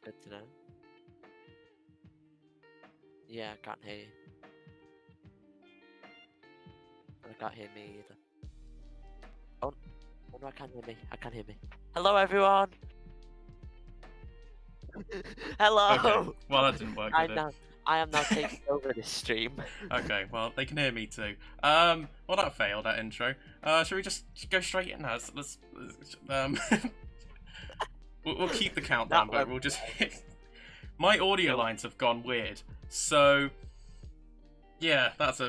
Good to know. Yeah, I can't hear you. I can't hear me either. Oh, no, I can't hear me. I can't hear me. Hello, everyone. Hello. Okay, well that didn't work, did it? I am now taking over this stream. Okay, well they can hear me too. Well that failed, that intro. Should we just go straight in now? Let's we'll keep the countdown, but we'll just my audio lines have gone weird. So yeah, that's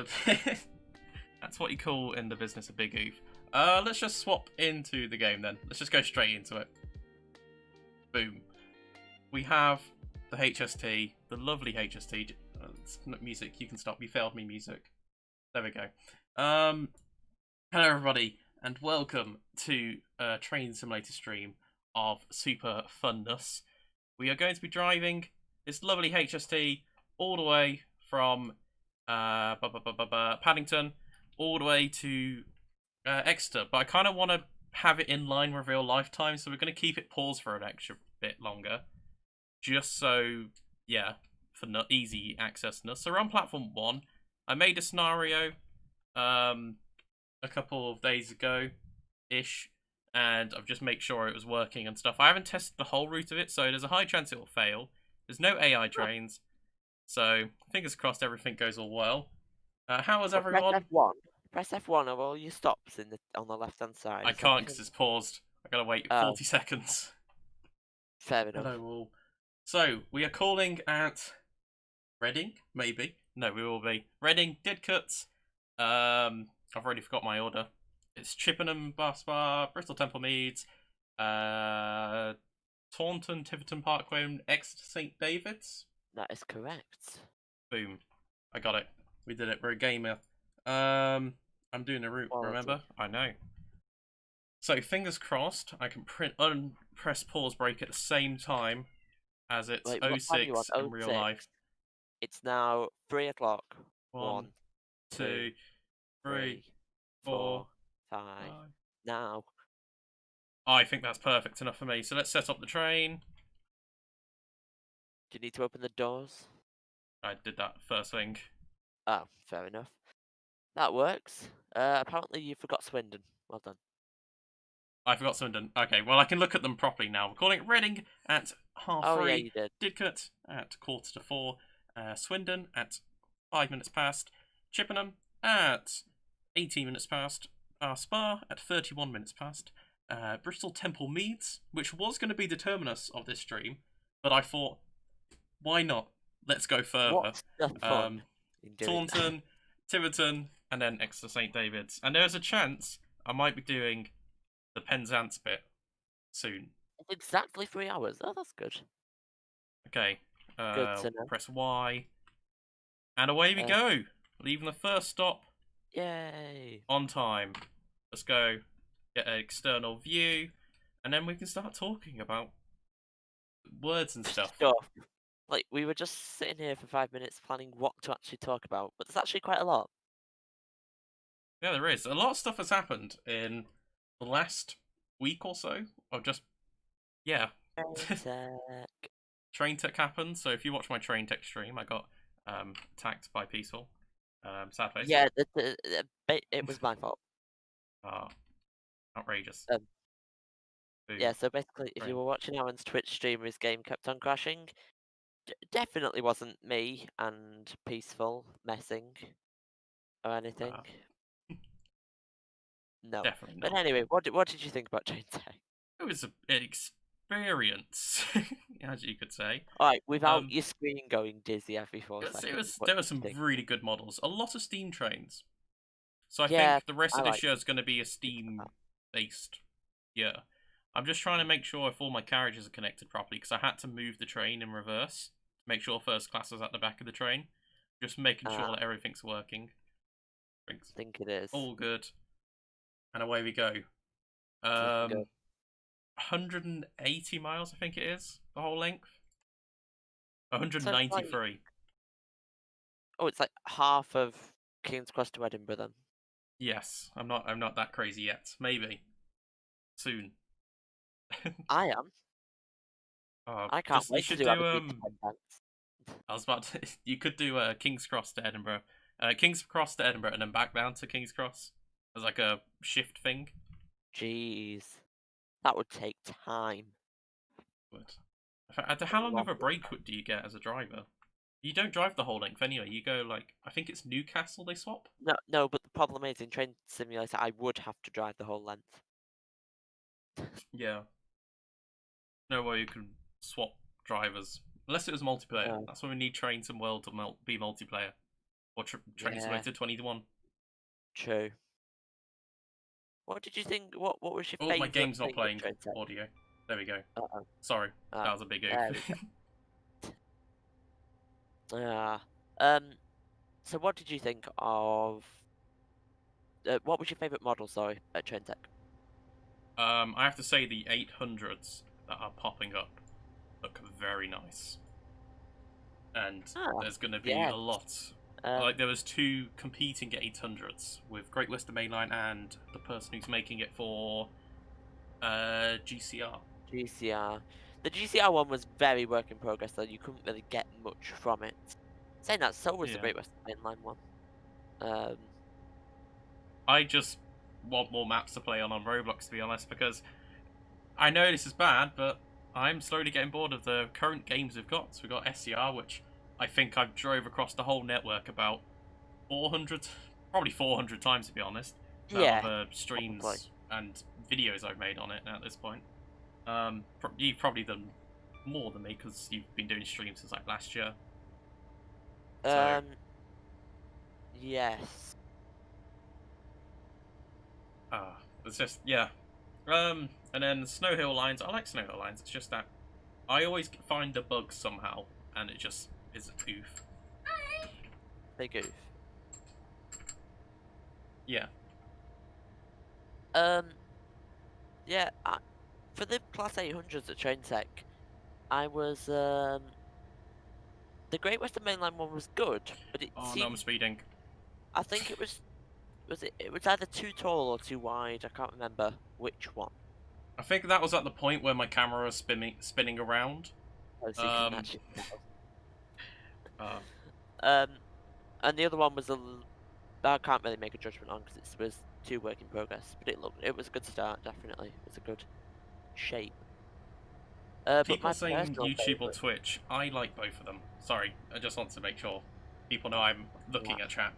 that's what you call in the business a big oof. Let's just swap into the game then. Let's just go straight into it. Boom. We have the HST, the lovely HST. It's not music, you can stop. You failed me, music. There we go. Hello everybody, and welcome to a train simulator stream of super funness. We are going to be driving this lovely HST all the way from Paddington all the way to Exeter, but I kind of want to have it in line with real life time, so we're going to keep it paused for an extra bit longer, just so, yeah, for easy accessness. So we're on platform 1. I made a scenario a couple of days ago-ish, and I've just made sure it was working and stuff. I haven't tested the whole route of it, so there's a high chance it will fail. There's no AI trains, so fingers crossed everything goes all well. How is everyone? Press F1. Press F1 of all your stops on the left-hand side. I can't because it's paused. I gotta wait 40 seconds. Fair enough. Hello all. So, we are calling at Reading, maybe. No, we will be. Reading, Didcot. I've already forgot my order. It's Chippenham, Bristol Temple Meads, Taunton, Tiverton Parkway, and Exeter St Davids. That is correct. Boom. I got it. We did it. We're a gamer. I'm doing a route, remember? I know. So, fingers crossed, I can press pause break at the same time as it's 06 in real life. It's now 3 o'clock. 1, 2, 3, 4, 5. Now. I think that's perfect enough for me. So let's set up the train. Do you need to open the doors? I did that first thing. Oh, fair enough. That works. Apparently you forgot Swindon. Well done. I forgot Swindon. Okay, well I can look at them properly now. We're calling it Reading at 3:30. Yeah, you did. Didcot at 4:45. Swindon at 5 minutes past. Chippenham at 18 minutes past. Spa at 31 minutes past. Bristol Temple Meads, which was going to be the terminus of this stream, but I thought, why not? Let's go further. Taunton, Tiverton, and then Exeter St Davids. And there's a chance I might be doing the Penzance bit soon. It's exactly 3 hours. Oh, that's good. Okay. Press Y. And away we go. Leaving the first stop. Yay. On time. Let's go get an external view. And then we can start talking about words and stuff. Like, we were just sitting here for 5 minutes planning what to actually talk about, but there's actually quite a lot. Yeah, there is. A lot of stuff has happened in the last week or so. Of just, yeah. Train tech happened. So if you watch my train tech stream, I got attacked by Peaceful. Sad face. Yeah, it was my fault. Oh, outrageous. Yeah, so basically, if you were watching Aaron's Twitch stream, his game kept on crashing. Definitely wasn't me and Peaceful messing or anything. No. Definitely but not. Anyway, what did you think about Train Tech? It was an experience, as you could say. Alright, without your screen going dizzy every 4 seconds. There were some really good models. A lot of Steam trains. So I think the rest of this year is going to be a Steam-based year. I'm just trying to make sure if all my carriages are connected properly, because I had to move the train in reverse to make sure first class is at the back of the train. Just making sure that everything's working. I think it is. All good. And away we go. 180 miles, I think it is, the whole length. 193. Oh, it's like half of King's Cross to Edinburgh then. Yes, I'm not that crazy yet. Maybe soon. I am. I can't wait to do Aberdeen. I was about to. You could do King's Cross to Edinburgh, King's Cross to Edinburgh, and then back down to King's Cross as like a shift thing. Jeez, that would take time. But how long of a break do you get as a driver? You don't drive the whole length anyway. You go like I think it's Newcastle they swap. No, but the problem is in Train Simulator I would have to drive the whole length. Yeah. No way you can swap drivers unless it was multiplayer. No. That's why we need Train Sim World to be multiplayer or Train Simulator 21. True. What did you think? What was your favorite? Oh, my game's not playing audio. There we go. Sorry, that was a big oof. Yeah. So what did you think of? What was your favourite model? Sorry, at Train Tech. I have to say the 800s that are popping up look very nice, and there's going to be a lot. Like there was 2 competing 800s with Great Western Main Line and the person who's making it for GCR. GCR. The GCR one was very work in progress, though. You couldn't really get much from it. Saying that, so was the Great Western Main Line one. I just want more maps to play on Roblox, to be honest, because I know this is bad, but I'm slowly getting bored of the current games we've got. So we've got SCR, which I think I've drove across the whole network about 400, probably 400 times, to be honest. Other streams and videos I've made on it at this point. You've probably done more than me because you've been doing streams since like last year. So. Yes. It's just and then Snow Hill Lines. I like Snow Hill Lines. It's just that I always find a bug somehow, and it just is a goof. Big oof. Yeah. Yeah. For the Class 800s at Train Tech, I was the Great Western Main Line one was good, but it seemed... no, I'm speeding. I think it was either too tall or too wide. I can't remember which one. I think that was at the point where my camera was spinning around. Oh, so you can actually and the other one was I can't really make a judgment on because it was 2 work in progress, but it was a good start. Definitely, it was a good shape. People saying YouTube or Twitch, I like both of them. Sorry, I just want to make sure people know I'm looking at chat.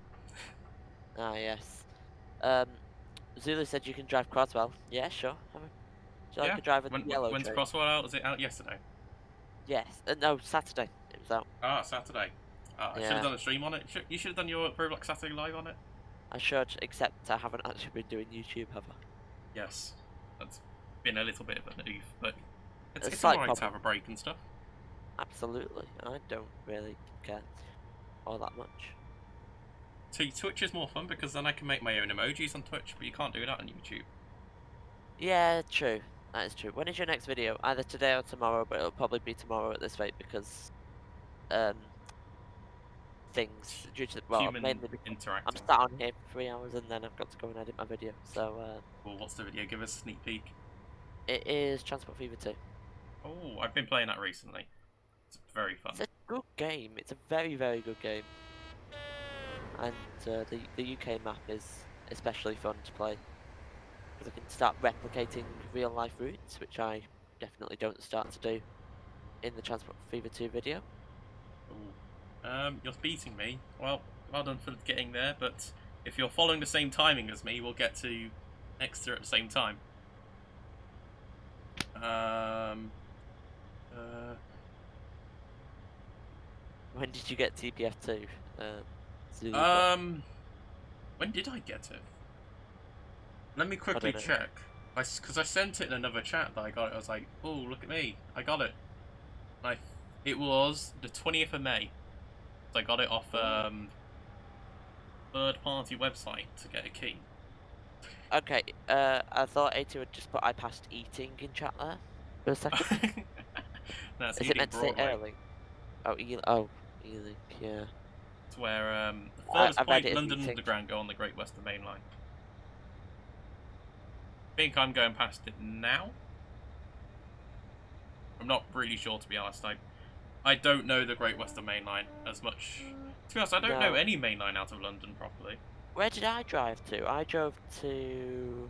Ah, yes. Zulu said you can drive Croswell. Yeah, sure. Would you like to drive a yellow When's Croswell out? Was it out yesterday? Yes. No, Saturday. It was out. Ah, Saturday. I should have done a stream on it. You should have done your Roblox Saturday live on it. I should, except I haven't actually been doing YouTube, have I? Yes. That's been a little bit of an oof, but it's alright to have a break and stuff. Absolutely. I don't really care all that much. See, Twitch is more fun because then I can make my own emojis on Twitch, but you can't do that on YouTube. Yeah, true. That is true. When is your next video? Either today or tomorrow, but it'll probably be tomorrow at this rate because things due to mainly because I'm sat on here for 3 hours and then I've got to go and edit my video. So well, what's the video? Give us a sneak peek. It is Transport Fever 2. Oh, I've been playing that recently. It's very fun. It's a good game. It's a very, very good game. And the UK map is especially fun to play because I can start replicating real life routes, which I definitely don't start to do in the Transport Fever 2 video. Ooh. You're beating me. Well done for getting there, but if you're following the same timing as me, we'll get to Exeter at the same time. When did you get TPF2? When did I get it? Let me quickly check. Because I sent it in another chat that I got it. I was like, oh, look at me. I got it. It was the 20th of May. So I got it off third-party website to get a key. Okay, I thought A2 would just put I passed eating in chat there for a second. That's Is it meant to say early? Oh, Ealing, yeah. It's where the furthest point London Underground go on the Great Western Main Line. I think I'm going past it now. I'm not really sure, to be honest. I don't know the Great Western Main Line as much. To be honest, I don't know any main line out of London properly. Where did I drive to? I drove to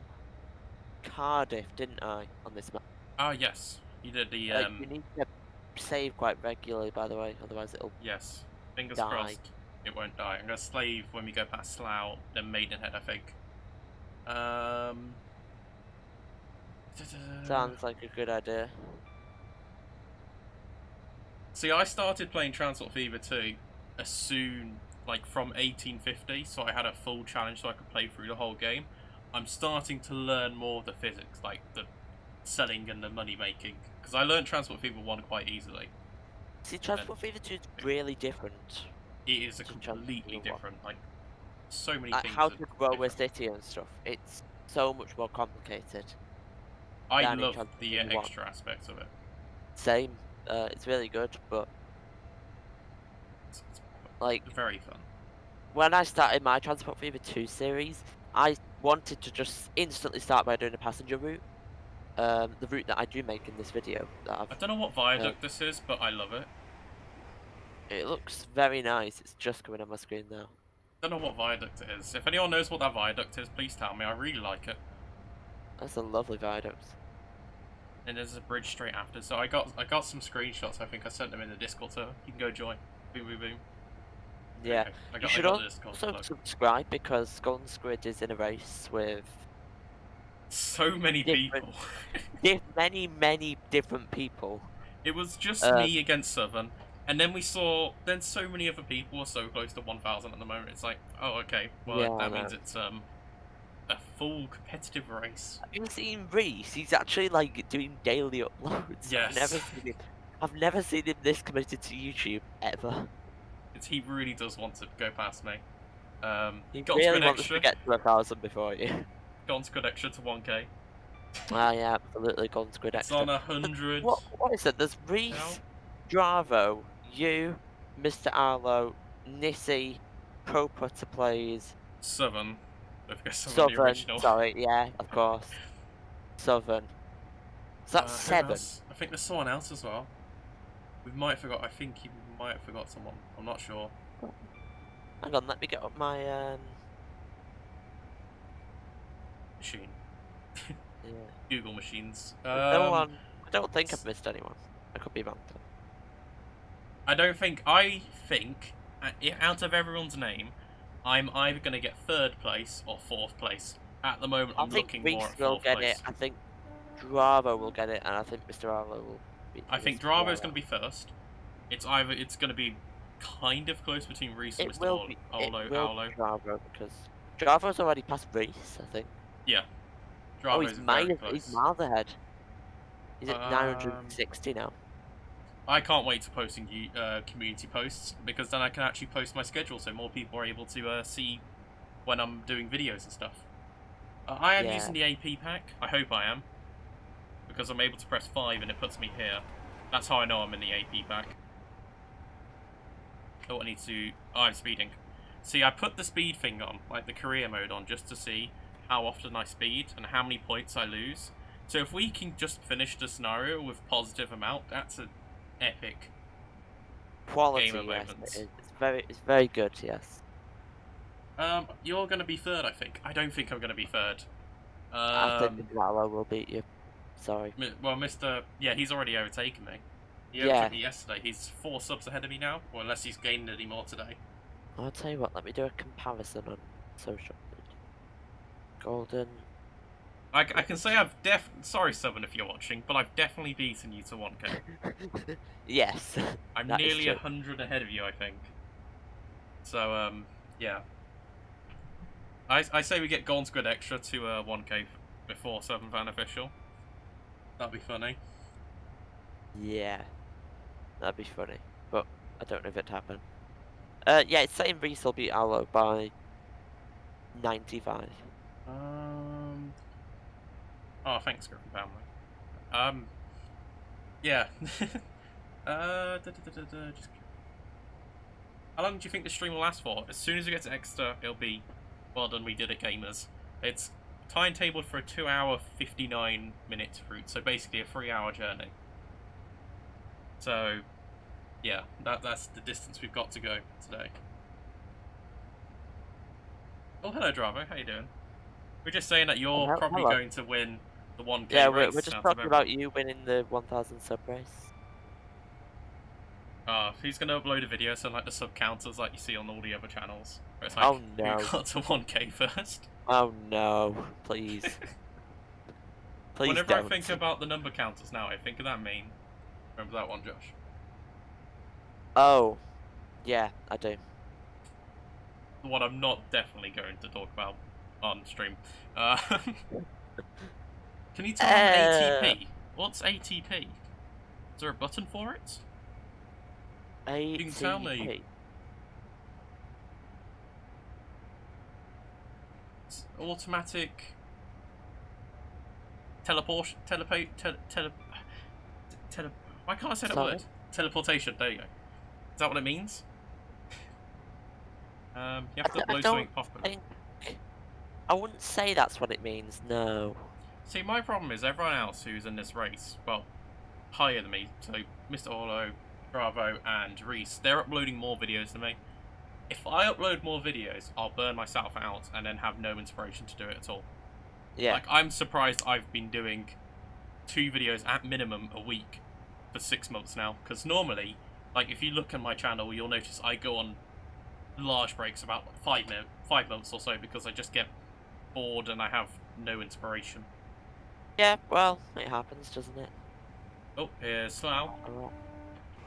Cardiff, didn't I, on this map? Ah, yes. You did the, You need to save quite regularly, by the way, otherwise it'll Yes. Fingers die. crossed it won't die. I'm going to slave when we go past Slough, then Maidenhead, I think. Sounds like a good idea. See, I started playing Transport Fever 2 as soon, like, from 1850, so I had a full challenge so I could play through the whole game. I'm starting to learn more of the physics, like the selling and the money making, because I learned Transport Fever 1 quite easily. See, Transport Fever 2 is really different. It is a completely different, like, so many things. How to grow a city and stuff. It's so much more complicated. I love the extra aspects of it. Same. It's really good, but like, it's very fun. When I started my Transport Fever 2 series, I wanted to just instantly start by doing a passenger route. The route that I do make in this video. I don't know what viaduct this is, but I love it. It looks very nice. It's just coming on my screen now. I don't know what viaduct it is. If anyone knows what that viaduct is, please tell me. I really like it. That's a lovely viaduct. And there's a bridge straight after. So I got some screenshots. I think I sent them in the Discord server. You can go join. Boom, boom, boom. Yeah. Okay. You should also subscribe because Golden Squid is in a race with so many people. many different people. It was just me against Southern, and then we saw so many other people are so close to 1,000 at the moment. It's like, oh, okay, well yeah, that means it's a full competitive race. Have you seen Reese? He's actually like doing daily uploads. Yes. I've never seen him this committed to YouTube ever. He really does want to go past me. He really wants to get to 1,000 before you. Golden Squid Extra to 1K. Ah, yeah, absolutely, Golden Squid Extra. It's on 100. What is it? There's Reese, Dravo, you, Mr. Arlo, Nissy, Co-Putter Plays, Southern. Don't forget Southern, the original. Sorry, yeah, of course. Southern. So that's 7. I think there's someone else as well. We might have forgot. I think he might have forgot someone. I'm not sure. Hang on, let me get up my machine. Yeah. Google machines. No one. I don't think I've missed anyone. I could be wrong. I think out of everyone's name, I'm either going to get 3rd place or 4th place. At the moment, I'm looking more at 4th place. will get it. I think Dravo will get it, and I think Mr. Arlo will be. I think Dravo's going to be 1st. It's going to be kind of close between Reese and Mr. Arlo. Dravo, because Dravo's already past Reese, I think. Yeah. Dravo's he's miles ahead. He's at 960 now. I can't wait to posting community posts, because then I can actually post my schedule so more people are able to see when I'm doing videos and stuff. I am using the AP pack. I hope I am, because I'm able to press 5 and it puts me here. That's how I know I'm in the AP pack. Oh, I need to... Oh, I'm speeding. See, I put the speed thing on, like the career mode on, just to see how often I speed and how many points I lose. So if we can just finish the scenario with positive amount, that's an epic quality game of moments. It's very good, yes. You're going to be 3rd, I think. I don't think I'm going to be 3rd. I think Mr. will beat you. Sorry. Well, Mr... Yeah, he's already overtaken me. He overtook me yesterday. He's 4 subs ahead of me now, or unless he's gained any more today. I'll tell you what, let me do a comparison on social media. Golden. I can say I've sorry, Southern, if you're watching, but I've definitely beaten you to 1K. Yes. I'm nearly 100 ahead of you, I think. So, yeah. I say we get Golden Squid Extra to 1K before 7th Fan Official. That'd be funny. Yeah. That'd be funny. But I don't know if it'd happen. Yeah, it's saying Reese will beat Arlo by 95. Oh, thanks, Griffin Family. Yeah. Just... How long do you think the stream will last for? As soon as we get to Exeter, it'll be well done, we did it, gamers. It's timetabled for a 2-hour, 59-minute route, so basically a 3-hour journey. So, yeah, that's the distance we've got to go today. Oh, hello, Dravo. How you doing? We're just saying that you're probably going to win the 1K yeah, race. we're just talking about you winning the 1,000 sub race. Who's going to upload a video so like the sub counters like you see on all the other channels? Where it's like, oh no. who got to 1K first? Oh no, please. Please Whenever don't. I think about the number counters now, I think of that meme. Remember that one, Josh? Oh, yeah, I do. The one I'm not definitely going to talk about on stream. Can you tell me ATP? What's ATP? Is there a button for it? ATP. You can tell me. It's automatic teleport. Why can't I say that word? Teleportation. There you go. Is that what it means? You have to upload something popular. I wouldn't say that's what it means, no. See, my problem is everyone else who's in this race, well, higher than me, so Mr. Orlo, Bravo, and Reese, they're uploading more videos than me. If I upload more videos, I'll burn myself out and then have no inspiration to do it at all. Yeah. Like, I'm surprised I've been doing 2 videos at minimum a week for 6 months now, because normally, like, if you look at my channel, you'll notice I go on large breaks about 5 months or so because I just get bored and I have no inspiration. Yeah, well, it happens, doesn't it? Oh, here's Slough.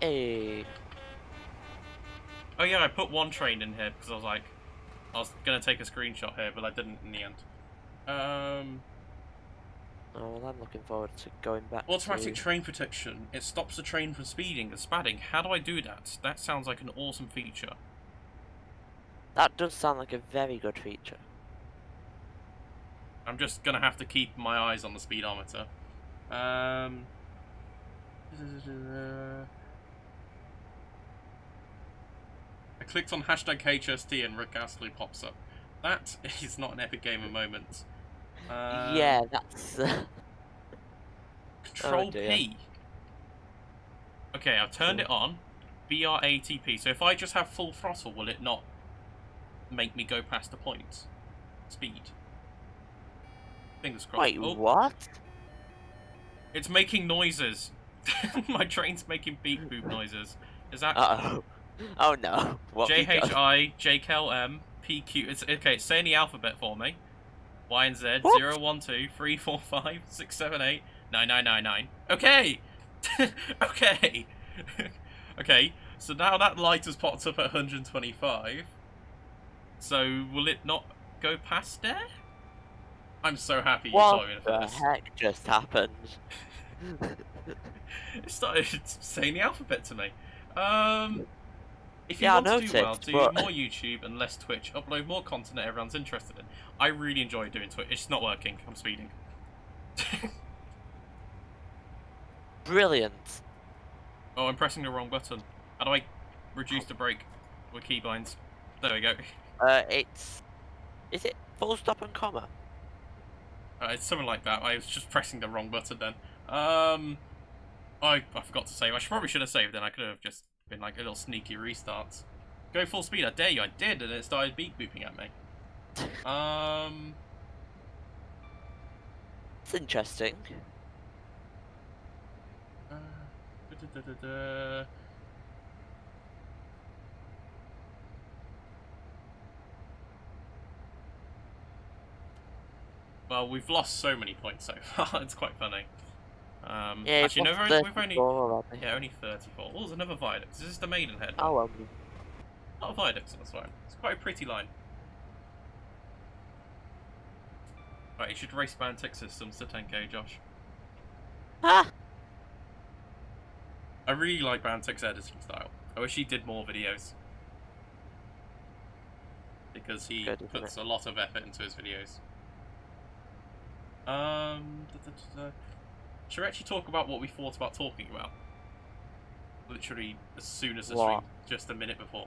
Hey. Oh yeah, I put one train in here because I was gonna take a screenshot here, but I didn't in the end. Oh, well, I'm looking forward to going back Automatic train protection. It stops the train from speeding and spadding. How do I do that? That sounds like an awesome feature. That does sound like a very good feature. I'm just gonna have to keep my eyes on the speedometer. I clicked on hashtag HST and Rick Astley pops up. That is not an epic gamer moment. Yeah, that's... Control P. Okay, I've turned it on. BRATP. So if I just have full throttle, will it not make me go past the point? Speed. Fingers crossed. Wait, what? It's making noises. My train's making beep boop noises. Is that... Uh-oh. Oh no. What JHI, JKLM, PQ... It's saying the alphabet for me. Y and Z, what? 0, 1, 2, 3, 4, 5, 6, 7, 8, 9, 9, 9, 9. Okay! Okay! Okay, so now that light has popped up at 125. So, will it not go past there? I'm so happy you saw me for this. What the heck just happened? It started saying the alphabet to me. If you yeah, want to do well, do more YouTube and less Twitch. Upload more content that everyone's interested in. I really enjoy doing Twitch. It's not working. I'm speeding. Brilliant. Oh, I'm pressing the wrong button. How do I reduce the brake with keybinds? There we go. Is it full stop and comma? It's something like that. I was just pressing the wrong button then. I forgot to save. I probably should have saved then. I could have just been like a little sneaky restart. Go full speed. I dare you. I did, and it started beep booping at me. It's interesting. Well, we've lost so many points so far. It's quite funny. Yeah, actually, no, we've only only 34. Oh, there's another viaduct. Is this the Maidenhead one? Oh, well. Not a viaduct on this line. It's quite a pretty line. Right, you should race Bantic systems to 10k, Josh. Ah! I really like Bantic's editing style. I wish he did more videos. Because he puts a lot of effort into his videos. Should we actually talk about what we thought about talking about? Literally as soon as the stream, just a minute before.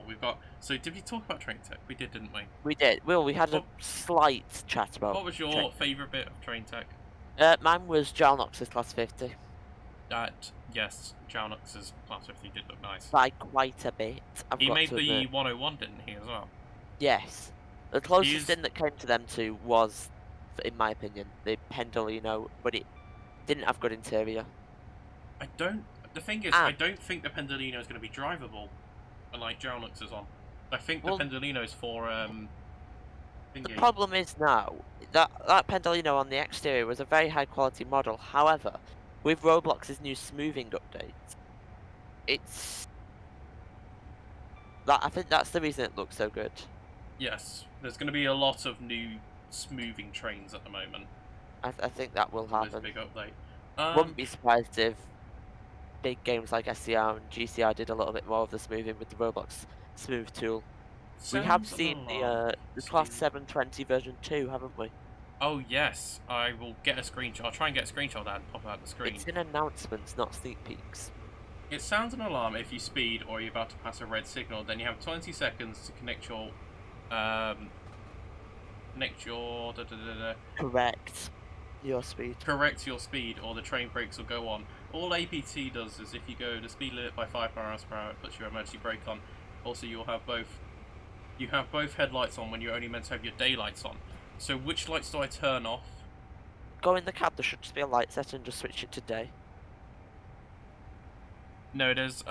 So did we talk about train tech? We did, didn't we? We did. Well, we had a slight chat about. What was your favourite bit of train tech? Mine was John Knox's class 50. Yes, Jaunux's Class 50 did look nice. By quite a bit, He made the 101, didn't he, as well? Yes. The closest thing that came to them two was, in my opinion, the Pendolino, but it didn't have good interior. The thing is, I don't think the Pendolino is going to be drivable, like Jaunux is on. I think the Pendolino is for, The problem is now, that Pendolino on the exterior was a very high quality model. However, with Roblox's new smoothing updates, I think that's the reason it looks so good. Yes, there's going to be a lot of new smoothing trains at the moment. I think that will happen. Big update. Wouldn't be surprised if big games like SCR and GCR did a little bit more of the smoothing with the Roblox smooth tool. We have seen the Class 720 version 2, haven't we? Oh yes, I will get a screenshot. I'll try and get a screenshot and pop out the screen. It's in announcements, not sneak peeks. It sounds an alarm if you speed or you're about to pass a red signal. Then you have 20 seconds to connect your Correct your speed. Correct your speed, or the train brakes will go on. All APT does is if you go the speed limit by 5 miles per hour, it puts your emergency brake on. Also, you'll have both. You have both headlights on when you're only meant to have your daylights on. So which lights do I turn off? Go in the cab. There should just be a light set and just switch it to day. No, there's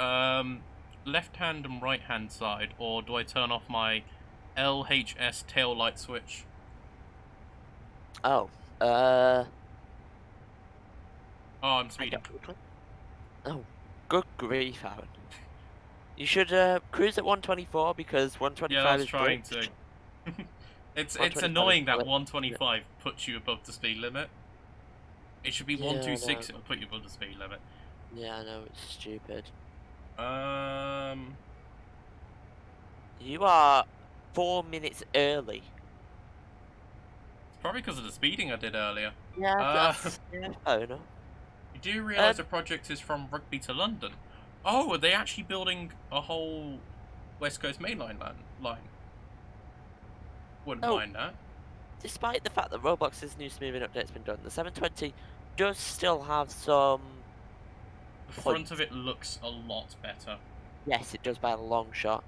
left hand and right hand side, or do I turn off my LHS tail light switch? Oh, I'm speeding. Oh, good grief, Aaron. You should cruise at 124 because 125 is. Yeah, I was trying to. It's annoying that 125 puts you above the speed limit. It should be 126. It'll put you above the speed limit. Yeah, I know, it's stupid. You are 4 minutes early. It's probably because of the speeding I did earlier. Yeah, that's fair enough. You do realise the project is from Rugby to London? Oh, are they actually building a whole West Coast mainline line? Wouldn't mind that. Despite the fact that Roblox's new smoothing update's been done, the 720 does still have some. The front of it looks a lot better. Yes, it does by a long shot.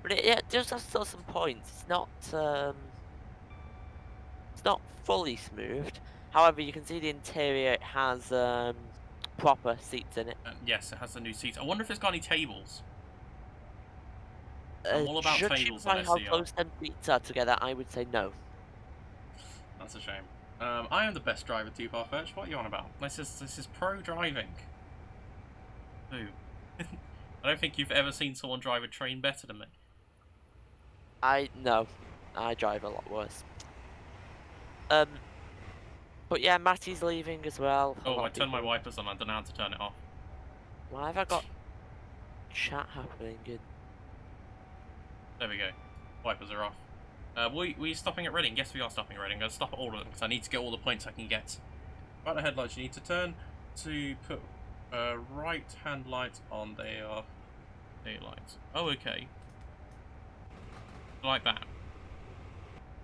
But it does have still some points. It's not fully smoothed. However, you can see the interior. It has proper seats in it. Yes, it has the new seats. I wonder if it's got any tables. I'm all about tables on SCR. How close them seats are together, I would say no. That's a shame. I am the best driver, Too Far-Fetched. What are you on about? This is pro driving. Ooh. I don't think you've ever seen someone drive a train better than me. No, I drive a lot worse. But yeah, Matty's leaving as well. Oh, I turned my wipers on. I don't know how to turn it off. Why have I got chat happening? There we go. Wipers are off. We stopping at Reading? Yes, we are stopping at Reading. I'm going to stop at all of them because I need to get all the points I can get. Right, the headlights. You need to turn to put right-hand lights on. They are daylights. Oh, okay. Like that.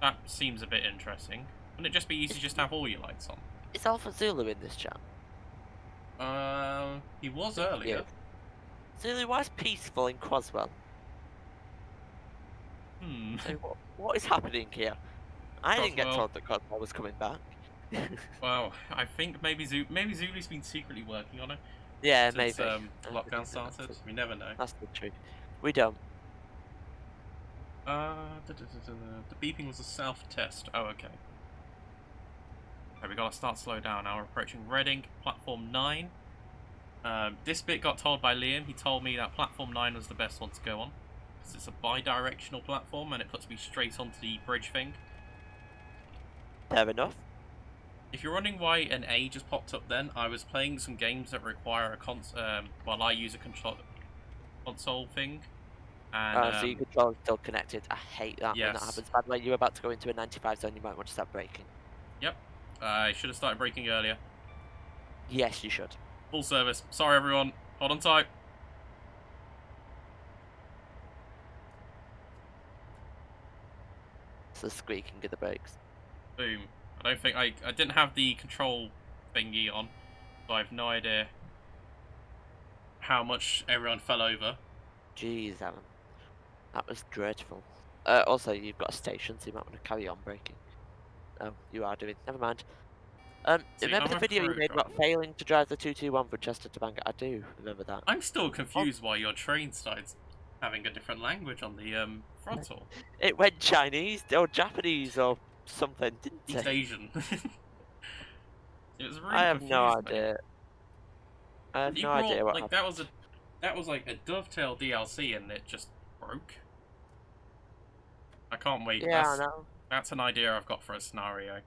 That seems a bit interesting. Wouldn't it just be easy just to have all your lights on? Is Alpha Zulu in this chat? He was earlier. Zulu, why is peaceful in Croswell? So what is happening here? I didn't get told that Croswell was coming back. Well, I think maybe Zulu's been secretly working on it. Yeah, since, maybe. Lockdown started. We never know. That's the truth. We don't. The beeping was a self-test. Oh, okay. Okay, we gotta start slow down now. We're approaching Reading, platform 9. This bit got told by Liam. He told me that platform 9 was the best one to go on. Because it's a bi-directional platform and it puts me straight onto the bridge thing. Fair enough. If you're wondering why an A just popped up then, I was playing some games that require a while I use a console thing. And, so your controller's still connected. I hate that when that happens. By the way, you're about to go into a 95 zone, you might want to start braking. Yep. I should have started braking earlier. Yes, you should. Full service. Sorry, everyone. Hold on tight. It's the squeaking of the brakes. Boom. I don't think I didn't have the control thingy on, so I have no idea how much everyone fell over. Jeez, Alan. That was dreadful. Also, you've got a station, so you might want to carry on braking. Oh, you are doing. Never mind. See, Remember I'm the a video you pro made about driver. failing to drive the 221 from Chester to Bangor? I do remember that. I'm still confused why your train starts having a different language on the throttle. It went Chinese or Japanese or something, didn't East it? Asian. It was I really have no confused me. idea. I have You no brought idea what like happened. that was like a Dovetail DLC and it just broke. I can't wait. Yeah, I know. That's an idea I've got for a scenario.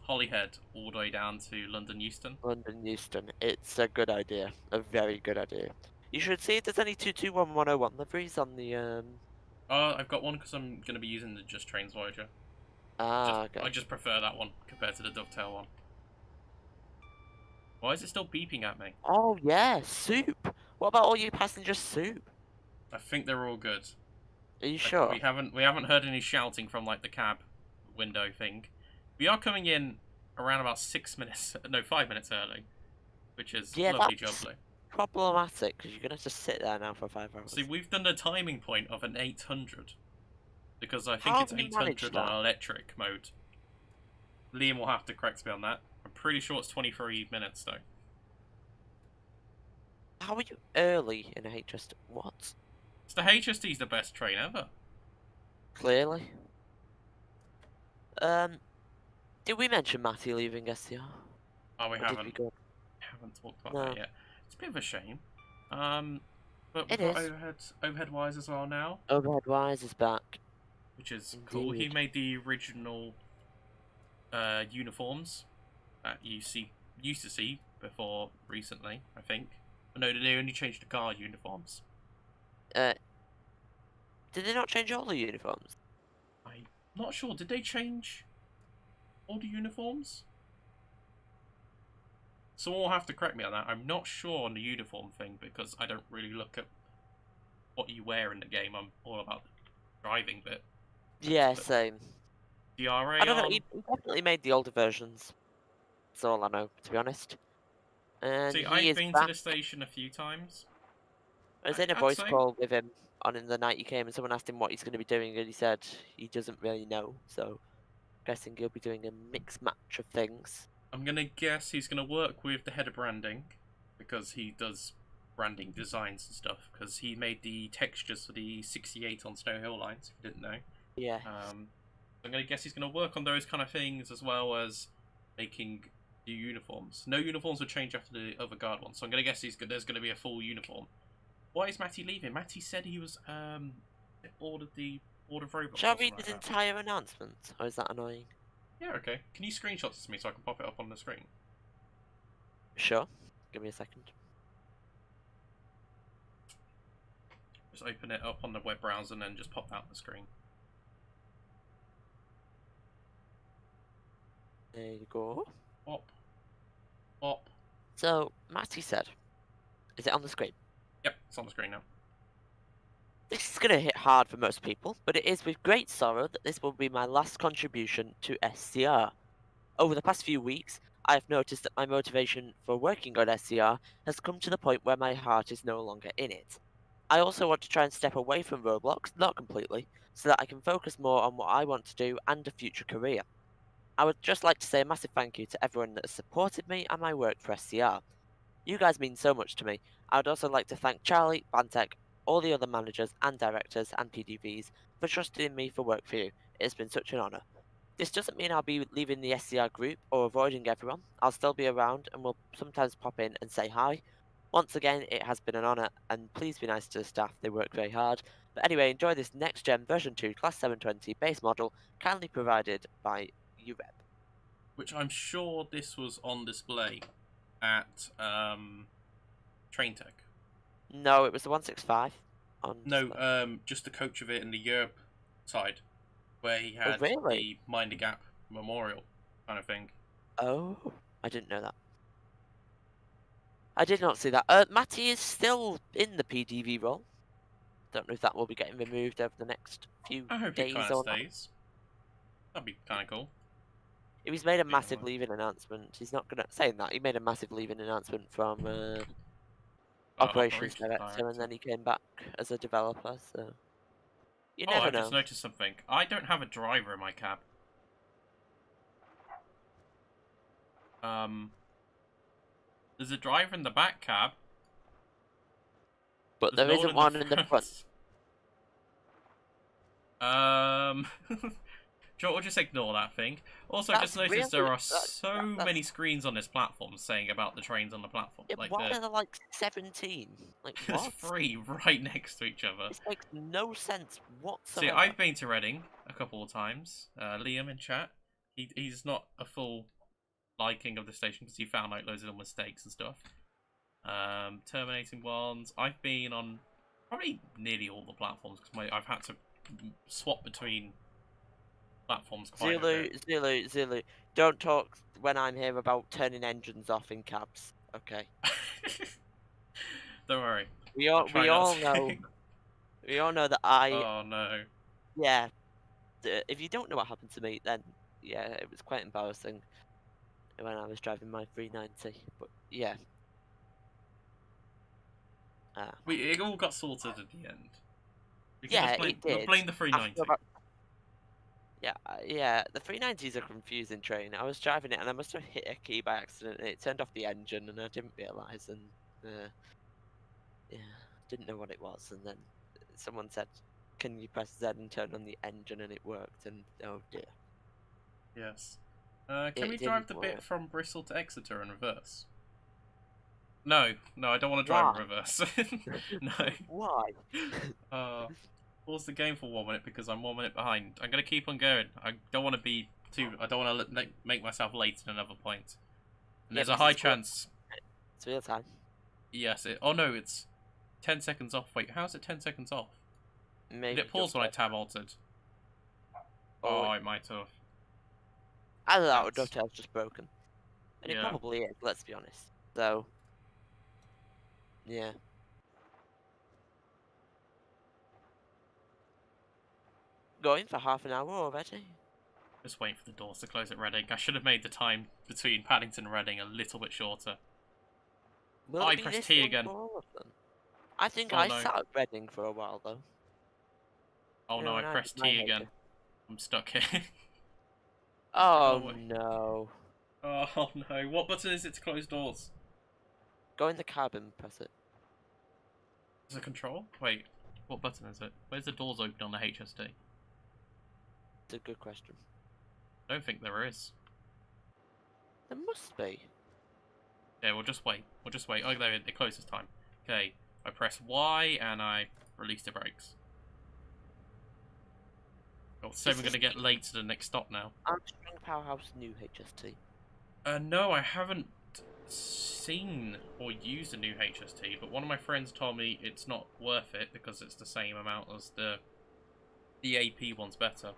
Holyhead all the way down to London Euston. London Euston. It's a good idea. A very good idea. You should see if there's any 221101 liveries on the I've got one because I'm gonna be using the Just Trains Voyager. Ah, I okay. just prefer that one compared to the Dovetail one. Why is it still beeping at me? Oh yeah, soup. What about all you passengers soup? I think they're all good. Are you Like, sure? we haven't heard any shouting from like the cab window thing. We are coming in around about 6 minutes, no, 5 minutes early, which is Yeah, lovely that's jubbly. problematic because you're gonna have to sit there now for 5 hours. See, we've done the timing point of an 800 because I think How it's have you managed 800 that? on electric mode. Liam will have to correct me on that. I'm pretty sure it's 23 minutes though. How are you early in HST? What? So the HST's the best train ever. Clearly. Did we mention Matty leaving SCR? Oh, we Or did we haven't go? talked about No. that yet. It's a bit of a shame. But we've It got is. overhead wires as well now, Overhead Wise is back. which is cool. He Indeed. made the original uniforms that you used to see before recently, I think. No, they only changed the guard uniforms. Did they not change all the uniforms? I'm not sure. Did they change all the uniforms? Someone will have to correct me on that. I'm not sure on the uniform thing because I don't really look at what you wear in the game. I'm all about the driving bit. Yeah, same. DRA I don't know. on. He definitely made the older versions. That's all I know, to be honest. And See, he I've is been to back. the station a few times. I was in a I'd voice say. call with him on in the night he came, and someone asked him what he's going to be doing, and he said he doesn't really know. So, guessing he'll be doing a mixed match of things. I'm gonna guess he's gonna work with the head of branding because he does branding designs and stuff. Because he made the textures for the 68 on Snow Hill lines. If you didn't know. Yeah. I'm gonna guess he's gonna work on those kind of things as well as making new uniforms. No uniforms will change after the other guard ones, so I'm gonna guess there's gonna be a full uniform. Why is Matty leaving? Matty said he was ordered of robots. Shall I Or something read like his that. entire announcement, or is that annoying? Yeah, okay. Can you screenshot this to me so I can pop it up on the screen? Sure. Give me a second. Just open it up on the web browser and then just pop that on the screen. There you go. Pop. Pop. So, Matty said, is it on the screen? Yep, it's on the screen now. This is going to hit hard for most people, but it is with great sorrow that this will be my last contribution to SCR. Over the past few weeks, I have noticed that my motivation for working on SCR has come to the point where my heart is no longer in it. I also want to try and step away from Roblox, not completely, so that I can focus more on what I want to do and a future career. I would just like to say a massive thank you to everyone that has supported me and my work for SCR. You guys mean so much to me. I would also like to thank Charlie, Bantek, all the other managers and directors and PDVs for trusting in me for work for you. It has been such an honour. This doesn't mean I'll be leaving the SCR group or avoiding everyone. I'll still be around and will sometimes pop in and say hi. Once again, it has been an honour, and please be nice to the staff, they work very hard. But anyway, enjoy this next gen version 2 Class 720 base model, kindly provided by UREP. Which I'm sure this was on display at Train Tech. No, it was the 165 on display. No, just the coach of it in the Europe side, where he had really? the Mind the Gap memorial kind of thing. Oh, I didn't know that. I did not see that. Matty is still in the PDV role. Don't know if that will be getting removed over the next few I hope days it kind or of not. stays. That'd be kind of cool. He's made a massive leaving announcement. He's not gonna saying that he made a massive leaving announcement from operations director, and then he came back as a developer. So you never know. I just noticed something. I don't have a driver in my cab. There's a driver in the back cab, but there isn't one in the front. We'll just ignore that thing. Also, I just noticed there are so many screens on this platform saying about the trains on the platform. Yeah, like why are there like 17? Like what? There's 3 right next to each other. This makes no sense whatsoever. See, I've been to Reading a couple of times. Liam in chat, he's not a full liking of the station because he found out loads of little mistakes and stuff. Terminating ones. I've been on probably nearly all the platforms because I've had to swap between platforms quite a bit. Zulu. Don't talk when I'm here about turning engines off in cabs. Okay. Don't worry. We all know. We all know that I. Oh no. Yeah. If you don't know what happened to me, then yeah, it was quite embarrassing when I was driving my 390. But yeah. It all got sorted at the end. It did. Blame the 390. Yeah, the 390 is a confusing train. I was driving it and I must have hit a key by accident and it turned off the engine and I didn't realise and didn't know what it was, and then someone said, can you press Z and turn on the engine, and it worked, and oh dear. Yes. Can we drive the bit from Bristol to Exeter in reverse? No, I don't want to drive in reverse. No. Why? Pause the game for 1 minute because I'm 1 minute behind. I'm gonna keep on going. I don't want to be too. I don't want to make myself late at another point. And there's a high chance. It's real time. Yes. Oh no, it's 10 seconds off. Wait, how's it 10 seconds off? Maybe did it pause when I tab altered? Oh, it might have. Either that or Dovetail's just broken. And it probably is, let's be honest. So, yeah. Going for half an hour already? Just waiting for the doors to close at Reading. I should have made the time between Paddington and Reading a little bit shorter. I pressed T again. I think I sat at Reading for a while though. Oh no, I pressed T again. I'm stuck here. Oh no. Oh no, what button is it to close doors? Go in the cabin and press it. Is it control? Wait, what button is it? Where's the doors open on the HST? It's a good question. I don't think there is. There must be. Yeah, we'll just wait. Oh, there, it closes time. Okay, I press Y and I release the brakes. Oh, so we're going to get late to the next stop now. Armstrong Powerhouse new HST. No, I haven't seen or used a new HST, but one of my friends told me it's not worth it because it's the same amount as the AP one's better.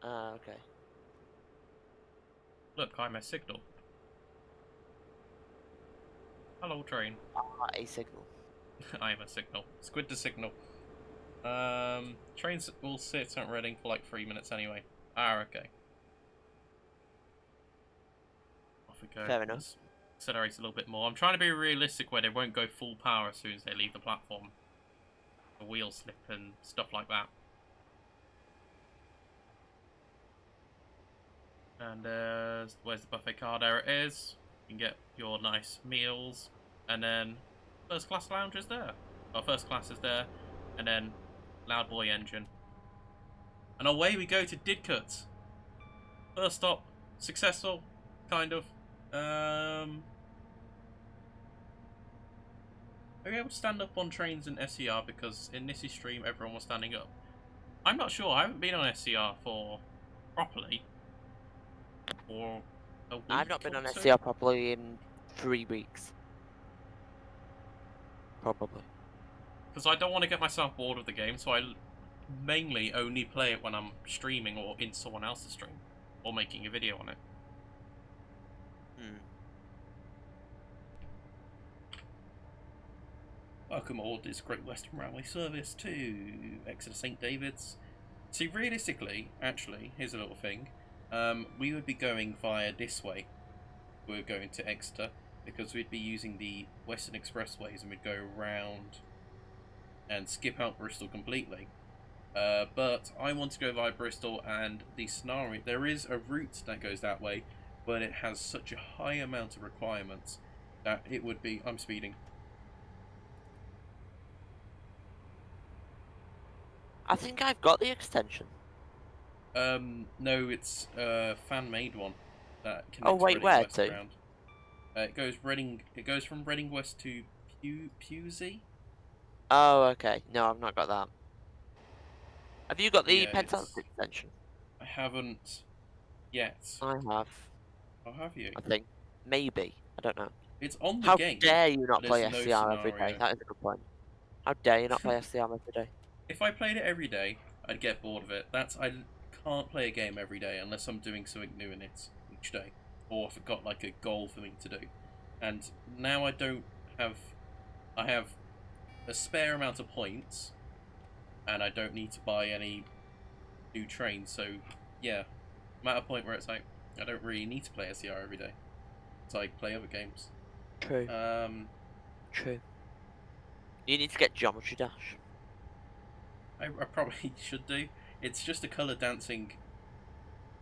Okay. Look, I'm a signal. Hello, train. A signal. I am a signal. Squid the signal. Trains will sit at Reading for like 3 minutes anyway. Okay. Off we go. Fair enough. Accelerate a little bit more. I'm trying to be realistic where they won't go full power as soon as they leave the platform. The wheel slip and stuff like that. And where's the buffet car? There it is. You can get your nice meals. And then first class lounge is there. Our first class is there. And then loud boy engine. And away we go to Didcot. First stop. Successful. Kind of. Are we able to stand up on trains in SCR? Because in this stream everyone was standing up. I'm not sure. I haven't been on SCR for properly. For a week. I've not been on SCR properly in 3 weeks. Probably. Because I don't want to get myself bored of the game, so I mainly only play it when I'm streaming or in someone else's stream. Or making a video on it. Welcome all this Great Western Railway service to Exeter St Davids. See, realistically, actually, here's a little thing. We would be going via this way. We're going to Exeter. because we'd be using the Western Expressways and we'd go around and skip out Bristol completely. But I want to go via Bristol, and the scenario, there is a route that goes that way, but it has such a high amount of requirements that it would be... I'm speeding. I think I've got the extension. No, it's a fan-made one that connects Oh wait, Reading where West to? around. It goes from Reading West to Pewsey. Oh, okay. No, I've not got that. Have you got the Yeah, Pentax extension? I haven't yet. I have. Oh, have you? I think. Maybe. I don't know. It's on the How game. dare you not But play there's no SCR every day? scenario. That is a good point. How dare you not play SCR every day? If I played it every day, I'd get bored of it. I can't play a game every day unless I'm doing something new in it each day, or if I've got like a goal for me to do. And now I don't have. I have a spare amount of points, and I don't need to buy any new trains. So yeah, I'm at a point where it's like I don't really need to play SCR every day. So I play other games. True. True. You need to get Geometry Dash. I probably should do. It's just a colour dancing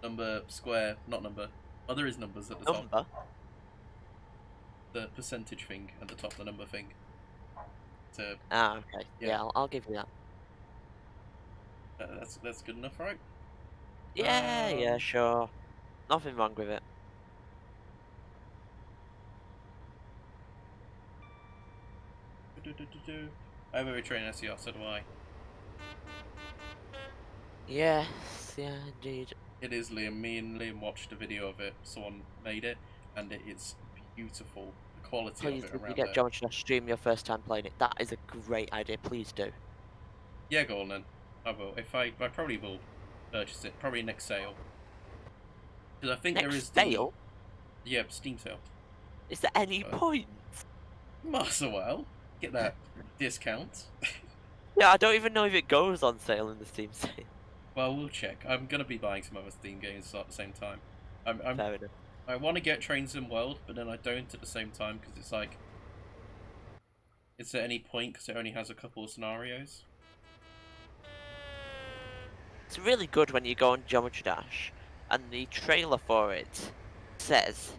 number, square, not number. Oh, there is numbers at the top. The percentage thing at the top, the number thing. Ah, okay. Yeah, I'll give you that. That's good enough, right? Yeah, yeah, sure. Nothing wrong with it. I have a train SCR, so do I. Yes, yeah, indeed. It is, Liam. Me and Liam watched a video of it. Someone made it, and it is beautiful. The quality of it around Please, if you get Geometry Dash, stream your first time playing it. That is a great idea. Please do. Yeah, go on then. I will. I probably will purchase it. Probably next sale. Because I think there is sale. Yeah, Steam sale. Is there any point? Might as well get that discount. Yeah, I don't even know if it goes on sale in the Steam sale. Well, we'll check. I'm gonna be buying some other Steam games at the same time. Fair enough. I want to get Train Sim World, but then I don't at the same time because it's like, is there any point because it only has a couple of scenarios? It's really good when you go on Geometry Dash, and the trailer for it says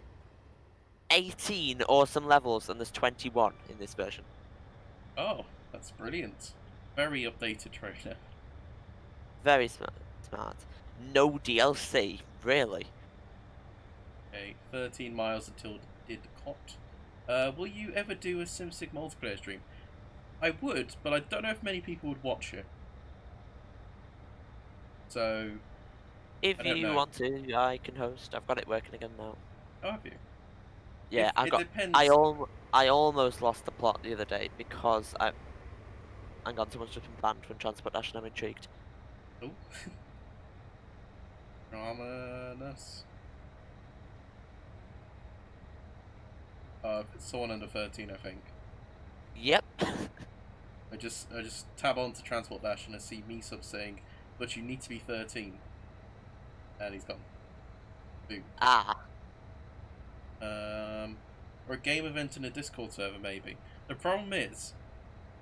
18 awesome levels, and there's 21 in this version. Oh, that's brilliant. Very updated trailer. Very smart. No DLC, really. Okay, 13 miles until Didcot. Will you ever do a SimCity multiplayer stream? I would, but I don't know if many people would watch it. So, if you want to, I can host. I've got it working again now. Oh, have you? Yeah, Depends. I almost lost the plot the other day because I got someone's just been banned from Transport Dash, and I'm intrigued. Oh. Ominous. It's someone under 13, I think. Yep. I just tab on to Transport Dash and I see me sub saying, "But you need to be 13," and he's gone. Boom. Ah. Or a game event in a Discord server, maybe. The problem is,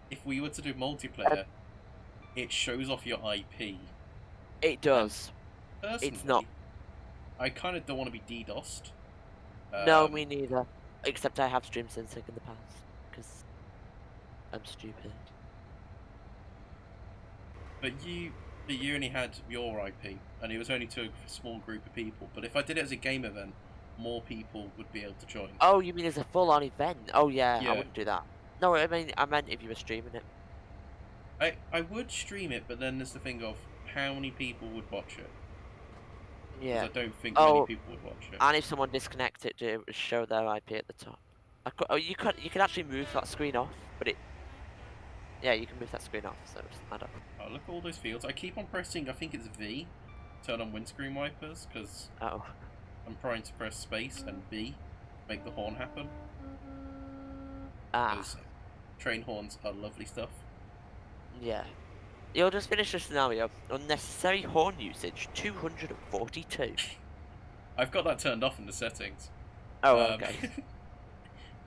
if we were to do multiplayer, it shows off your IP. It does. Personally, it's not. I kind of don't want to be DDoSed. No, me neither. Except I have streamed Sinsig in the past, because I'm stupid. But you only had your IP, and it was only to a small group of people. But if I did it as a game event, more people would be able to join. Oh, you mean as a full-on event? Oh yeah, I wouldn't do that. No, I meant if you were streaming it. I would stream it, but then there's the thing of how many people would watch it. Yeah. I don't think many people would watch it. And if someone disconnects it, to show their IP at the top. You could actually move that screen off, but yeah, you can move that screen off, so it doesn't matter. Oh, look at all those fields. I keep on pressing, I think it's V, turn on windscreen wipers, because I'm trying to press space and B, make the horn happen. Because train horns are lovely stuff. Yeah. You'll just finish the scenario. Unnecessary horn usage, 242. I've got that turned off in the settings. Oh, okay.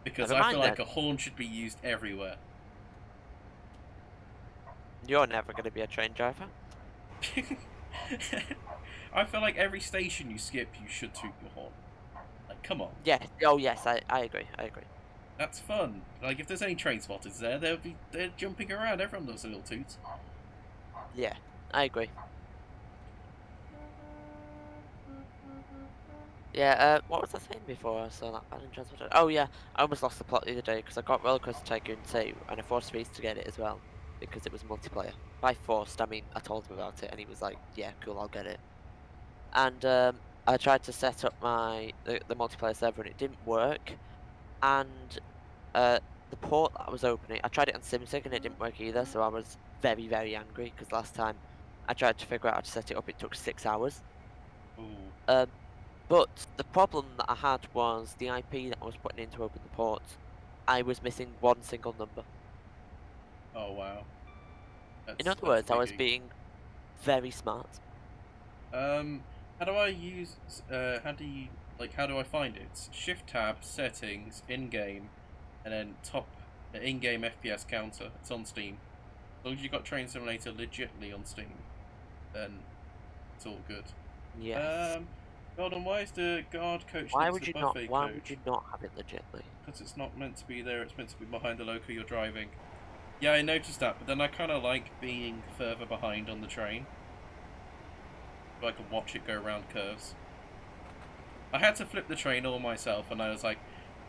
Because Never I mind feel like then. a horn should be used everywhere. You're never going to be a train driver. I feel like every station you skip, you should toot your horn. Like, come on. Yes. Oh, yes. I agree. I agree. That's fun. Like, if there's any train spotters there, they're jumping around. Everyone does a little toot. Yeah, I agree. Yeah, what was I saying before I saw that abandoned transporter? Oh yeah, I almost lost the plot the other day because I got Roller Coaster Tycoon 2 and I forced Reese to get it as well because it was multiplayer. By forced, I mean I told him about it and he was like, yeah, cool, I'll get it. And I tried to set up the multiplayer server and it didn't work. And the port that I was opening, I tried it on SimSig and it didn't work either, so I was very, very angry because last time I tried to figure out how to set it up, it took 6 hours. Ooh. But the problem that I had was the IP that I was putting in to open the port. I was missing one single number. Oh wow. In other That's words, I big was oof. being very smart. How do I use? How do I find it? Shift tab, settings, in game, and then top in-game FPS counter. It's on Steam. As long as you got Train Simulator legitly on Steam, then it's all good. Yes. Gordon, why is the guard coach Why next would to you the not? buffet Why would coach? you not have it legitly? Because it's not meant to be there. It's meant to be behind the local you're driving. Yeah, I noticed that, but then I kind of like being further behind on the train, so I can watch it go around curves. I had to flip the train all myself, and I was like,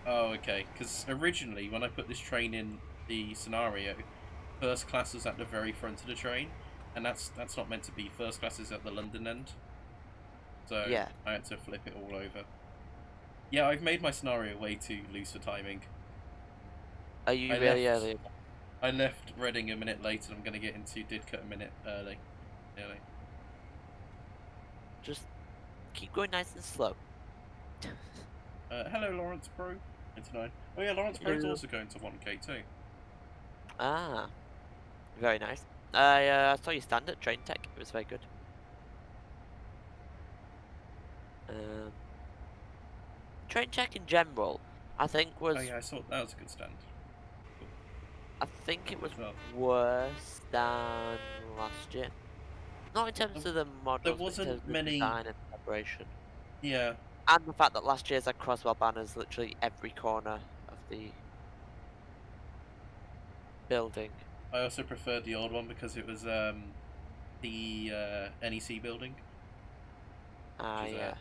oh, okay. Because originally, when I put this train in the scenario, first class is at the very front of the train, and that's not meant to be. First class is at the London end. So Yeah. I had to flip it all over. Yeah, I've made my scenario way too loose for timing. Are you really early? I left Reading a minute late, and I'm going to get into Didcot a minute early. Just keep going nice and slow. Hello, Lawrence Pro. 99. Oh yeah, Lawrence Pro's also going to 1K too. Ah, very nice. I saw you stand at Train Tech. It was very good. Train Tech in general, I think was. Oh yeah, I saw that was a good stand. I think it was worse than last year. Not in terms of the models, but in terms of the design and preparation. Yeah. And the fact that last year's had Croswell banners literally every corner of the building. I also preferred the old one because it was the NEC building. Yeah.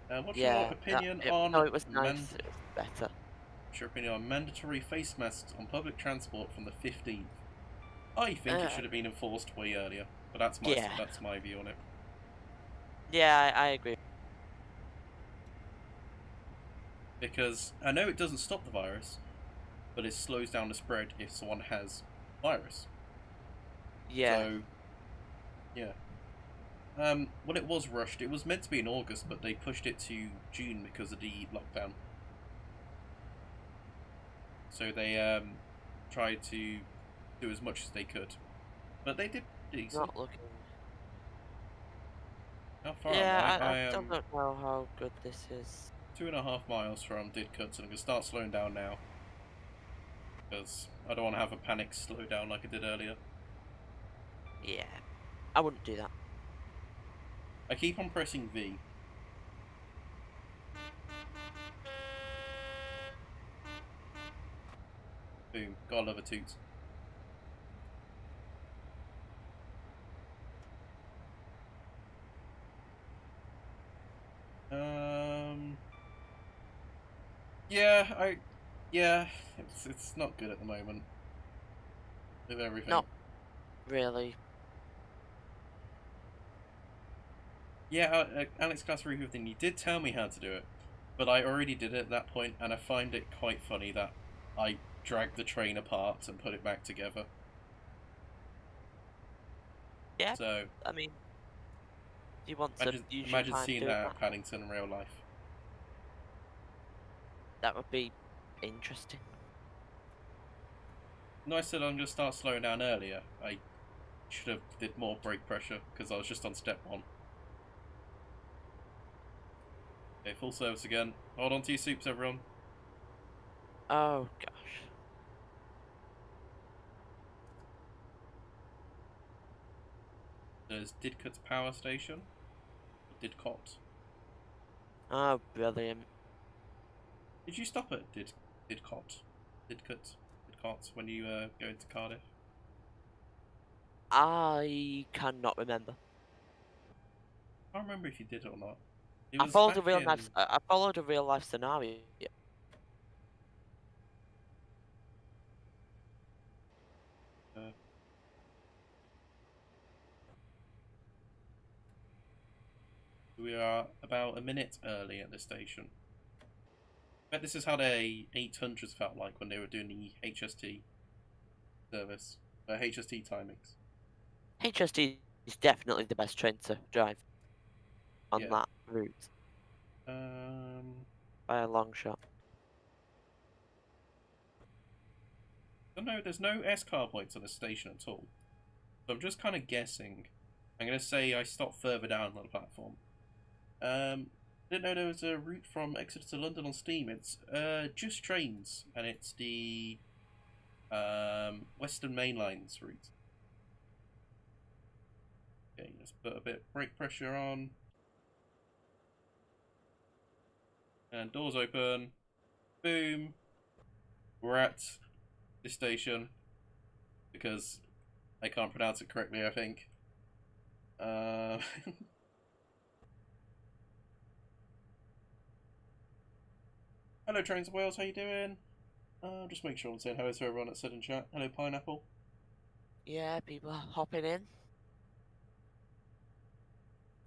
What's your opinion on? No, it was nice. It was better. What's your opinion on mandatory face masks on public transport from the 15th? I think it should have been enforced way earlier, but that's my view on it. Yeah, I agree. Because I know it doesn't stop the virus, but it slows down the spread if someone has virus. Yeah. So, yeah. When it was rushed, it was meant to be in August, but they pushed it to June because of the lockdown. So they tried to do as much as they could, but they did decent. Not looking. How far am I? I still don't know how good this is. 2.5 miles from Didcot, so I'm gonna start slowing down now because I don't want to have a panic slow down like I did earlier. Yeah, I wouldn't do that. I keep on pressing V. Boom. Gotta love a toot. Yeah, it's not good at the moment. With everything. Not really. Yeah, Alex Glassary, you did tell me how to do it, but I already did it at that point, and I find it quite funny that I dragged the train apart and put it back together. Yeah. So I mean, you want to imagine seeing that at Paddington in real life. That would be interesting. No, I said I'm going to start slowing down earlier. I should have did more brake pressure because I was just on step 1. Okay, full service again. Hold on to your soups, everyone. Oh gosh. There's Didcot Power Station. Didcot. Oh, brilliant. Did you stop at Didcot? Didcot when you go into Cardiff? I cannot remember. I can't remember if you did or not. It I was followed a back real in... life. I followed a real life scenario. We are about a minute early at the station. I bet this is how the 800s felt like when they were doing the HST service. HST timings. HST is definitely the best train to drive on Yeah. that route by a long shot. No, there's no S-car points on the station at all. So I'm just kind of guessing. I'm going to say I stopped further down on the platform. Didn't know there was a route from Exeter to London on Steam. It's just trains, and it's the Western Main Line's route. Okay, let's put a bit of brake pressure on. And doors open. Boom. We're at this station. Because I can't pronounce it correctly, I think. Hello, Trains of Wales, how you doing? Just make sure I'm saying hello to everyone that said in chat. Hello, Pineapple. Yeah, people are hopping in.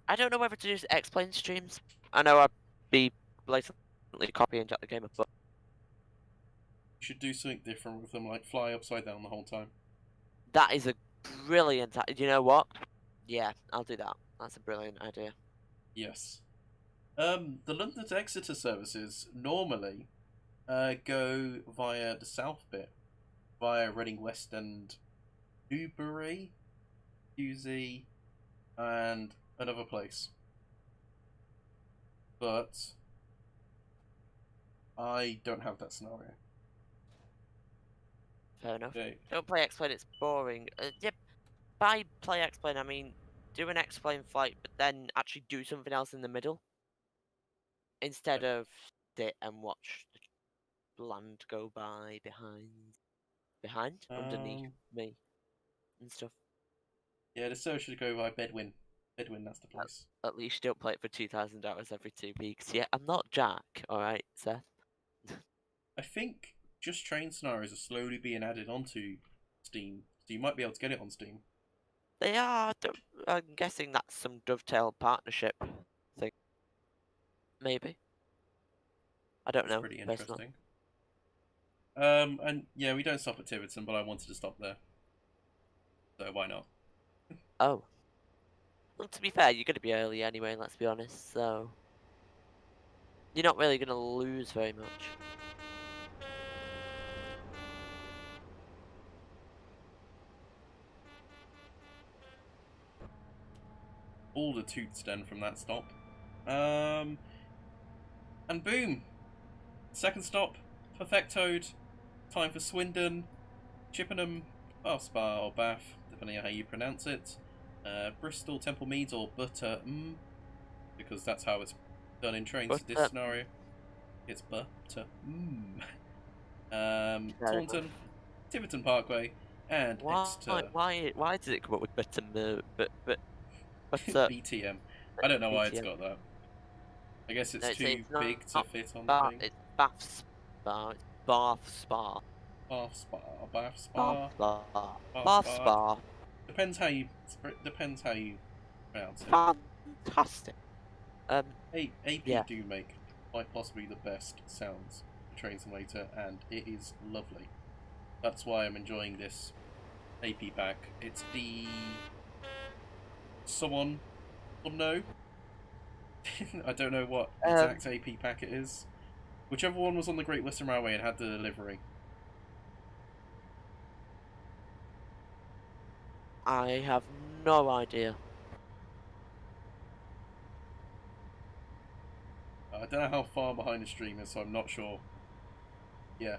I don't know whether to do explain streams. I know I'd be blatantly copying Jack the Gamer, but You should do something different with them, like fly upside down the whole time. that is a brilliant. You know what? Yeah, I'll do that. That's a brilliant idea. Yes. The London to Exeter services normally go via the south bit, via Reading West and Newbury, Husey, and another place. But I don't have that scenario. Fair enough. Okay. Don't play explain, it's boring. Yep. By play explain, I mean do an explain flight, but then actually do something else in the middle. Instead of sit and watch the land go by behind, underneath me, and stuff. Yeah, the server should go via Bedwin. Bedwin, that's the place. At least you don't play it for 2,000 hours every 2 weeks. Yeah, I'm not Jack, alright, Seth? I think just train scenarios are slowly being added onto Steam, so you might be able to get it on Steam. They are. I'm guessing that's some dovetail partnership thing. Maybe. I don't That's know. pretty Personally. interesting. And yeah, we don't stop at Tiverton, but I wanted to stop there. So why not? Oh. Well, to be fair, you're going to be early anyway, let's be honest, so... You're not really going to lose very much. All the toots then from that stop. And boom! Second stop, Perfectoed. Time for Swindon, Chippenham, Bath Spa or Bath, depending on how you pronounce it. Bristol Temple Meads or Butterm, because that's how it's done in trains. This scenario, it's Butterm. Taunton, Tiverton Parkway, and Exeter. Why did it come up with Butterm? BTM. I don't know why it's got that. I guess it's too big to fit on the thing. It's Bath Spa. It's Bath Spa. Bath Spa. Bath Spa. Bath Spa. Depends how you pronounce it. Fantastic. AP do make quite possibly the best sounds for Train Simulator, and it is lovely. That's why I'm enjoying this AP pack. It's the someone will know. I don't know what exact AP pack it is. Whichever one was on the Great Western Railway and had the delivery. I have no idea. I don't know how far behind the stream is, so I'm not sure. Yeah,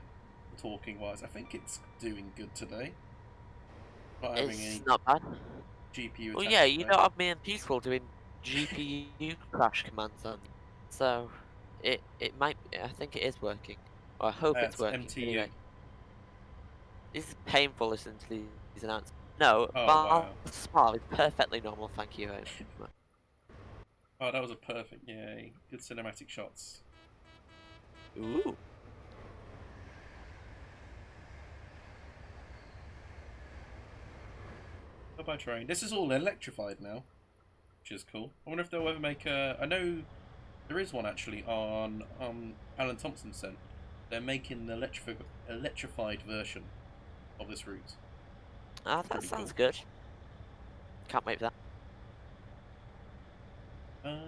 talking wise. I think it's doing good today. Not having It's any not bad. GPU Well, attacks yeah, you today. don't have me and Peaceful doing GPU crash commands on, so it might. I think it is working. Or I hope it's working. MTU. Anyway, this is painful listening to these announcements. No, Oh, Val wow. Smart is perfectly normal. Thank you very much. Oh, that was a perfect, yay. Good cinematic shots. Ooh. By train. This is all electrified now, which is cool. I wonder if they'll ever make a... I know there is one actually on Alan Thompson's set. They're making the electrified version of this route. Ah, that sounds good. Can't wait for that.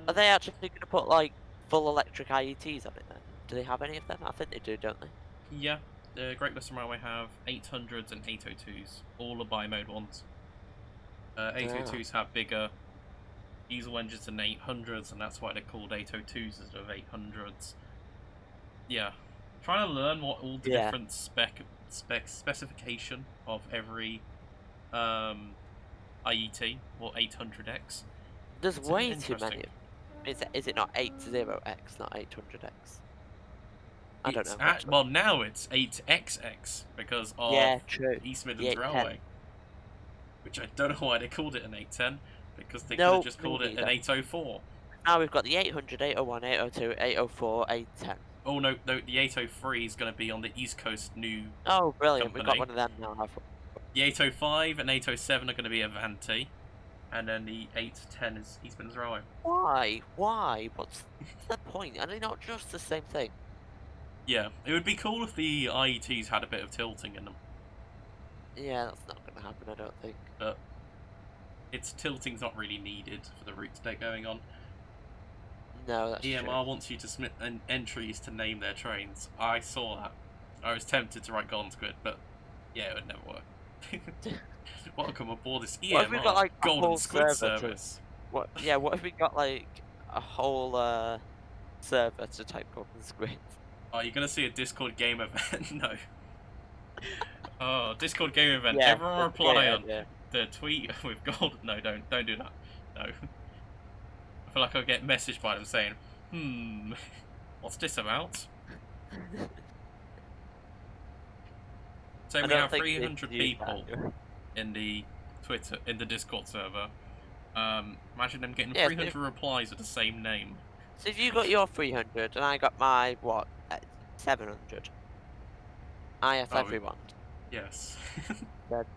Are they actually going to put like full electric IETs on it then? Do they have any of them? I think they do, don't they? Yeah, the Great Western Railway have 800s and 802s, all the bi-mode ones. 802s have bigger diesel engines than 800s, and that's why they're called 802s instead of 800s. Yeah, trying to learn what all the different specification of every IET or 800X. There's way too many. Is it not 80X, not 800X? I don't know. Well, now it's 8XX because of East Midlands Railway. Which I don't know why they called it an 810, because they could have just called it an 804. Now we've got the 800, 801, 802, 804, 810. Oh no, the 803 is going to be on the East Coast new. Oh, brilliant! Company. We've got one of them now. The 805 and 807 are going to be Avanti, and then the 810 is East Midlands Railway. Why? Why? What's the point? Are they not just the same thing? Yeah, it would be cool if the IETs had a bit of tilting in them. Yeah, that's not going to happen, I don't think. But tilting's not really needed for the routes they're going on. No, that's EMR true. wants you to submit entries to name their trains. I saw that. I was tempted to write Golden Squid, but yeah, it would never work. Welcome aboard this EMR what if we got, like, Golden Squid service. What if we got like a whole server to type Golden Squid? Oh, you're gonna see a Discord game event? No. Oh, Discord game event. Yeah, everyone reply on the tweet with gold. No, don't do that. No. I feel like I'll get messaged by them saying, what's this about? So we have 300 people in the Discord server. Imagine them getting 300 replies with the same name. So if you got your 300 and I got my 700, I have everyone. Yes.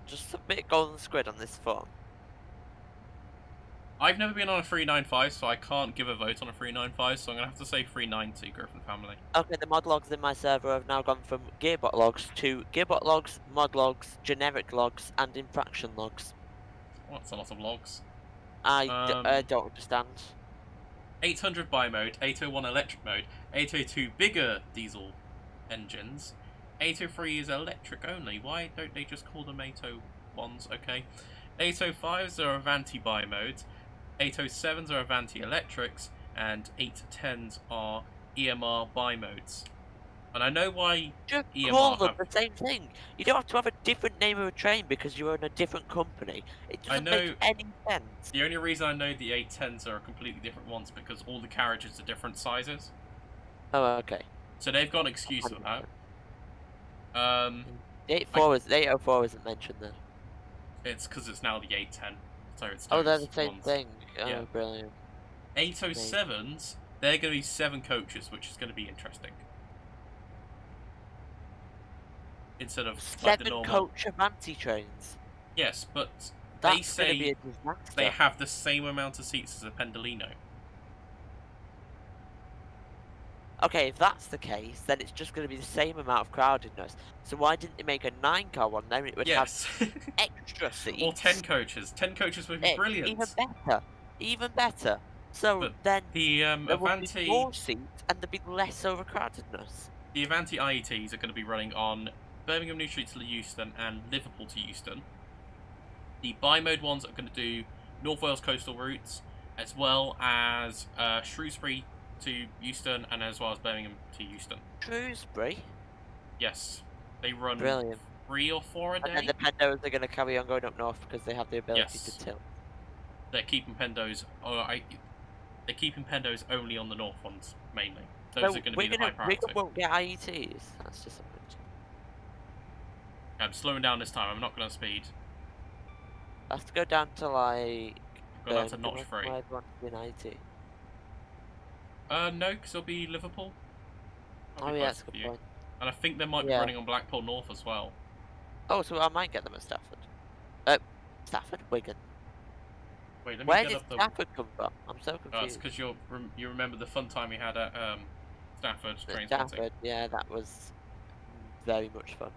Just submit Golden Squid on this form. I've never been on a 395, so I can't give a vote on a 395, so I'm going to have to say 390, Griffin family. Okay, the mod logs in my server have now gone from gearbot logs to gearbot logs, mod logs, generic logs, and infraction logs. Well, that's a lot of logs. I don't understand. 800 bi-mode, 801 electric mode, 802 bigger diesel engines, 803 is electric only. Why don't they just call them 801s? Okay. 805s are Avanti bi-modes, 807s are Avanti electrics, and 810s are EMR bi-modes. And I know why just EMR call them the same thing. You don't have to have a different name of a train because you're in a different company. It doesn't make any sense. The only reason I know the 810s are completely different ones because all the carriages are different sizes. Oh, okay. So they've got an excuse for that. The 804 isn't mentioned then. It's because it's now the 810. So it's they're the same thing. Oh, yeah. Brilliant. 807s, they're going to be 7 coaches, which is going to be interesting. Instead of 7 like the normal coach Avanti trains. Yes, but that's they say they have the same amount of seats as a Pendolino. Okay, if that's the case, then it's just going to be the same amount of crowdedness. So why didn't they make a 9-car one? Then it would have extra seats. Or 10 coaches. 10 coaches would be brilliant. Even better. Even better. So but then the there would be more seats and there'd be less overcrowdedness. The Avanti IETs are going to be running on Birmingham New Street to Euston and Liverpool to Euston. The bi-mode ones are going to do North Wales coastal routes, as well as Shrewsbury to Euston, and as well as Birmingham to Euston. Shrewsbury? Yes. They run Brilliant. 3 or 4 a day. And then the Pendos are going to carry on going up north because they have the ability to tilt. They're keeping Pendos. They're keeping Pendos only on the north ones mainly. Those are going to be the high priority. Wigan won't get IETs. That's just something. I'm slowing down this time. I'm not going to speed. I have to go down to like. Go down to notch 3. Where want to be an IT? No, because it'll be Liverpool. Oh yeah, that's a good point. And I think they might be running on Blackpool North as well. Oh, so I might get them at Stafford. Stafford? Wigan. Wait, let me Where get did up the... Stafford come from? I'm so confused. Oh, it's because you remember the fun time we had at Stafford train Stafford, yeah, that was very much fun.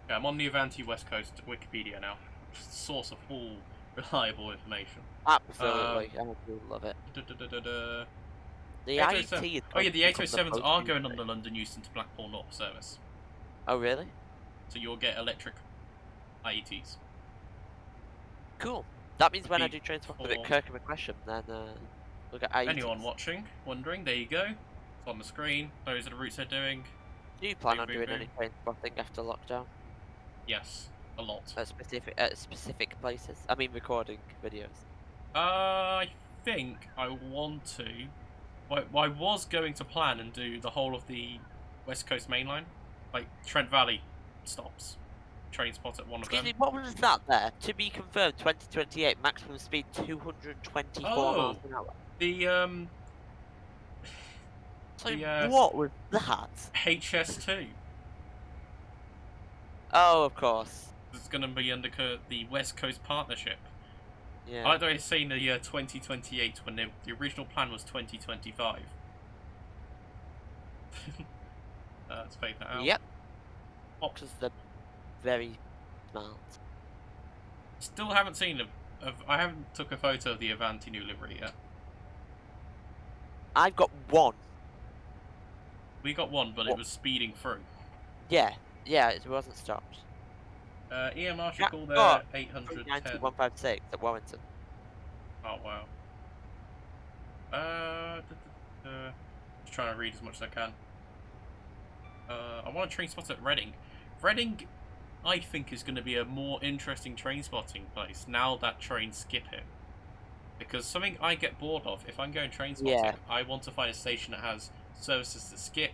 Yeah, I'm on the Avanti West Coast Wikipedia now. Source of all reliable information. Absolutely, I do love it. The IT is oh yeah, the 807s are going on the London Euston to Blackpool North service. Oh really? So you'll get electric IETs. Cool. That means when I do train swap at Kirkham and Gresham, then we'll get IETs. Anyone watching, wondering, there you go. It's on the screen. Those are the routes they're doing. Do you plan on doing any train spotting after lockdown? Yes, a lot. At specific places? I mean recording videos. I think I want to. I was going to plan and do the whole of the West Coast Main Line, like Trent Valley stops. Train spot at one of them. What was that there? To be confirmed, 2028, maximum speed 224 miles an hour. What was that? HST. Oh, of course. It's going to be under the West Coast Partnership. Yeah. I'd already seen the year 2028 when the original plan was 2025. Let's fade that out. Yep. Options are very smart. Still haven't seen I haven't took a photo of the Avanti new livery yet. I've got one. We got one, but it was speeding through. Yeah, it wasn't stopped. EMR should call their 810. 156 at Warrington. Oh wow. Just trying to read as much as I can. I want a train spot at Reading. Reading, I think, is going to be a more interesting train spotting place now that trains skip it. Because something I get bored of, if I'm going train spotting, I want to find a station that has services that skip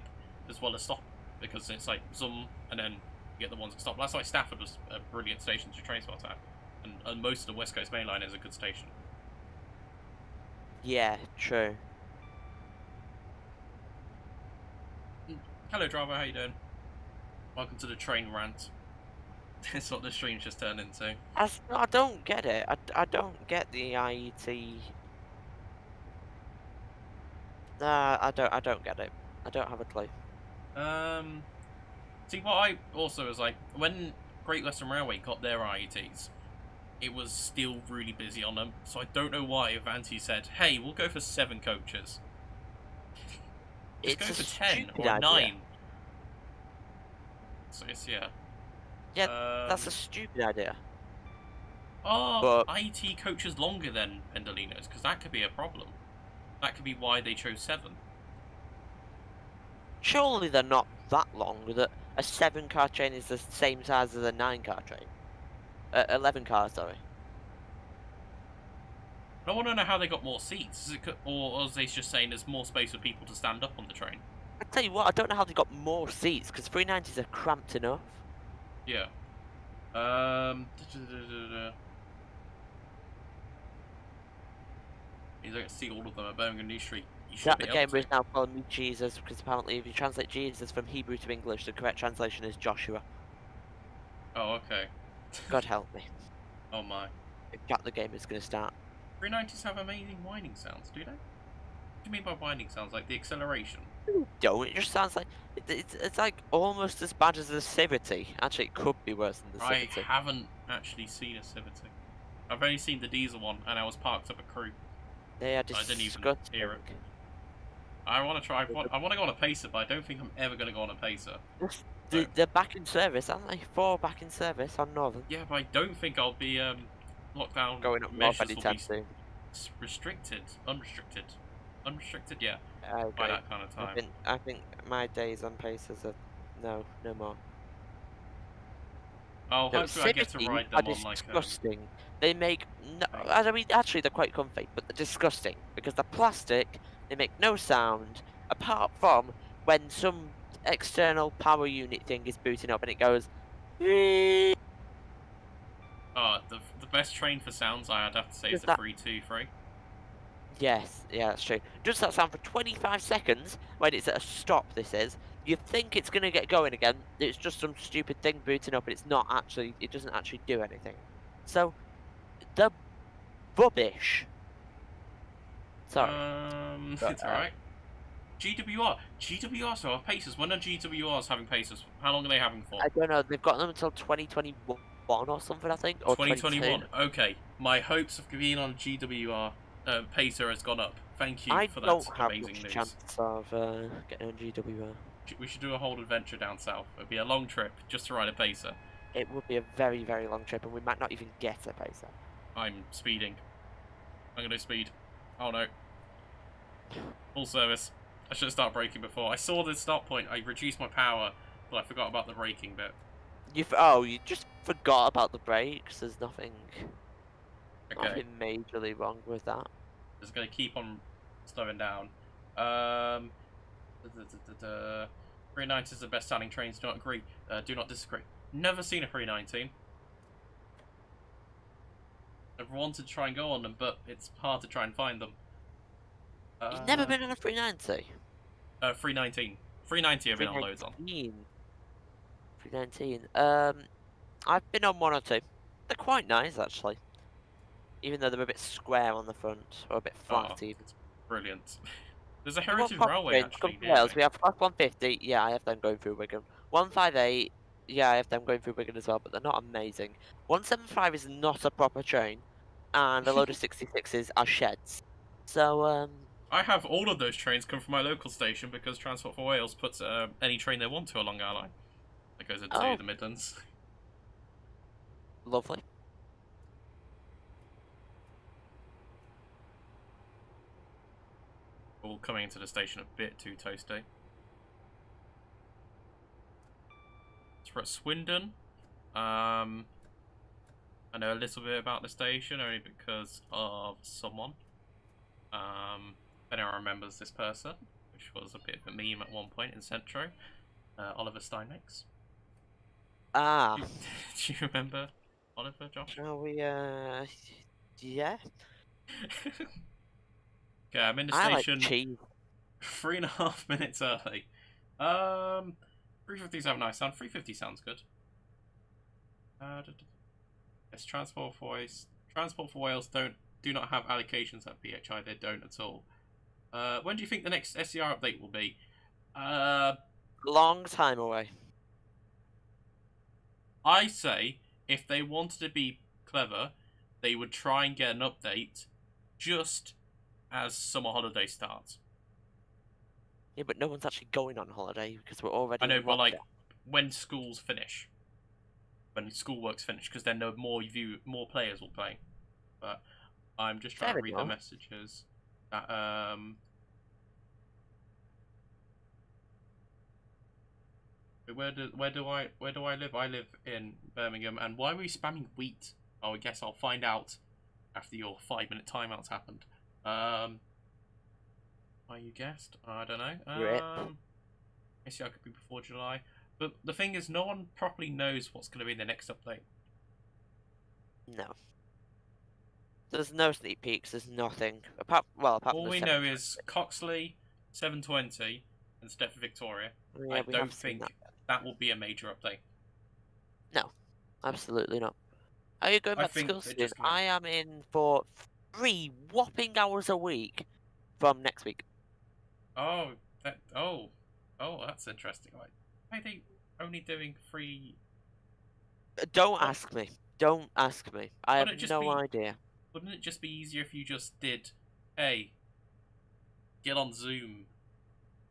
as well as stop. Because it's like zoom and then you get the ones that stop. That's why Stafford was a brilliant station to train spot at. And most of the West Coast Main Line is a good station. Yeah, true. Hello driver, how you doing? Welcome to the train rant. That's what the stream's just turned into. I don't get it. I don't get the IET. Nah, I don't get it. I don't have a clue. See, what I also was like, when Great Western Railway got their IETs, it was still really busy on them, so I don't know why Avanti said, hey, we'll go for 7 coaches. Just go for 10 or 9. So it's, yeah. Yeah, that's a stupid idea. Are IET coaches longer than Pendolinos? Because that could be a problem. That could be why they chose 7. Surely they're not that long, that a 7-car train is the same size as a 9-car train. 11 cars, sorry. I want to know how they got more seats, or are they just saying there's more space for people to stand up on the train? I tell you what, I don't know how they got more seats, because 390s are cramped enough. Yeah. You don't see all of them at Birmingham New Street. That gamer is now calling me Jesus, because apparently if you translate Jesus from Hebrew to English, the correct translation is Joshua. Oh, okay. God help me. Oh my. If Jack the Gamer is going to start. 390s have amazing whining sounds, do they? What do you mean by whining sounds? Like the acceleration? Don't. It just sounds like it's like almost as bad as the Civic. Actually, it could be worse than the Civic. I haven't actually seen a Civic. I've only seen the diesel one, and I was parked up at Crewe. They are disgusting. I didn't even hear it. I want to try. I want to go on a Pacer, but I don't think I'm ever going to go on a Pacer. They're back in service, aren't they? 4 back in service on Northern. Yeah, but I don't think I'll be lockdown. Going up north anytime soon. Restricted, unrestricted. Yeah. Okay. By that kind of time. I think my days on Pacers are no more. Oh, No, hopefully I get to City ride are them on, like, disgusting. They make no. thing. I mean, actually, they're quite comfy, but they're disgusting because they're plastic. They make no sound apart from when some external power unit thing is booting up and it goes. Oh, the best train for sounds I'd have to say is Does the that? 323. Yes, yeah, that's true. Does that sound for 25 seconds when it's at a stop? This is. You think it's gonna get going again? It's just some stupid thing booting up, and it's not actually. It doesn't actually do anything. So the rubbish. Sorry. But, It's alright. GWR so have Pacers. When are GWRs having Pacers? How long are they having for? I don't know. They've got them until 2021 or something, I think, or 2021. 22. Okay, my hopes of being on GWR Pacer has gone up. Thank you I for don't that have amazing much news. chance of getting on GWR. We should do a whole adventure down south. It'd be a long trip just to ride a Pacer. It would be a very, very long trip, and we might not even get a pacer. I'm speeding. I'm gonna speed. Oh no. Full service. I should have started braking before. I saw the stop point. I reduced my power, but I forgot about the braking bit. You just forgot about the brakes. There's nothing Okay. majorly wrong with that. Just gonna keep on slowing down. 390 is the best standing trains. Do not agree. Do not disagree. Never seen a 319. I've wanted to try and go on them, but it's hard to try and find them. You've never been on a 390? 319. 390 I've been on loads on. 319. I've been on one or two. They're quite nice, actually. Even though they're a bit square on the front, or a bit flat even. It's brilliant. There's a Heritage Railway actually near Wales. me. We have Class 150. Yeah, I have them going through Wigan. 158. Yeah, I have them going through Wigan as well, but they're not amazing. 175 is not a proper train, and a load of 66s are sheds. So, I have all of those trains come from my local station because Transport for Wales puts any train they want to along our line that goes into the Midlands. Lovely. All coming into the station a bit too toasty. So we're at Swindon. I know a little bit about the station only because of someone. If anyone remembers this person, which was a bit of a meme at one point in Centro, Oliver Steinmix. Ah. Do you remember Oliver, Josh? Shall we, yeah. Okay, I'm in the station 3.5 minutes early. 350s have a nice sound. 350 sounds good. Yes, Transport for Wales do not have allocations at PHI. They don't at all. When do you think the next SCR update will be? Long time away. I say if they wanted to be clever, they would try and get an update just as summer holiday starts. Yeah, but no one's actually going on holiday because we're already. I know, but like when schools finish, when schoolwork's finished, because then more players will play. But I'm just trying to read the messages. That Where do I live? I live in Birmingham. And why are we spamming wheat? Oh, I guess I'll find out after your 5-minute timeout's happened. Why you guessed? I don't know. SCR could be before July. But the thing is, no one properly knows what's going to be the next update. No. There's no sneak peeks. There's nothing. All we know is Coxley, 720, and Stepford Victoria. Yeah, I don't think that will be a major update. No, absolutely not. Are you going back to school soon? I am in for 3 whopping hours a week from next week. Oh, that's interesting. Why are they only doing 3? Don't ask me. Don't ask me. I have no idea. Wouldn't it just be easier if you just did, hey, get on Zoom?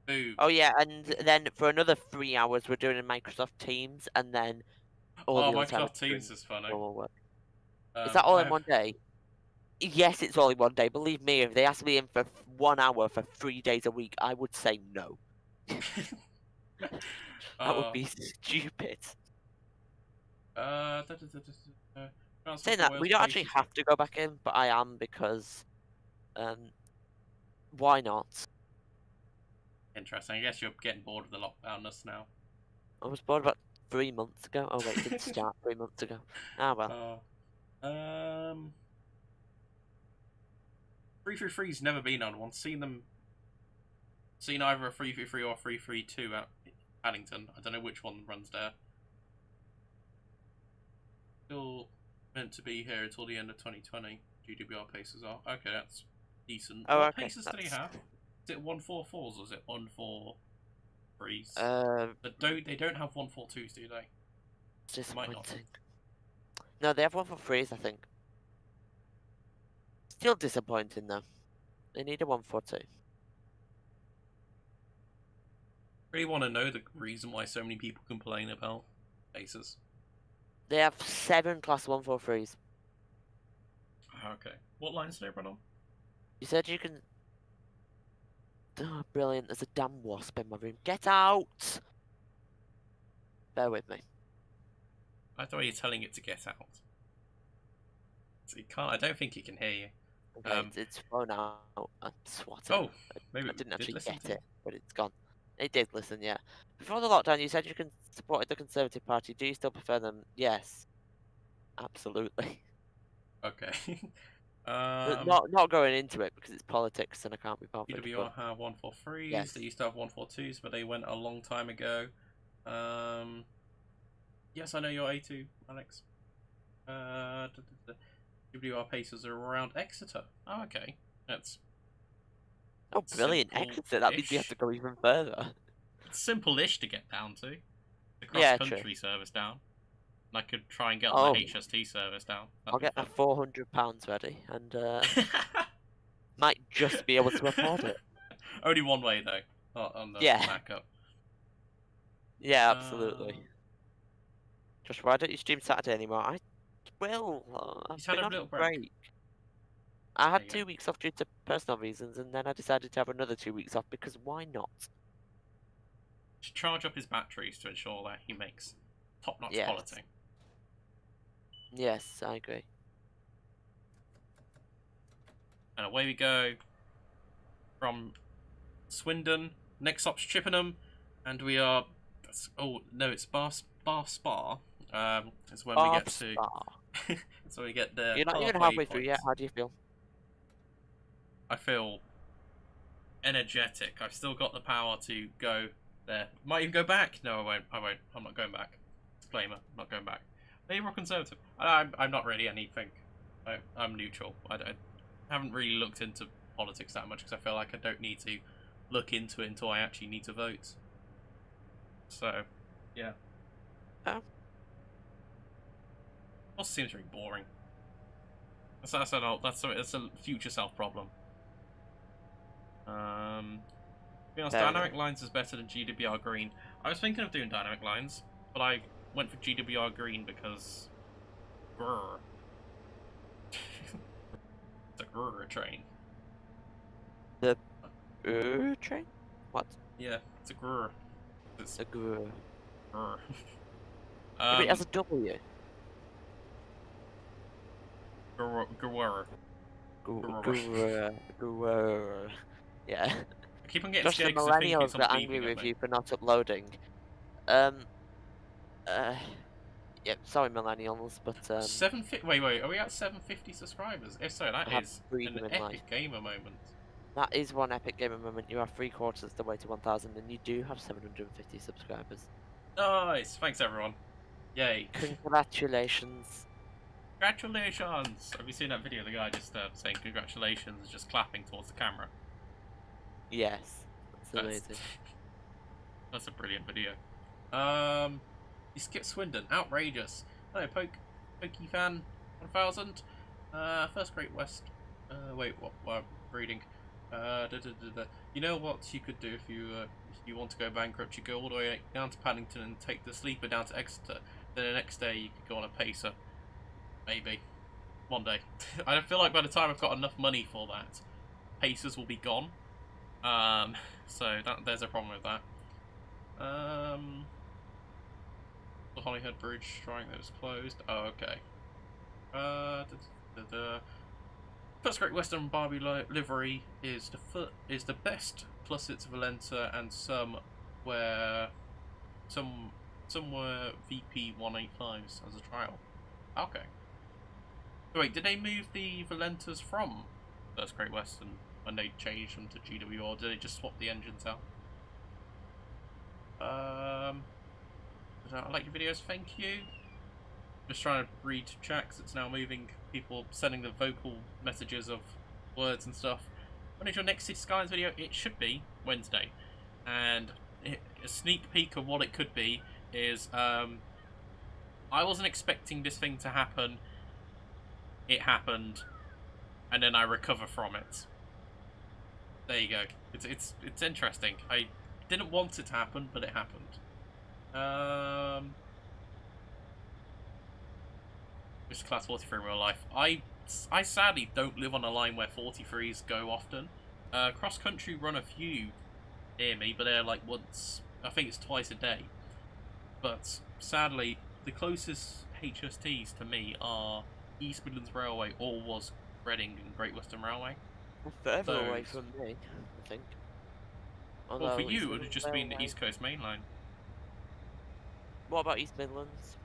Boom. Oh yeah, and then for another 3 hours we're doing in Microsoft Teams, and then Microsoft Teams is fun. Is that all in one day? Yes, it's all in one day. Believe me, if they asked me in for 1 hour for 3 days a week, I would say no. That would be stupid. Saying that, we don't actually have to go back in, but I am because, why not? Interesting. I guess you're getting bored of the lockdownness now. I was bored about 3 months ago. Oh wait, it didn't start 3 months ago. Ah well. 333's never been on one. Seen either a 333 or a 332 at Paddington. I don't know which one runs there. Still meant to be here until the end of 2020. GWR paces are. Okay, that's decent. Oh, what okay, paces do they have? Is it 144s or is it 143s? They don't have 142s, do they? Disappointing. No, they have 143s, I think. Still disappointing though. They need a 142. Really want to know the reason why so many people complain about paces. They have 7 class 143s. Okay. What lines do they run on? You said you can... Oh, brilliant. There's a damn wasp in my room. Get out! Bear with me. I thought you were telling it to get out. So it can't. I don't think it can hear you. Okay, it's flown out. I swatted it. Maybe I didn't actually get it, but it's gone. It did listen, yeah. Before the lockdown, you said you supported the Conservative Party. Do you still prefer them? Yes. Absolutely. Okay. Not going into it because it's politics and I can't be bothered. GWR have 143s. Yes. They used to have 142s, but they went a long time ago. Yes, I know you're A2, Alex. GWR paces are around Exeter. Oh, okay. That's... Oh, brilliant. Exeter. That means we have to go even further. It's simple-ish to get down to. The cross-country service down. And I could try and get on the HST service down. I'll get my £400 ready and might just be able to afford it. Only one way though, on the backup. Yeah, absolutely. Josh, why don't you stream Saturday anymore? I will. I've been on a break. I had 2 weeks off due to personal reasons, and then I decided to have another 2 weeks off because why not? To charge up his batteries to ensure that he makes top-notch quality. Yes, I agree. And away we go from Swindon. Next stop's Chippenham, and we are. Oh no, it's Bar Spa. It's when we get to. So we get there. You're not even halfway through yet. How do you feel? I feel energetic. I've still got the power to go there. Might even go back. No, I won't. I'm not going back. Disclaimer: I'm not going back. Maybe we're Conservative. I'm not really anything. I'm neutral. I haven't really looked into politics that much because I feel like I don't need to look into it until I actually need to vote. So, yeah. Oh. Also seems very boring. That's a future self problem. To be honest, dynamic lines is better than GWR green. I was thinking of doing dynamic lines, but I went for GWR green because grrr. It's a grrr train. The train? What? Yeah, it's a grrr. It's a grrr. Grrr. It has a W. Grrr. Grrr. Yeah. I keep on getting Josh, scared the millennials are angry with you for not uploading. Yeah, sorry millennials, but Wait, are we at 750 subscribers? If so, that is an epic gamer moment. That is one epic gamer moment. You are 3/4 the way to 1,000, and you do have 750 subscribers. Nice, thanks everyone. Yay. Congratulations. Congratulations! Have you seen that video of the guy just saying congratulations and just clapping towards the camera? Yes. That's amazing. That's a brilliant video. You skipped Swindon. Outrageous. Hello, Pokey Fan 1000. First Great West. Wait, what I'm reading. You know what you could do if you want to go bankrupt? You go all the way down to Paddington and take the sleeper down to Exeter. Then the next day you could go on a pacer. Maybe. One day. I feel like by the time I've got enough money for that, pacers will be gone. So there's a problem with that. The Holyhead Bridge strike that was closed. Oh, okay. First Great Western Barbie livery is the best, plus it's Valenta and some were VP 185s as a trial. Okay. So wait, did they move the Valentas from First Great Western when they changed them to GW, or did they just swap the engines out? I like your videos, thank you. Just trying to read chat because it's now moving. People sending the vocal messages of words and stuff. When is your next City Skylines video? It should be Wednesday. And a sneak peek of what it could be is I wasn't expecting this thing to happen. It happened, and then I recover from it. There you go. It's interesting. I didn't want it to happen, but it happened. Just class 43 in real life. I sadly don't live on a line where 43s go often. Cross country run a few near me, but they're like once. I think it's twice a day. But sadly, the closest HSTs to me are East Midlands Railway or was Reading and Great Western Railway. Further away from me, I think. Although, well, for you, it would have just been the East Coast Main Line. What about East Midlands?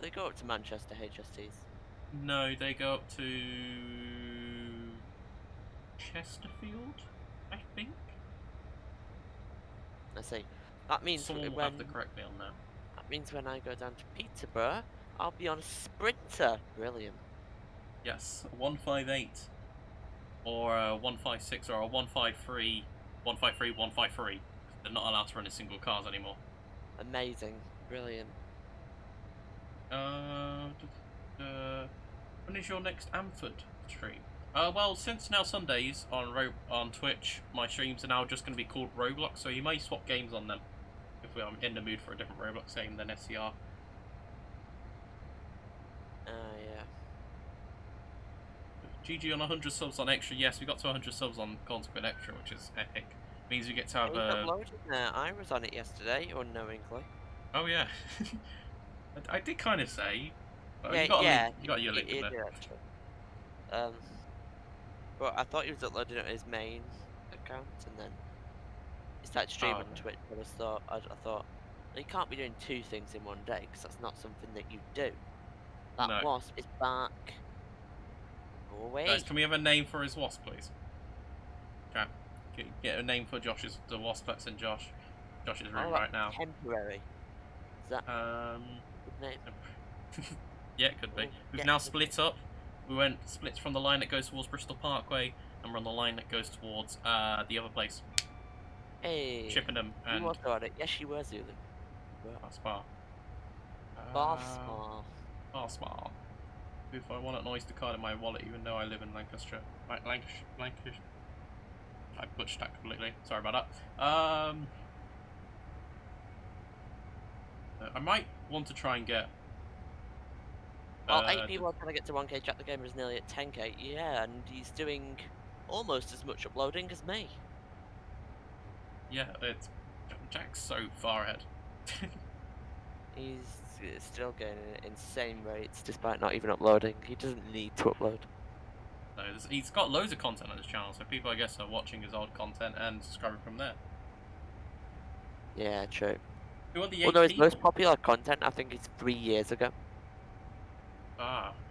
They go up to Manchester HSTs. No, they go up to Chesterfield, I think. I see. That means someone will have to correct me on that. That means when I go down to Peterborough, I'll be on a Sprinter. Brilliant. Yes, 158 or a 156 or a 153, 153, 153. They're not allowed to run in single cars anymore. Amazing. Brilliant. When is your next Amford stream? Well, since now Sundays on Twitch, my streams are now just going to be called Roblox, so you may swap games on them if I'm in the mood for a different Roblox game than SCR. Yeah. GG on 100 subs on Extra. Yes, we got to 100 subs on Squid Extra, which is epic. Means we get to have I was on it yesterday, unknowingly. Oh yeah. I did kind of say. Yeah, you got your link in there. Did, actually. But I thought he was uploading it on his main account, and then he started streaming on Twitch. But I thought, well, you can't be doing two things in one day because that's not something that you do. That wasp is back. Go away. Guys, can we have a name for his wasp, please? Okay. Get a name for the wasp that's in Josh's room right now. Temporary. Is that good name? Yeah, it could be. We've now split up. We split from the line that goes towards Bristol Parkway, and we're on the line that goes towards the other place. Hey. Chippenham and. You was on it. Yes, you were, Zulu. Spa. Spa. If I want an Oyster card in my wallet, even though I live in Lancashire. Lancashire. I butchered that completely. Sorry about that. I might want to try and get. Well, 8 people are trying to get to 1k. Jack the Gamer is nearly at 10k. Yeah, and he's doing almost as much uploading as me. Yeah, Jack's so far ahead. He's still getting insane rates despite not even uploading. He doesn't need to upload. No, he's got loads of content on his channel, so people, I guess, are watching his old content and subscribing from there. Yeah, true. Who are the 8 Although his people? most popular content, I think, is 3 years ago.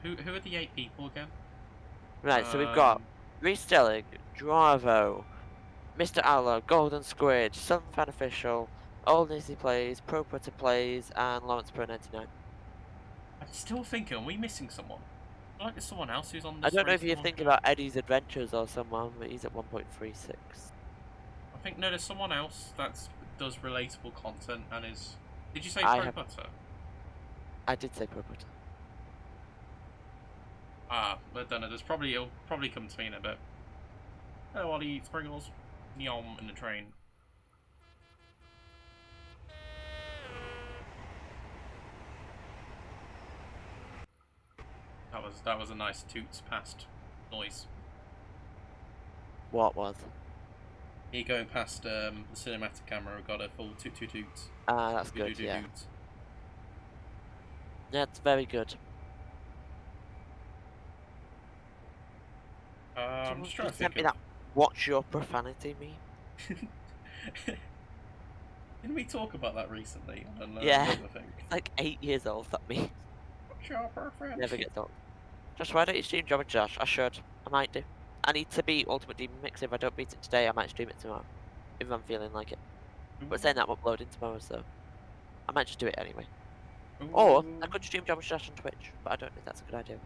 Who are the 8 people again? Right, so we've got Reece Stelling, Dravo, Mr. Allo, Golden Squid, Sun Fan Official, Old Nizzy Plays, Pro Putter Plays, and Lawrence Pro 99. I'm still thinking, are we missing someone? I feel like there's someone else who's on this. I don't know if you're thinking about Eddie's Adventures or someone, but he's at 1.36. I think, no, there's someone else that does relatable content and is... Did you say Pro Putter? I did say Pro Putter. I don't know, it'll probably come to me in a bit. Hello, Ollie, Sprinkles. Neom in the train. That was a nice toots past noise. What was? Me going past the cinematic camera, got a full toot toot toot. Ah, that's good, yeah. That's very good. I'm just trying to think of... that watch your profanity meme. Didn't we talk about that recently on yeah, another thing? It's like 8 years old, that meme. Watch your profanity. Never gets old. Josh, why don't you stream Job and Josh? I should. I might do. I need to beat Ultimate Demon Mix. If I don't beat it today, I might stream it tomorrow. If I'm feeling like it. Ooh. But saying that, I'm uploading tomorrow, so I might just do it anyway. Ooh. Or I could stream Job and Josh on Twitch, but I don't think that's a good idea.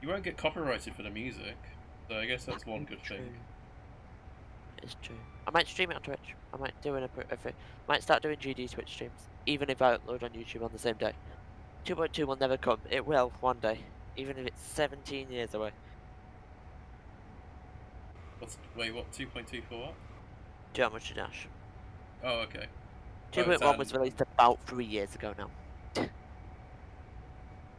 You won't get copyrighted for the music, so I guess that's one good thing. It's true. I might stream it on Twitch. I might might start doing GD Twitch streams, even if I upload on YouTube on the same day. 2.2 will never come. It will one day, even if it's 17 years away. Wait, what? 2.2 for what? Job and Josh. Oh, okay. 2.1 was released about 3 years ago now.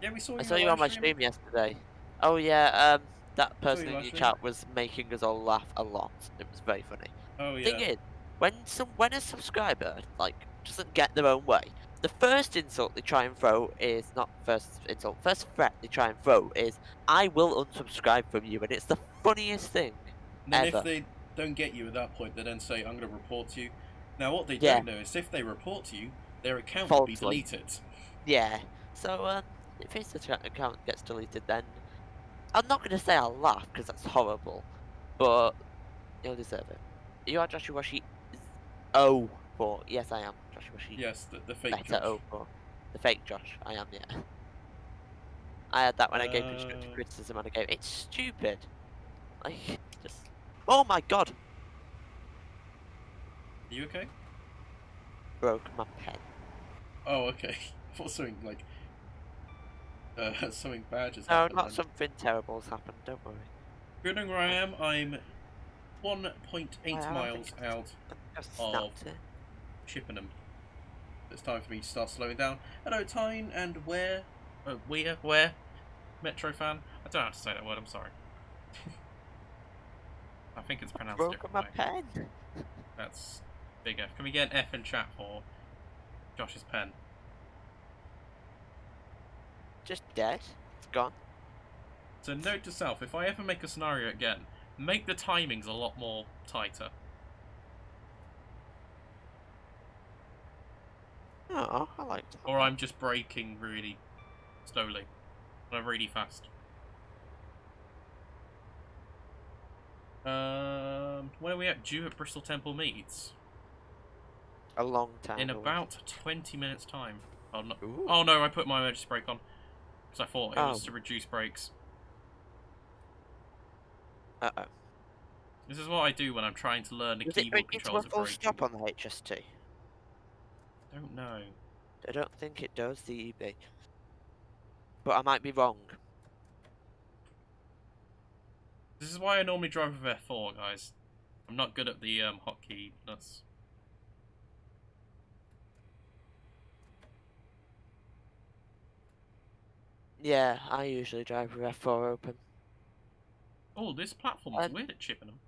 Yeah, we saw you. I saw you on my stream yesterday. Oh yeah, that person in your chat was making us all laugh a lot. It was very funny. Oh yeah. Thing is, when a subscriber like doesn't get their own way, the first insult they try and throw is not first insult. First threat they try and throw is, "I will unsubscribe from you," and it's the funniest thing. And then ever. if they don't get you at that point, they then say, "I'm going to report you." Now, what they don't know is if they report you, their account will be deleted. Yeah. So if his account gets deleted, then I'm not going to say I'll laugh because that's horrible, but you'll deserve it. You are Joshua Washi 04. Yes, I am Joshua Washi. Yes, the fake Josh. 04. The fake Josh. I am, yeah. I had that when I gave constructive criticism on a game. It's stupid. Like, just... Oh my god! Are you okay? Broke my pen. Oh, okay. I thought something like... something bad just happened. No, not something terrible's happened, don't worry. Good where I am, I'm 1.8 miles out of Chippenham. It's time for me to start slowing down. Hello, Tyne, and where? Where? Metro fan? I don't know how to say that word, I'm sorry. I think it's pronounced differently. My pen. That's big F. Can we get an F in chat for Josh's pen? Just dead. It's gone. So note to self, if I ever make a scenario again, make the timings a lot more tighter. Oh, I like that. Or I'm just braking really slowly. And I'm really fast. When are we at? Due at Bristol Temple Meads? A long time. In about 20 minutes time. Oh no, oh, no, I put my emergency brake on. Because I thought it was to reduce brakes. Uh-oh. This is what I do when I'm trying to learn the keyboard controls of braking. Stop on the HST? Don't know. I don't think it does, the EB. But I might be wrong. This is why I normally drive with F4, guys. I'm not good at the hotkey nuts. Yeah, I usually drive with F4 open. Oh, this platform is weird at Chippenham.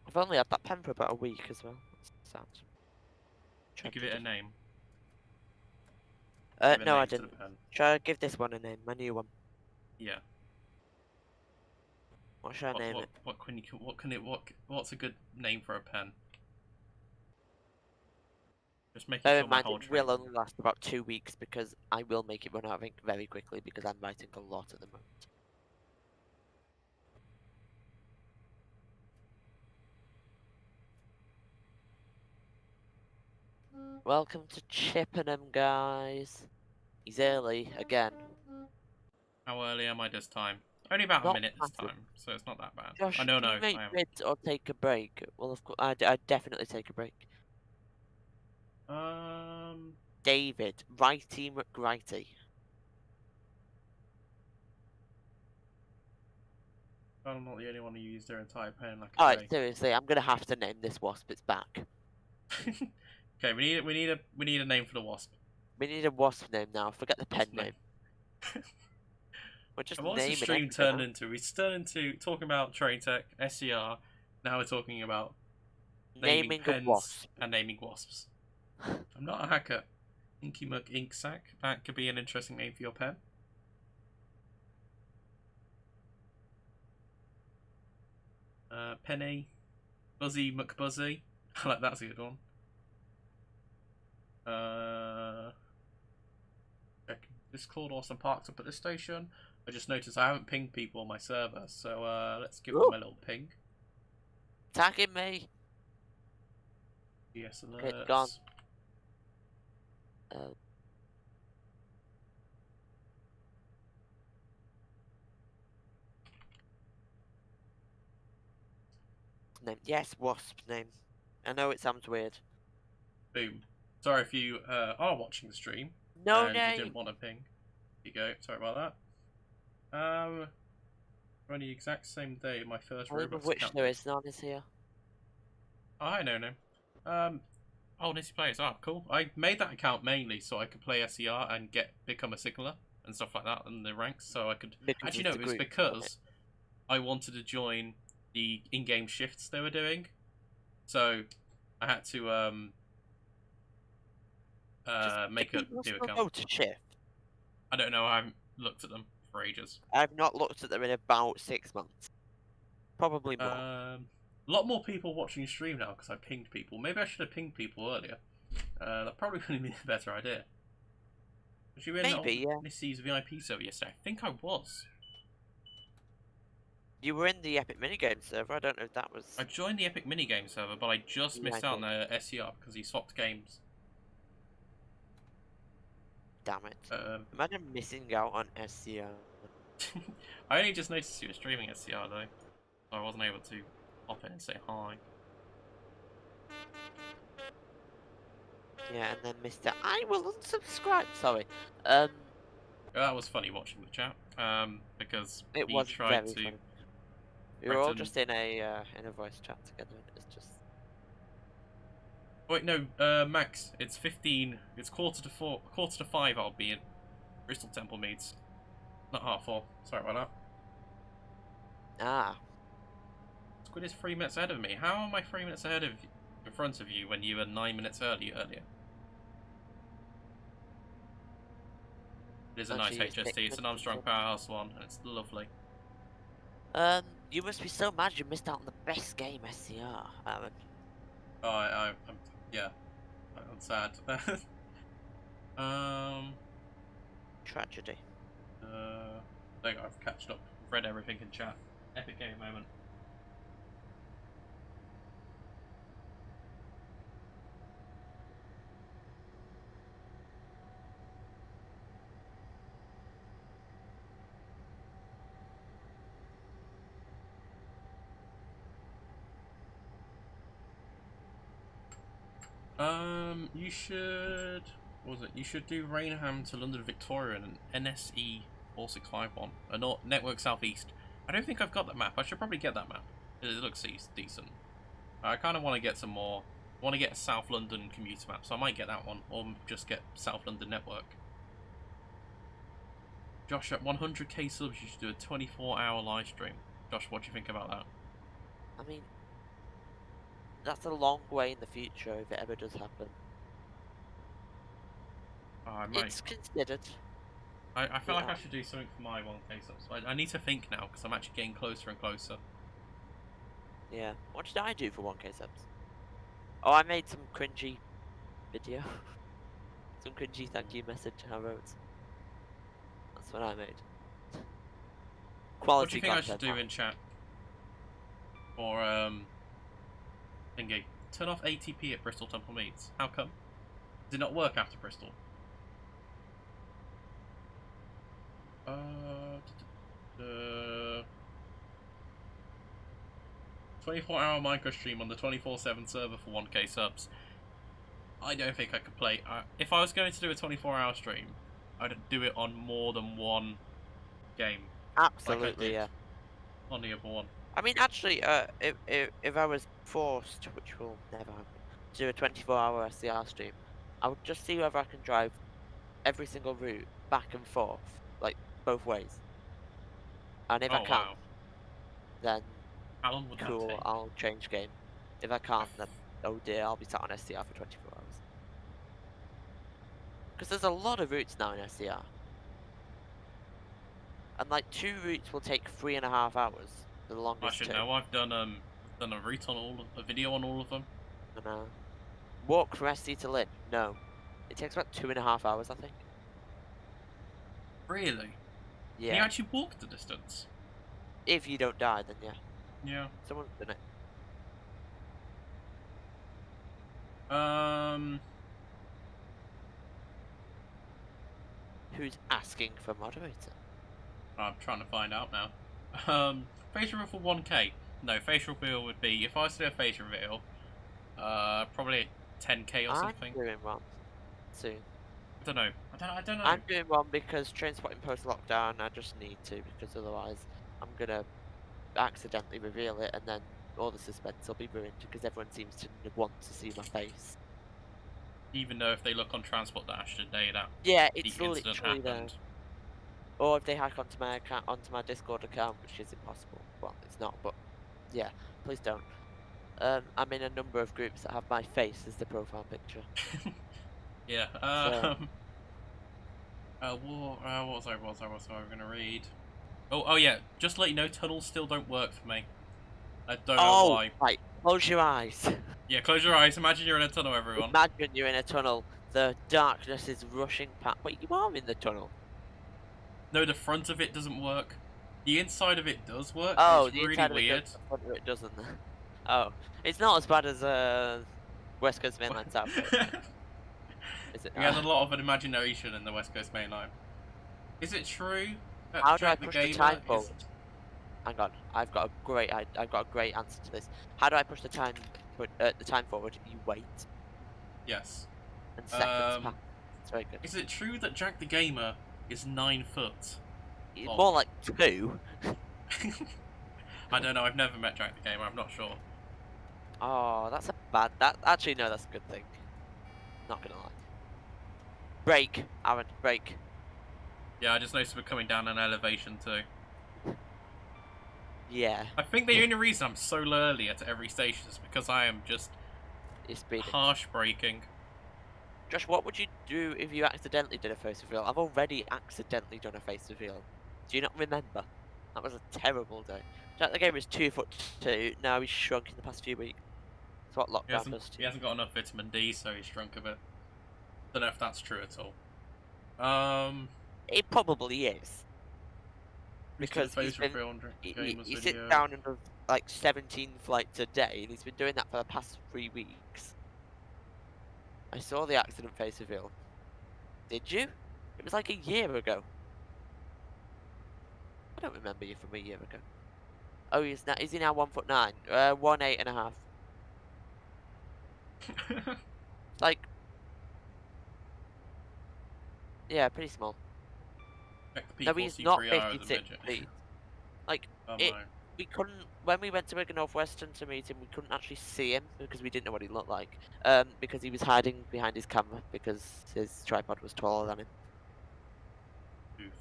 I've only had that pen for about a week as well. Sounds. Should give it a name? No, I didn't. Should I give this one a name? My new one. Yeah. What should I name it? What's a good name for a pen? Just make it Mind, it will only last about 2 weeks because I will make it run out of ink very quickly because I'm writing a lot at the moment. Welcome to Chippenham, guys. He's early again. How early am I this time? Only about a minute this time, so it's not that bad. Josh, I know, do you make mids or take a break? Well, of course, I'd definitely take a break. David, Righty McRighty. I'm not the only one who used their entire pen like a Alright, seriously, I'm gonna have to name this wasp. It's back. Okay, we need a name for the wasp. We need a wasp name now. Forget the pen name. We're just what's the stream turned into? We turned into talking about train tech, SER, Now we're talking about naming a pens wasp. and naming wasps. I'm not a hacker. Inky Muck Ink Sack. That could be an interesting name for your pen. Penny. Buzzy McBuzzy. I like that's a good one. Discord or some parks up at this station. I just noticed I haven't pinged people on my server, so let's give them a little ping. Tagging me. Yes, alerts. Okay, gone. Name. Yes, wasp name. I know it sounds weird. Boom. Sorry if you are watching the stream. No and name. You didn't want to ping. Here you go. Sorry about that. On the exact same day, my first Roblox Which account. there is none is here. Oh, I know him. Oh, Nissy Players. Oh, cool. I made that account mainly so I could play SER and become a signaler and stuff like that in the ranks. So I could actually no, it was because I wanted to join the in-game shifts they were doing. So I had to make a new account. Go to shift. I don't know. I haven't looked at them for ages. I've not looked at them in about 6 months. Probably more. A lot more people watching stream now because I pinged people. Maybe I should have pinged people earlier. That probably would have been a better idea. Was you in Nissy's VIP server yesterday? I think I was. You were in the Epic Minigame server. I don't know if that was... I joined the Epic Minigame server, but I just missed out on the SER because he swapped games. Damn it. Imagine missing out on SCR. I only just noticed you were streaming SCR though. So I wasn't able to hop in and say hi. Yeah, and then Mr. I will unsubscribe. Sorry. That was funny watching the chat. Because it he was tried to. Funny. We were all just in a voice chat together. It's just. Wait, no, Max. It's 15. It's quarter to 5. I'll be in Bristol Temple Meads. Not 4:30. Sorry about that. Ah. Squid is 3 minutes ahead of me. How am I 3 minutes ahead of in front of you when you were 9 minutes earlier? It is a nice HST. It's an Armstrong Powerhouse one, and it's lovely. You must be so mad you missed out on the best game SCR, Aaron. Oh, yeah. I'm sad. Tragedy. There you go, I've catched up. Read everything in chat. Epic game moment. You should... What was it? You should do Rainham to London Victoria and NSE 4651. Network Southeast. I don't think I've got that map. I should probably get that map. It looks decent. I kind of want to get some more... I want to get a South London commuter map, so I might get that one. Or just get South London Network. Josh, at 100k subs, you should do a 24-hour live stream. Josh, what do you think about that? I mean... That's a long way in the future if it ever does happen. It's considered. I feel like I should do something for my 1k subs. I need to think now because I'm actually getting closer and closer. Yeah. What did I do for 1k subs? Oh, I made some cringy video. Some cringy thank you message I wrote. That's what I made. Quality. What do you think I should do in chat? Or thingy. Turn off ATP at Bristol Temple Meads. How come? Does it not work after Bristol? 24-hour micro stream on the 24/7 server for 1k subs. I don't think I could play. If I was going to do a 24-hour stream, I'd do it on more than one game. Absolutely, yeah. On the other one. I mean, actually, if I was forced, which will never happen, to do a 24-hour SCR stream, I would just see whether I can drive every single route back and forth, like both ways. And if I can, then How long would that Cool, take? I'll change game. If I can't, then oh dear, I'll be sat on SDR for 24 hours. Because there's a lot of routes now in SDR. And like 2 routes will take 3.5 hours. The I longest should 2. know. I've done a route on a video on all of them. And walk from SC to Lynn? No. It takes about 2.5 hours, I think. Really? Yeah. Can you actually walk the distance? If you don't die, then yeah. Yeah. Someone's done it. Who's asking for moderator? I'm trying to find out now. Facial reveal for 1k. No, facial reveal would be, if I was to do a facial reveal, probably 10k or something. I'm doing one soon. I don't know. I don't know. I'm doing one because train spotting post lockdown. I just need to, because otherwise I'm gonna accidentally reveal it, and then all the suspense will be ruined because everyone seems to want to see my face. Even though if they look on Transport Dash today, that it's the incident literally there. happened. Or if they hack onto my account, onto my Discord account, which is impossible. Well, it's not, but yeah, please don't. I'm in a number of groups that have my face as the profile picture. Yeah. What was I gonna read? Oh yeah. Just to let you know, tunnels still don't work for me. I don't know why. Right. Close your eyes. Yeah, close your eyes. Imagine you're in a tunnel, everyone. Imagine you're in a tunnel. The darkness is rushing past. Wait, you are in the tunnel. No, the front of it doesn't work. The inside of it does work. Oh, it's the really inside weird. of it does, the front of it doesn't. Oh, it's not as bad as West Coast Main Line South. Is it? We had a lot of imagination in the West Coast Main Line. Is it true that How do I Jack the push the Gamer time is... forward? Hang on, I've got a great answer to this. How do I push the time forward? You wait. Yes. And seconds pass. It's very good. Is it true that Jack the Gamer is 9 foot? More like 2. I don't know. I've never met Jack the Gamer. I'm not sure. Oh, that's a bad. Actually no, that's a good thing. Not gonna lie. Brake, Aaron, brake. Yeah, I just noticed we're coming down an elevation too. Yeah. I think the only reason I'm so early at every station is because I am just harsh braking. Josh, what would you do if you accidentally did a face reveal? I've already accidentally done a face reveal. Do you not remember? That was a terrible day. Jack the Gamer is 2'2". Now he's shrunk in the past few weeks. That's what lockdown does to you. He hasn't got enough vitamin D, so he's shrunk a bit. Don't know if that's true at all. It probably is. Because he sits down and does like 17 flights a day, and he's been doing that for the past 3 weeks. I saw the accident face reveal. Did you? It was like a year ago. I don't remember you from a year ago. Oh, is he now 1'9"? 1'8.5". Like, yeah, pretty small. No, he's not 56 feet. Like, we couldn't, when we went to Wigan North Western to meet him, we couldn't actually see him because we didn't know what he looked like. Because he was hiding behind his camera because his tripod was taller than him. Oof.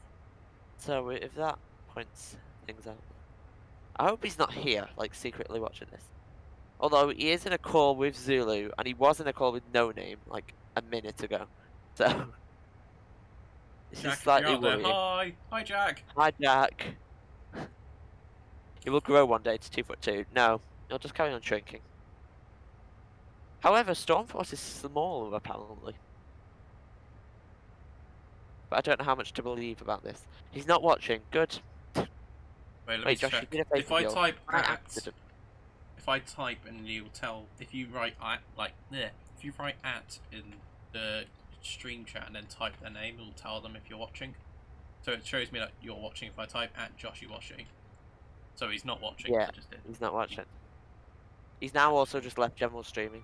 So, if that points things out. I hope he's not here, like, secretly watching this. Although, he is in a call with Zulu, and he was in a call with No Name, like, a minute ago. So... This is slightly worrying. Hi Jack! Hi Jack! He will grow one day to 2'2". No, he'll just carry on shrinking. However, Stormforce is smaller, apparently. But I don't know how much to believe about this. He's not watching. Good. Wait, Josh, check. You did a if I type accident. If I type and you'll tell, if you write if you write at in the stream chat and then type their name, it'll tell them if you're watching. So it shows me that you're watching if I type at Joshy watching. So he's not watching. Yeah, he's not watching. He's now also just left general streaming.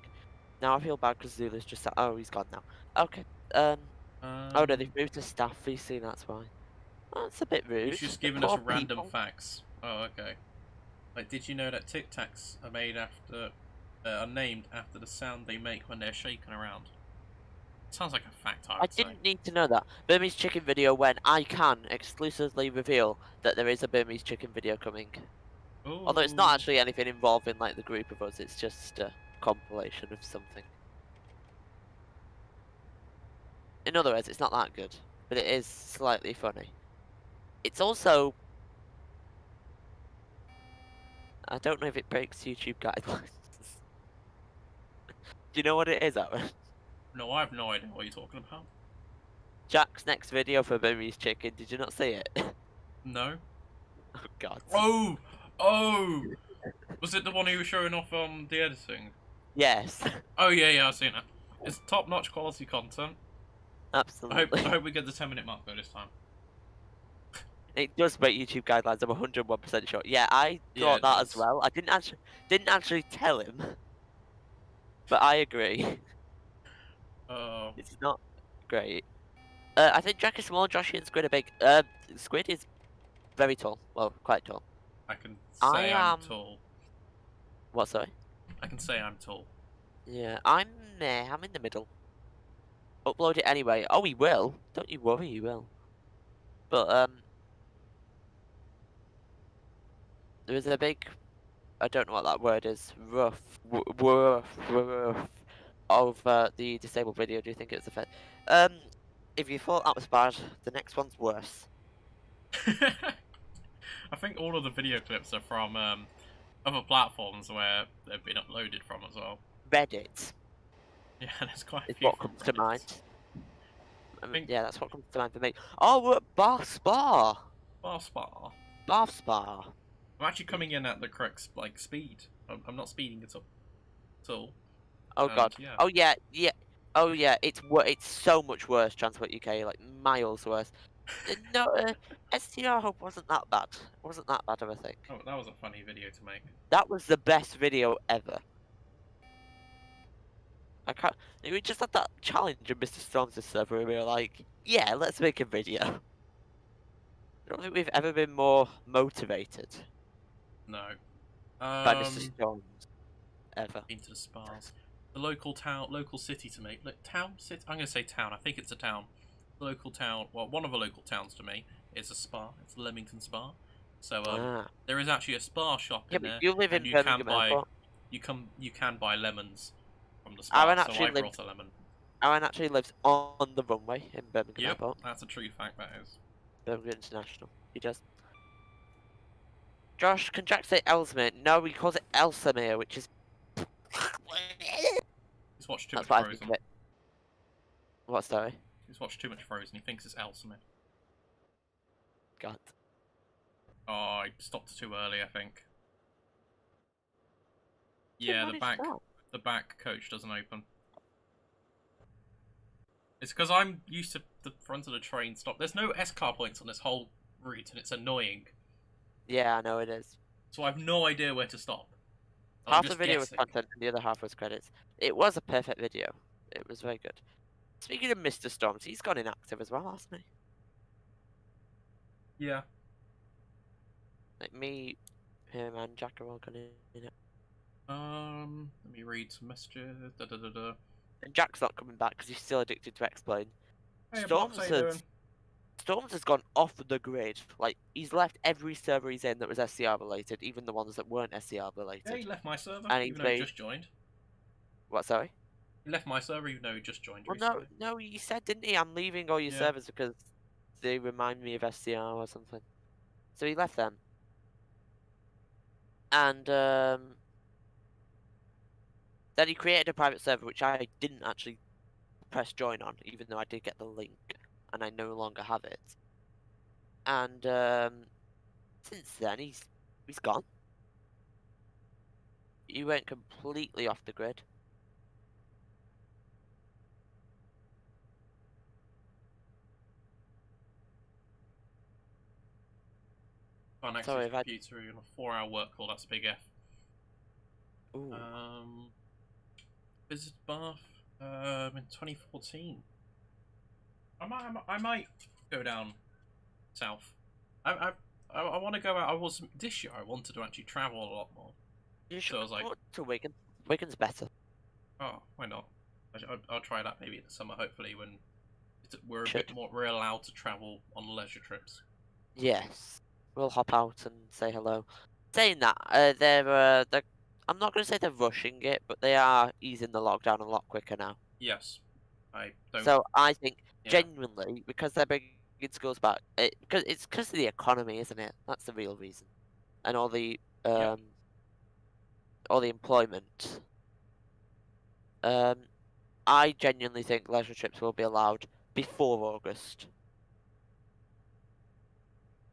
Now I feel bad because Zula's just said, oh, he's gone now. Okay. Oh no, they've moved to staff VC, that's why. Oh, that's a bit rude. He's just giving us random facts. Oh, okay. Like, did you know that Tic Tacs are made after, are named after the sound they make when they're shaken around? Sounds like a fact. I didn't need to know that. Burmese chicken video when I can exclusively reveal that there is a Burmese chicken video coming. Ooh. Although it's not actually anything involving like the group of us, it's just a compilation of something. In other words, it's not that good, but it is slightly funny. It's also... I don't know if it breaks YouTube guidelines. Do you know what it is, Aaron? No, I have no idea what you're talking about. Jack's next video for Burmese chicken, did you not see it? No. Oh god. Oh! Oh! Was it the one he was showing off the editing? Yes. Oh yeah, I've seen it. It's top-notch quality content. Absolutely. I hope we get the 10-minute mark though this time. It does break YouTube guidelines, I'm 101% sure. Yeah, I thought that as well. I didn't actually tell him. But I agree. Oh. It's not great. I think Jack is small, Joshy and Squid are big. Squid is very tall. Well, quite tall. I can say I'm tall. What, sorry? I can say I'm tall. Yeah, I'm in the middle. Upload it anyway. Oh, he will. Don't you worry, he will. But, there is a big... I don't know what that word is. Rough of the disabled video. Do you think it's a fair? If you thought that was bad, the next one's worse. I think all of the video clips are from other platforms where they've been uploaded from as well. Reddit. Yeah, there's quite a few. What comes to mind. Yeah, that's what comes to mind for me. Oh, we're at Bath Spa. Bath Spa. Bath Spa. I'm actually coming in at the correct speed. I'm not speeding at all. Oh god. Yeah. Oh yeah. Oh yeah. It's so much worse. Transport UK, like miles worse. No, STR Hub wasn't that bad. Wasn't that bad of a thing. Oh, that was a funny video to make. That was the best video ever. We just had that challenge in Mr. Storms' server where we were like, yeah, let's make a video. I don't think we've ever been more motivated. No. By Mr. Storms. Ever. Into the spas. The local city to me. City? I'm going to say town. I think it's a town. The local town, well, one of the local towns to me is a spa. It's Leamington Spa. So, there is actually a spa shop in there. You live in Birmingham Airport. You can buy lemons from the spa, so I brought a lemon. Aaron actually lives on the runway in Birmingham Airport. That's a true fact, that is. Birmingham International. He does. Josh, can Jack say Ellesmere? No, he calls it Elsamere, which is... He's watched too much Frozen. What, sorry? He's watched too much Frozen, he thinks it's Elsamere. God. Oh, I stopped too early, I think. Yeah, the back coach doesn't open. It's because I'm used to the front of the train stop. There's no S-car points on this whole route, and it's annoying. Yeah, I know it is. So I have no idea where to stop. Half the video was content, and the other half was credits. It was a perfect video. It was very good. Speaking of Mr. Storms, he's gone inactive as well, hasn't he? Yeah. Like me, him, and Jack are all gone in it. Let me read some messages. And Jack's not coming back because he's still addicted to Explain. Hey, Storms has gone off the grid. Like, he's left every server he's in that was SCR related, even the ones that weren't SCR related. Yeah, he left my server, and even though he just joined. What, sorry? He left my server even though he just joined recently. No, he said, didn't he? I'm leaving all your servers because they remind me of SCR or something. So he left them. And, then he created a private server, which I didn't actually press join on, even though I did get the link, and I no longer have it. And since then, he's gone. He went completely off the grid. Sorry, computer on a 4-hour work call. That's a big F. Ooh. Visited Bath in 2014. I might go down south. I want to go out. This year I wanted to actually travel a lot more. You should go to Wigan. Wigan's better. Oh, why not? I'll try that maybe in the summer. Hopefully when we're allowed to travel on leisure trips. Yes, we'll hop out and say hello. saying that, I'm not going to say they're rushing it, but they are easing the lockdown a lot quicker now. Yes. I don't... So I think, yeah. genuinely, because they're bringing schools back, it's because of the economy, isn't it? That's the real reason. And all the employment. I genuinely think leisure trips will be allowed before August.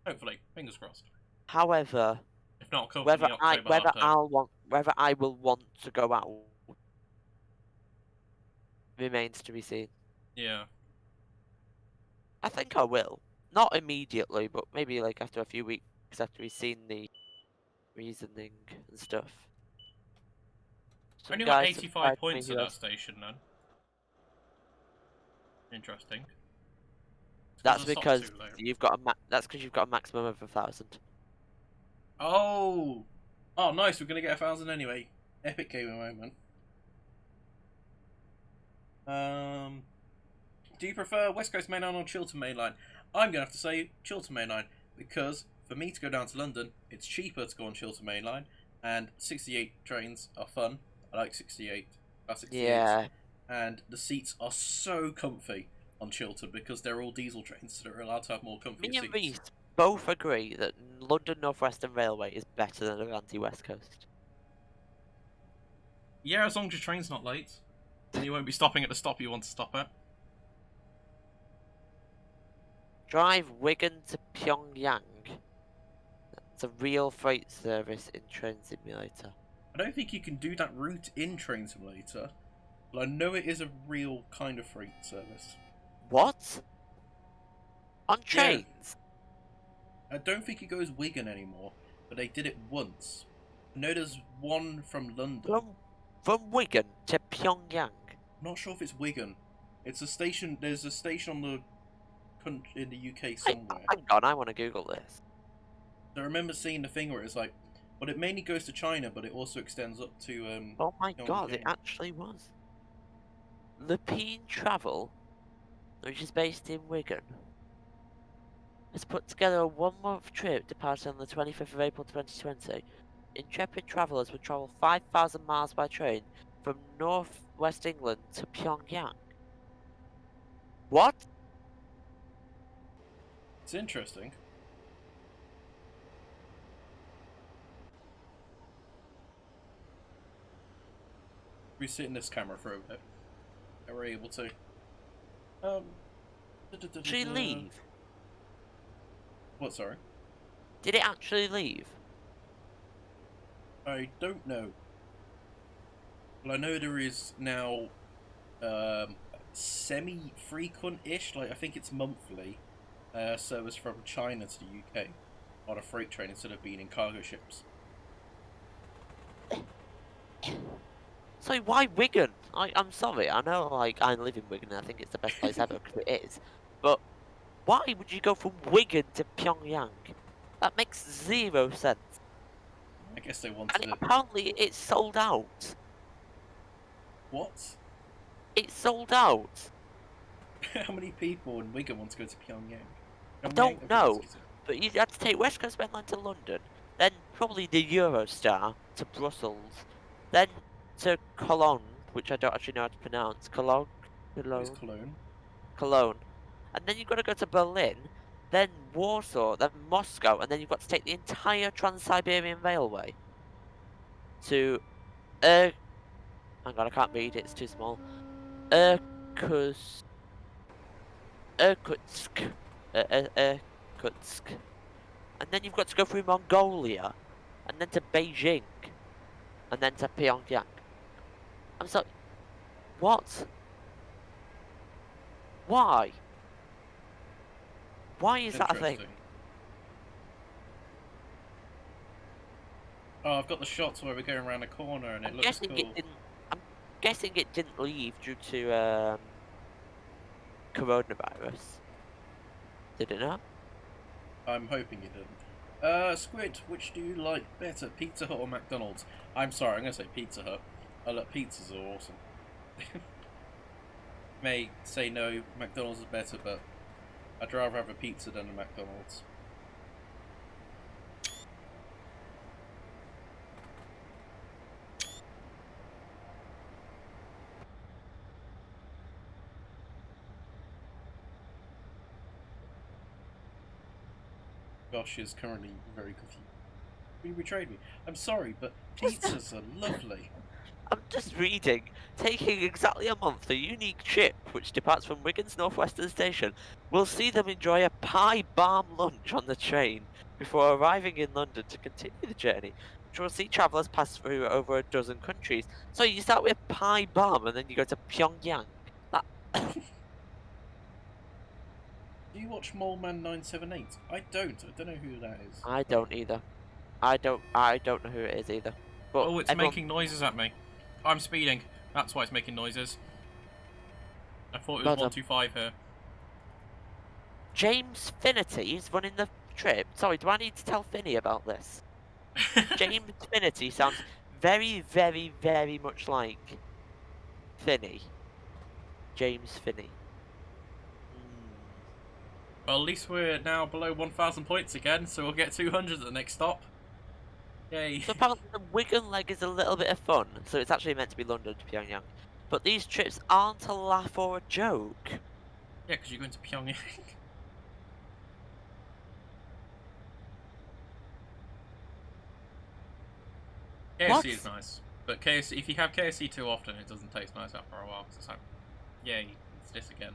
Hopefully, fingers crossed. However, if not, whether I will want to go out remains to be seen. Yeah. I think I will. Not immediately, but maybe like after a few weeks after we've seen the reasoning and stuff. Only like 85 points at that station then. Interesting. That's because you've got a maximum of 1,000. Oh! Oh, nice, we're gonna get 1,000 anyway. Epic gaming moment. Do you prefer West Coast Main Line or Chiltern Main Line? I'm gonna have to say Chiltern Main Line, because for me to go down to London, it's cheaper to go on Chiltern Main Line, and 68 trains are fun. I like 68. 68. Yeah. And the seats are so comfy on Chiltern because they're all diesel trains, so they're allowed to have more comfy seats. Me and Reese both agree that London North Western Railway is better than Atlantic West Coast. Yeah, as long as your train's not late. And you won't be stopping at the stop you want to stop at. Drive Wigan to Pyongyang. It's a real freight service in Train Simulator. I don't think you can do that route in Train Simulator, but I know it is a real kind of freight service. What? On trains? Yeah. I don't think it goes Wigan anymore, but they did it once. I know there's one from London. From Wigan to Pyongyang? I'm not sure if it's Wigan. It's a station. There's a station on the in the UK somewhere. Hang on, I want to Google this. I remember seeing the thing where it's like, well, it mainly goes to China, but it also extends up to. Oh my god, it actually was. Lupine Travel, which is based in Wigan, has put together a 1-month trip departing on the 25th of April 2020. Intrepid travellers would travel 5,000 miles by train from northwest England to Pyongyang. What? It's interesting. We sit in this camera for a bit. And we're able to. Did it leave? What, sorry? Did it actually leave? I don't know. Well, I know there is now semi-frequent-ish, like I think it's monthly, service from China to the UK on a freight train instead of being in cargo ships. So why Wigan? I'm sorry, I know like I live in Wigan and I think it's the best place ever because it is, but why would you go from Wigan to Pyongyang? That makes zero sense. I guess they wanted and apparently it's sold out. What? It's sold out. How many people in Wigan want to go to Pyongyang? I don't know, but you'd have to take West Coast Main Line to London, then probably the Eurostar to Brussels, then to Cologne, which I don't actually know how to pronounce. Cologne? Cologne. And then you've got to go to Berlin, then Warsaw, then Moscow, and then you've got to take the entire Trans-Siberian Railway to hang on, I can't read it, it's too small. Irkutsk. And then you've got to go through Mongolia, and then to Beijing, and then to Pyongyang. I'm sorry, what? Why? Why is that a thing? Oh, I've got the shots where we're going around a corner and it looks cool. I'm guessing it didn't leave due to coronavirus. Did it not? I'm hoping it didn't. Squid, which do you like better, Pizza Hut or McDonald's? I'm sorry, I'm going to say Pizza Hut. Oh look, pizzas are awesome. May say no, McDonald's is better, but I'd rather have a pizza than a McDonald's. Josh is currently very confused. You betrayed me. I'm sorry, but pizzas are lovely. I'm just reading. Taking exactly a month, the unique ship, which departs from Wigan's Northwestern Station, will see them enjoy a pie balm lunch on the train before arriving in London to continue the journey, which will see travellers pass through over a dozen countries. So you start with pie balm and then you go to Pyongyang. That... Do you watch Mole Man 978? I don't. I don't know who that is. I don't either. I don't know who it is either. But oh, it's making noises at me. I'm speeding. That's why it's making noises. I thought it was 125 here. James Finity is running the trip. Sorry, do I need to tell Finny about this? James Finity sounds very, very, very much like Finny. James Finny. Well, at least we're now below 1,000 points again, so we'll get 200 at the next stop. Yay. So apparently the Wigan leg is a little bit of fun, so it's actually meant to be London to Pyongyang. But these trips aren't a laugh or a joke. Yeah, because you're going to Pyongyang. KFC is nice, but KFC, if you have KFC too often, it doesn't taste nice after a while. It's like, yay, it's this again.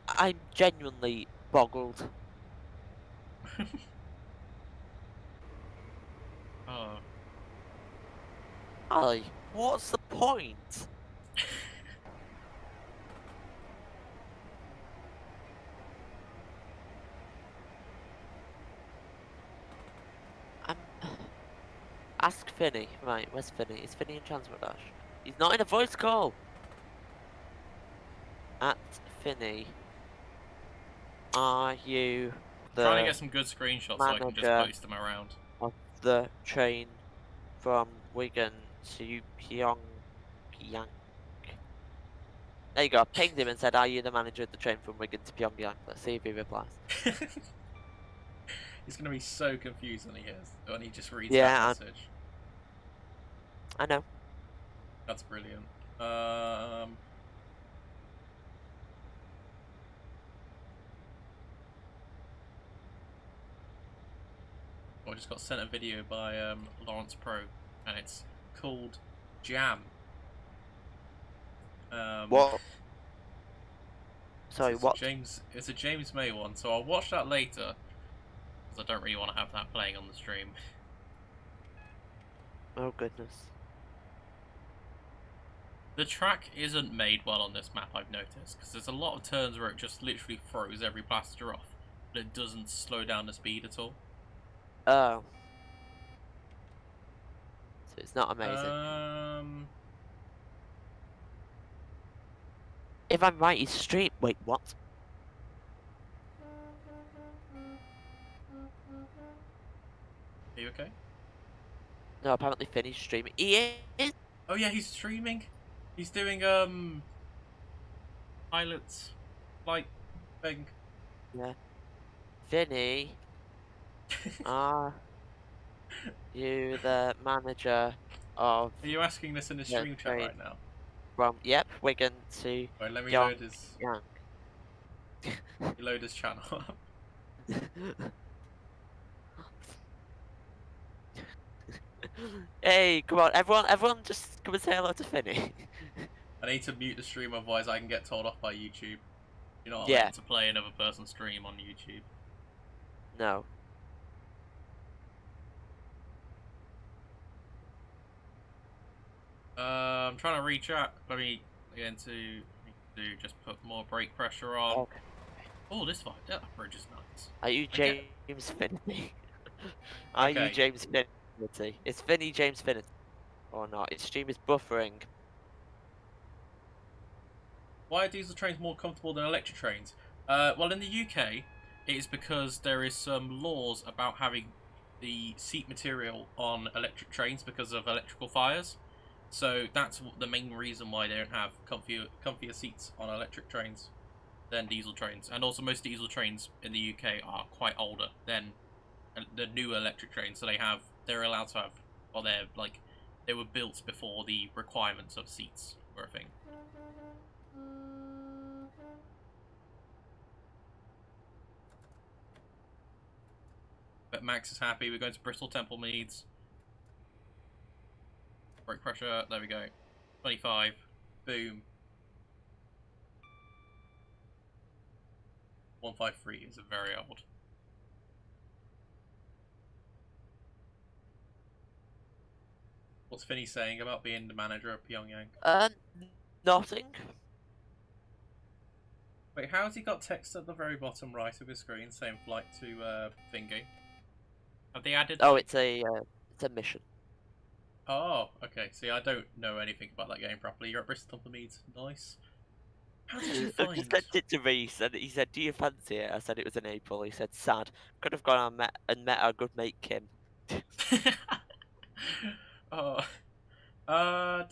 I'm genuinely boggled. Oh. Ali, what's the point? Ask Finny. Right, where's Finny? Is Finny in Transport Dash? He's not in a voice call! At Finny, are you the trying to get some good screenshots so I can just post them around. Of the train from Wigan to Pyongyang? There you go, I pinged him and said, are you the manager of the train from Wigan to Pyongyang? Let's see if he replies. He's going to be so confused when he just reads that message. I know. That's brilliant. I just got sent a video by Lawrence Pro, and it's called Jam. What? Sorry, what? It's a James May one, so I'll watch that later, because I don't really want to have that playing on the stream. Oh goodness. The track isn't made well on this map, I've noticed, because there's a lot of turns where it just literally throws every passenger off, but it doesn't slow down the speed at all. Oh. So it's not amazing. If I'm right, he's stream. Wait, what? Are you okay? No, apparently Finney's streaming. He is. Oh yeah, he's streaming. He's doing pilot flight thing. Yeah. Finny. Are you the manager of... Are you asking this in the stream chat right now? From, yep, Wigan to... Right, let me load his... Yeah. Load his channel up. Hey, come on, everyone just come and say hello to Finny. I need to mute the stream, otherwise I can get told off by YouTube. You're not allowed to play another person's stream on YouTube. No. I'm trying to re-chat. Let me again to just put more brake pressure on. Okay. Oh, this that bridge is nice. Are you James Finity? Are you James Finity? Is Finny James Finity? Or not? Its stream is buffering. Why are diesel trains more comfortable than electric trains? Well, in the UK, it is because there is some laws about having the seat material on electric trains because of electrical fires. So that's the main reason why they don't have comfier seats on electric trains than diesel trains. And also most diesel trains in the UK are quite older than the new electric trains. So they're allowed to have, or they were built before the requirements of seats were a thing. But Max is happy. We're going to Bristol Temple Meads. Brake pressure. There we go. 25. Boom. 153 is very old. What's Finney saying about being the manager of Pyongyang? Nothing. Wait, how has he got text at the very bottom right of his screen saying flight to Thingy? Have they added? Oh, it's a mission. Oh, okay. See, I don't know anything about that game properly. You're at Bristol Temple Meads. Nice. How did you find? I just sent it to Reese, and he said, "Do you fancy it?" I said it was in April. He said, "Sad. Could have gone and met our good mate Kim." Oh, how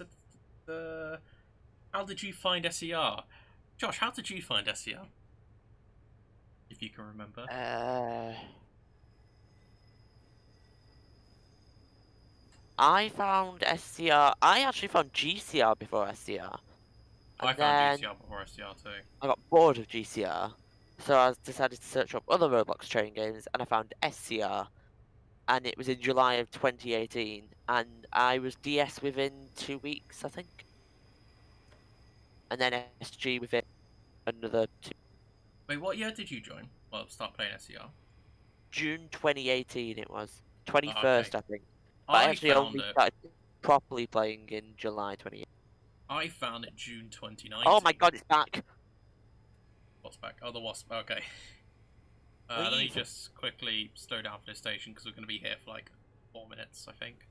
did you find SER? Josh, how did you find SER? If you can remember. I found SCR. I actually found GCR before SCR. I found GCR before SCR too. I got bored of GCR, so I decided to search up other Roblox training games, and I found SCR. And it was in July of 2018, and I was DS within 2 weeks, I think. And then SG within another 2. Wait, what year did you join? Well, start playing SCR? June 2018 it was. 21st, I think. But I actually only started properly playing in July 2018. I found it June 2019. Oh my god, it's back! What's back? Oh, the Wasp. Okay. Let me just quickly slow down for this station because we're going to be here for like 4 minutes, I think.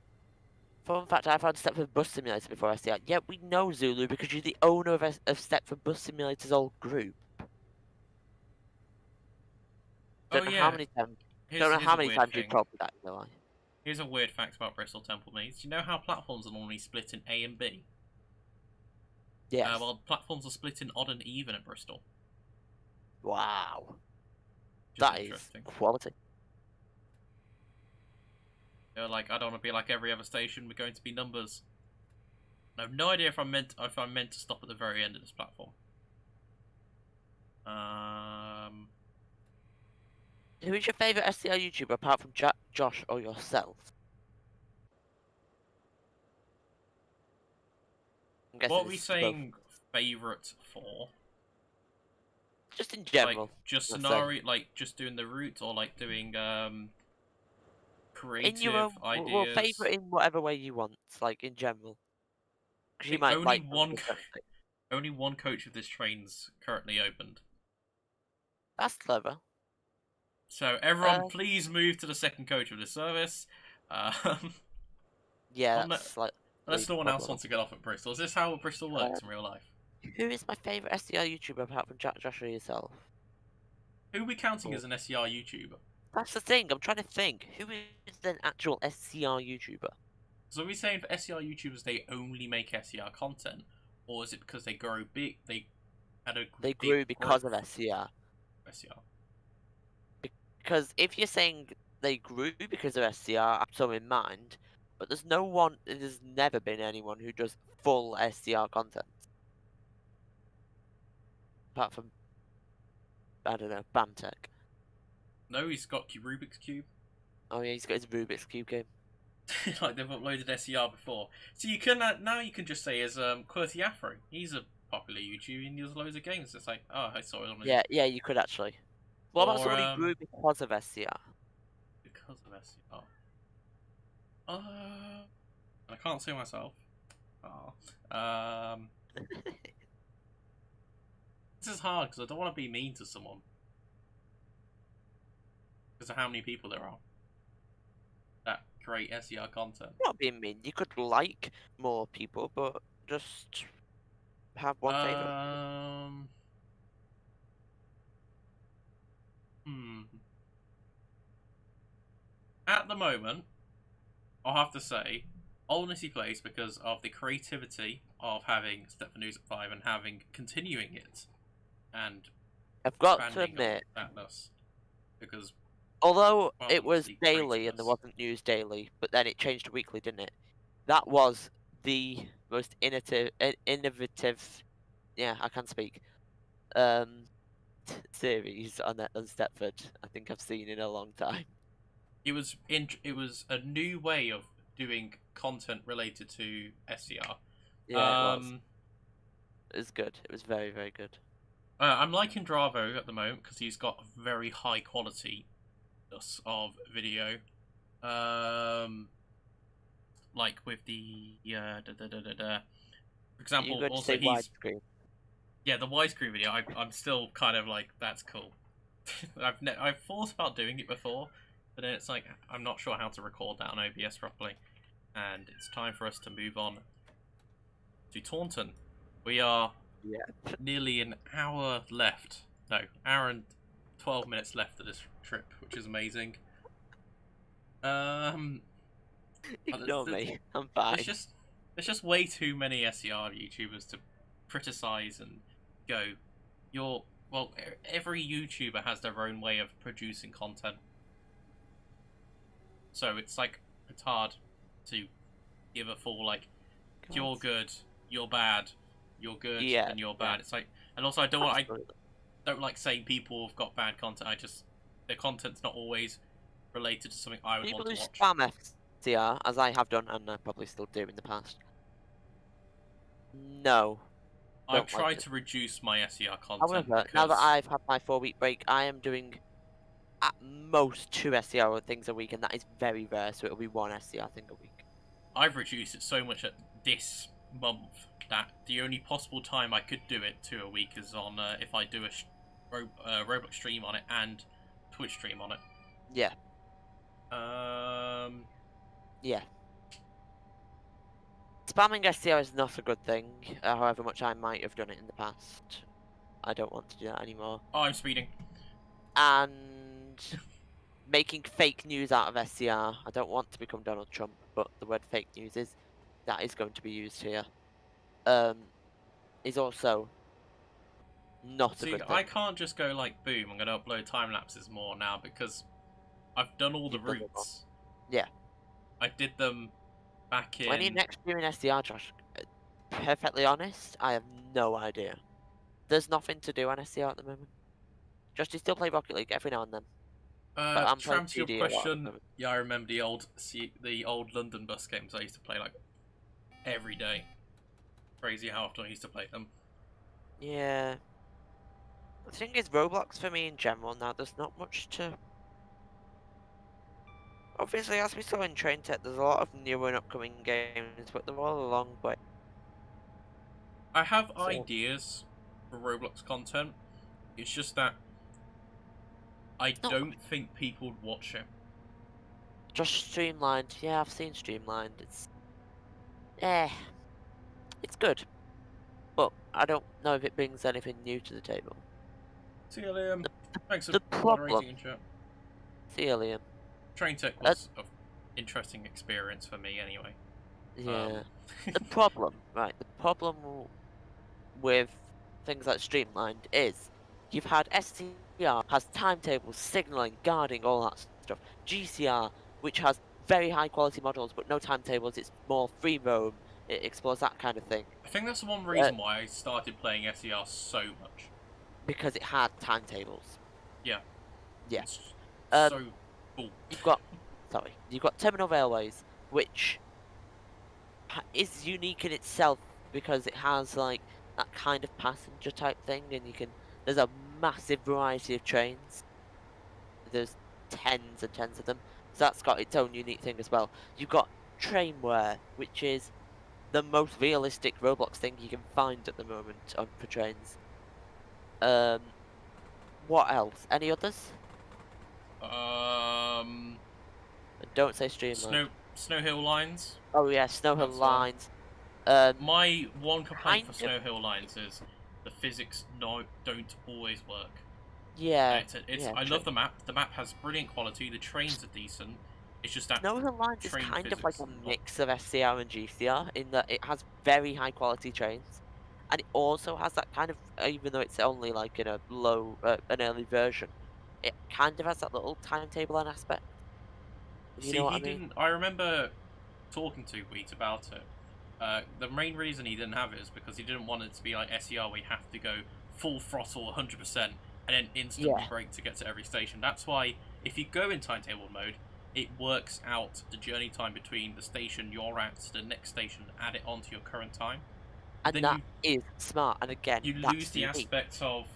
Fun fact, I found Stepford Bus Simulator before SCR. Yeah, we know, Zulu, because you're the owner of Stepford Bus Simulator's old group. Don't know how many times you've told me that in your life. Here's a weird fact about Bristol Temple Meads. Do you know how platforms are normally split in A and B? Yes. Well, platforms are split in odd and even at Bristol. Wow. That is quality. They're like, I don't want to be like every other station. We're going to be numbers. I have no idea if I'm meant to stop at the very end of this platform. Who is your favourite SCR YouTuber apart from Josh or yourself? What are we saying favourite for? Just in general. Like, just scenario, like just doing the route, or like doing creative in your own, ideas. Well, favourite in whatever way you want, like in general. Because you might only one coach of this train's currently opened. That's clever. So everyone, please move to the second coach of this service. Yeah, that's like. Unless no one else wants to get off at Bristol. Is this how Bristol works in real life? Who is my favourite SCR YouTuber apart from Josh or yourself? Who are we counting as an SCR YouTuber? That's the thing, I'm trying to think. Who is an actual SCR YouTuber? So are we saying for SCR YouTubers they only make SCR content? Or is it because they grow big, they grew because of SCR. Because if you're saying they grew because of SCR, I have some in mind. But there's never been anyone who does full SCR content. Apart from, I don't know, Bamtech. No, he's got Rubik's Cube. Oh yeah, he's got his Rubik's Cube game. Like they've uploaded SCR before. So you can, now you can just say as QWERTY Afro. He's a popular YouTuber and he does loads of games. It's like, oh, I saw it on his... Yeah, you could actually. What about somebody who grew because of SCR? Because of SCR? I can't say myself. This is hard because I don't want to be mean to someone. Because of how many people there are that create SCR content. Not being mean. You could like more people, but just have one favourite. At the moment, I'll have to say, Honestly Place because of the creativity of having Step for News at 5 and continuing it. And I've got to admit, because although it was daily and there wasn't news daily, but then it changed to weekly, didn't it? That was the most innovative, yeah, I can speak, series on Stepford I think I've seen in a long time. it was a new way of doing content related to SCR. Yeah, it was. It was good. It was very, very good. I'm liking Dravo at the moment because he's got very high quality of video. Like with the for example, also he's widescreen. Yeah, the widescreen video. I'm still kind of like, that's cool. I've thought about doing it before, but then it's like I'm not sure how to record that on OBS properly. And it's time for us to move on to Taunton. We are nearly an hour left. No, hour and 12 minutes left of this trip, which is amazing. Ignore me. I'm fine. There's just way too many SCR YouTubers to criticize and go. Every YouTuber has their own way of producing content, so it's like it's hard to give a full like you're good, you're bad, you're good, and you're bad. It's like, and also I don't like saying people have got bad content. Their content's not always related to something I would want to watch. People who spam SCR, as I have done and I probably still do in the past. No. I've tried to reduce my SCR content. However, now that I've had my 4-week break, I am doing at most 2 SCR things a week, and that is very rare, so it'll be 1 SCR thing a week. I've reduced it so much at this month that the only possible time I could do it 2 a week is on if I do a Roblox stream on it and Twitch stream on it. Yeah. Yeah. Spamming SCR is not a good thing, however much I might have done it in the past. I don't want to do that anymore. Oh, I'm speeding. And making fake news out of SCR. I don't want to become Donald Trump, but the word fake news is going to be used here. Is also not a good thing. I can't just go like, boom, I'm going to upload time lapses more now because I've done all the routes. Yeah. I did them back in... When are you next doing SCR, Josh? Perfectly honest, I have no idea. There's nothing to do on SCR at the moment. Josh, do you still play Rocket League every now and then? To answer your question, yeah, I remember the old London bus games I used to play like every day. Crazy how often I used to play them. Yeah. The thing is, Roblox for me in general now, there's not much to... Obviously, as we saw in Train Tech, there's a lot of new and upcoming games, but they're all a long way. I have ideas for Roblox content. It's just that I don't think people would watch it. Just Streamlined. Yeah, I've seen Streamlined. It's... it's good. But I don't know if it brings anything new to the table. See you, Liam. Thanks for moderating in chat. See you, Liam. Train Tech was an interesting experience for me anyway. Yeah. The problem with things like Streamlined is you've had SCR has timetables, signalling, guarding, all that stuff. GCR, which has very high quality models but no timetables, it's more free roam, it explores that kind of thing. I think that's the one reason why I started playing SCR so much. Because it had timetables. Yeah. Yeah. So cool. You've got Terminal Railways, which is unique in itself because it has like that kind of passenger type thing, and there's a massive variety of trains. There's tens and tens of them, so that's got its own unique thing as well. You've got Trainware, which is the most realistic Roblox thing you can find at the moment for trains. What else? Any others? Don't say Streamline. Snow Hill Lines. Oh yeah, Snow Hill Lines. My one complaint for Snow Hill Lines is the physics don't always work. Yeah. I love the map. The map has brilliant quality. The trains are decent. It's just that Snow Hill Lines is kind of like a mix of SCR and GCR in that it has very high quality trains, and it also has that kind of, even though it's only like in a an early version, it kind of has that little timetable and aspect. You know what I mean? I remember talking to Wheat about it. The main reason he didn't have it is because he didn't want it to be like SCR where you have to go full throttle 100% and then instantly brake to get to every station. That's why if you go in timetable mode, it works out the journey time between the station you're at to the next station, add it onto your current time. And Then that is smart, and again, you lose that's the unique. aspect of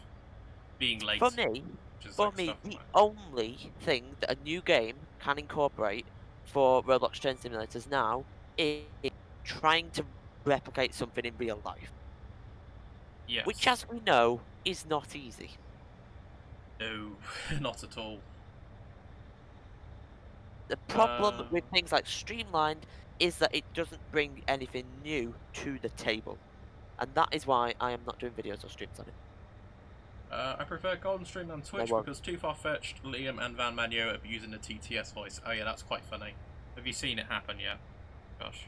being late. For me, the only thing that a new game can incorporate for Roblox train simulators now is trying to replicate something in real life. Yes. Which, as we know, is not easy. No, not at all. The problem with things like Streamlined is that it doesn't bring anything new to the table. And that is why I am not doing videos or streams on it. I prefer Golden Stream on Twitch because Too Far Fetched, Liam, and Van Manio are using the TTS voice. Oh yeah, that's quite funny. Have you seen it happen yet? Gosh.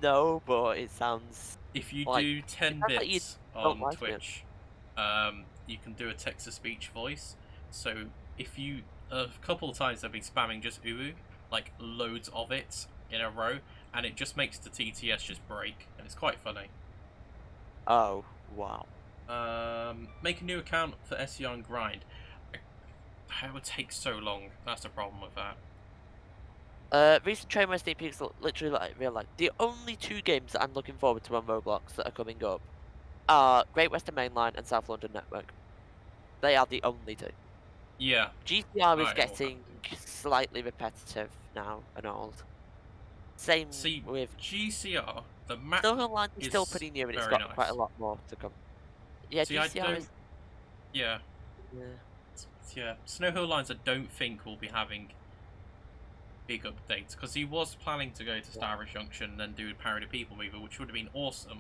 No, but it sounds. If you like, do 10 bits on Twitch, you can do a text-to-speech voice. So if you a couple of times I've been spamming just uwu, like loads of it in a row, and it just makes the TTS just break, and it's quite funny. Oh wow. Make a new account for SEO and grind. It would take so long. That's the problem with that. Recent train where sneak peeks look literally like real life. The only two games that I'm looking forward to on Roblox that are coming up are Great Western Main Line and South London Network. They are the only two. Yeah. GCR is getting slightly repetitive now and old. Same with GCR. The map Snowhill Line is still pretty new and it's got quite a lot more to come. Yeah, GCR is. Yeah. Yeah. Snowhill Lines I don't think will be having big updates because he was planning to go to Starbury Junction and then do Parody People Mover, which would have been awesome.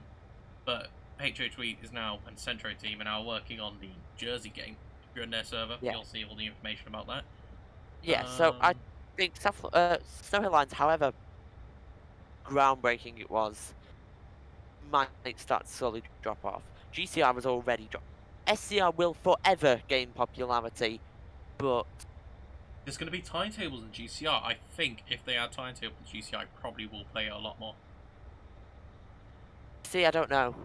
But HHT is now, and Centro team are now working on the Jersey game. If you're in their server, you'll see all the information about that. Yeah, so I think Snowhill Lines, however groundbreaking it was, might start to slowly drop off. GCR has already dropped. SCR will forever gain popularity, but there's going to be timetables in GCR. I think if they add timetables in GCR, I probably will play it a lot more. See, I don't know.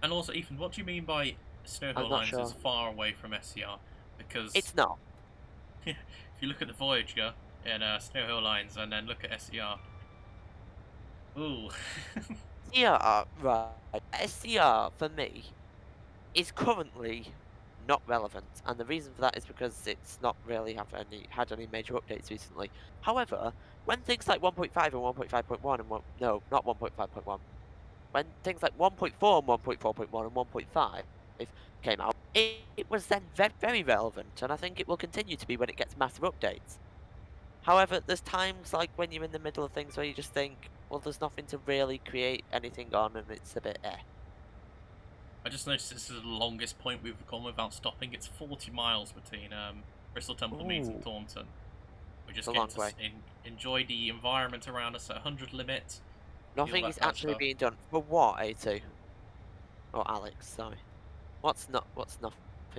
And also, Ethan, what do you mean by Snowhill Lines is far away from SCR? Because it's not. If you look at the Voyager in Snowhill Lines and then look at SCR, ooh. SCR, right? SCR for me is currently not relevant, and the reason for that is because it's not really had any major updates recently. However, when things like 1.5 and 1.5.1 and no, not 1.5.1, when things like 1.4 and 1.4.1 and 1.5 came out, it was then very relevant, and I think it will continue to be when it gets massive updates. However, there's times like when you're in the middle of things where you just think, well, there's nothing to really create anything on, and it's a bit I just noticed this is the longest point we've gone without stopping. It's 40 miles between Bristol Temple Meads and Taunton. We're just getting to enjoy the environment around us at 100 limit. Nothing is actually being done. For what, A2? Or Alex, sorry. What's nothing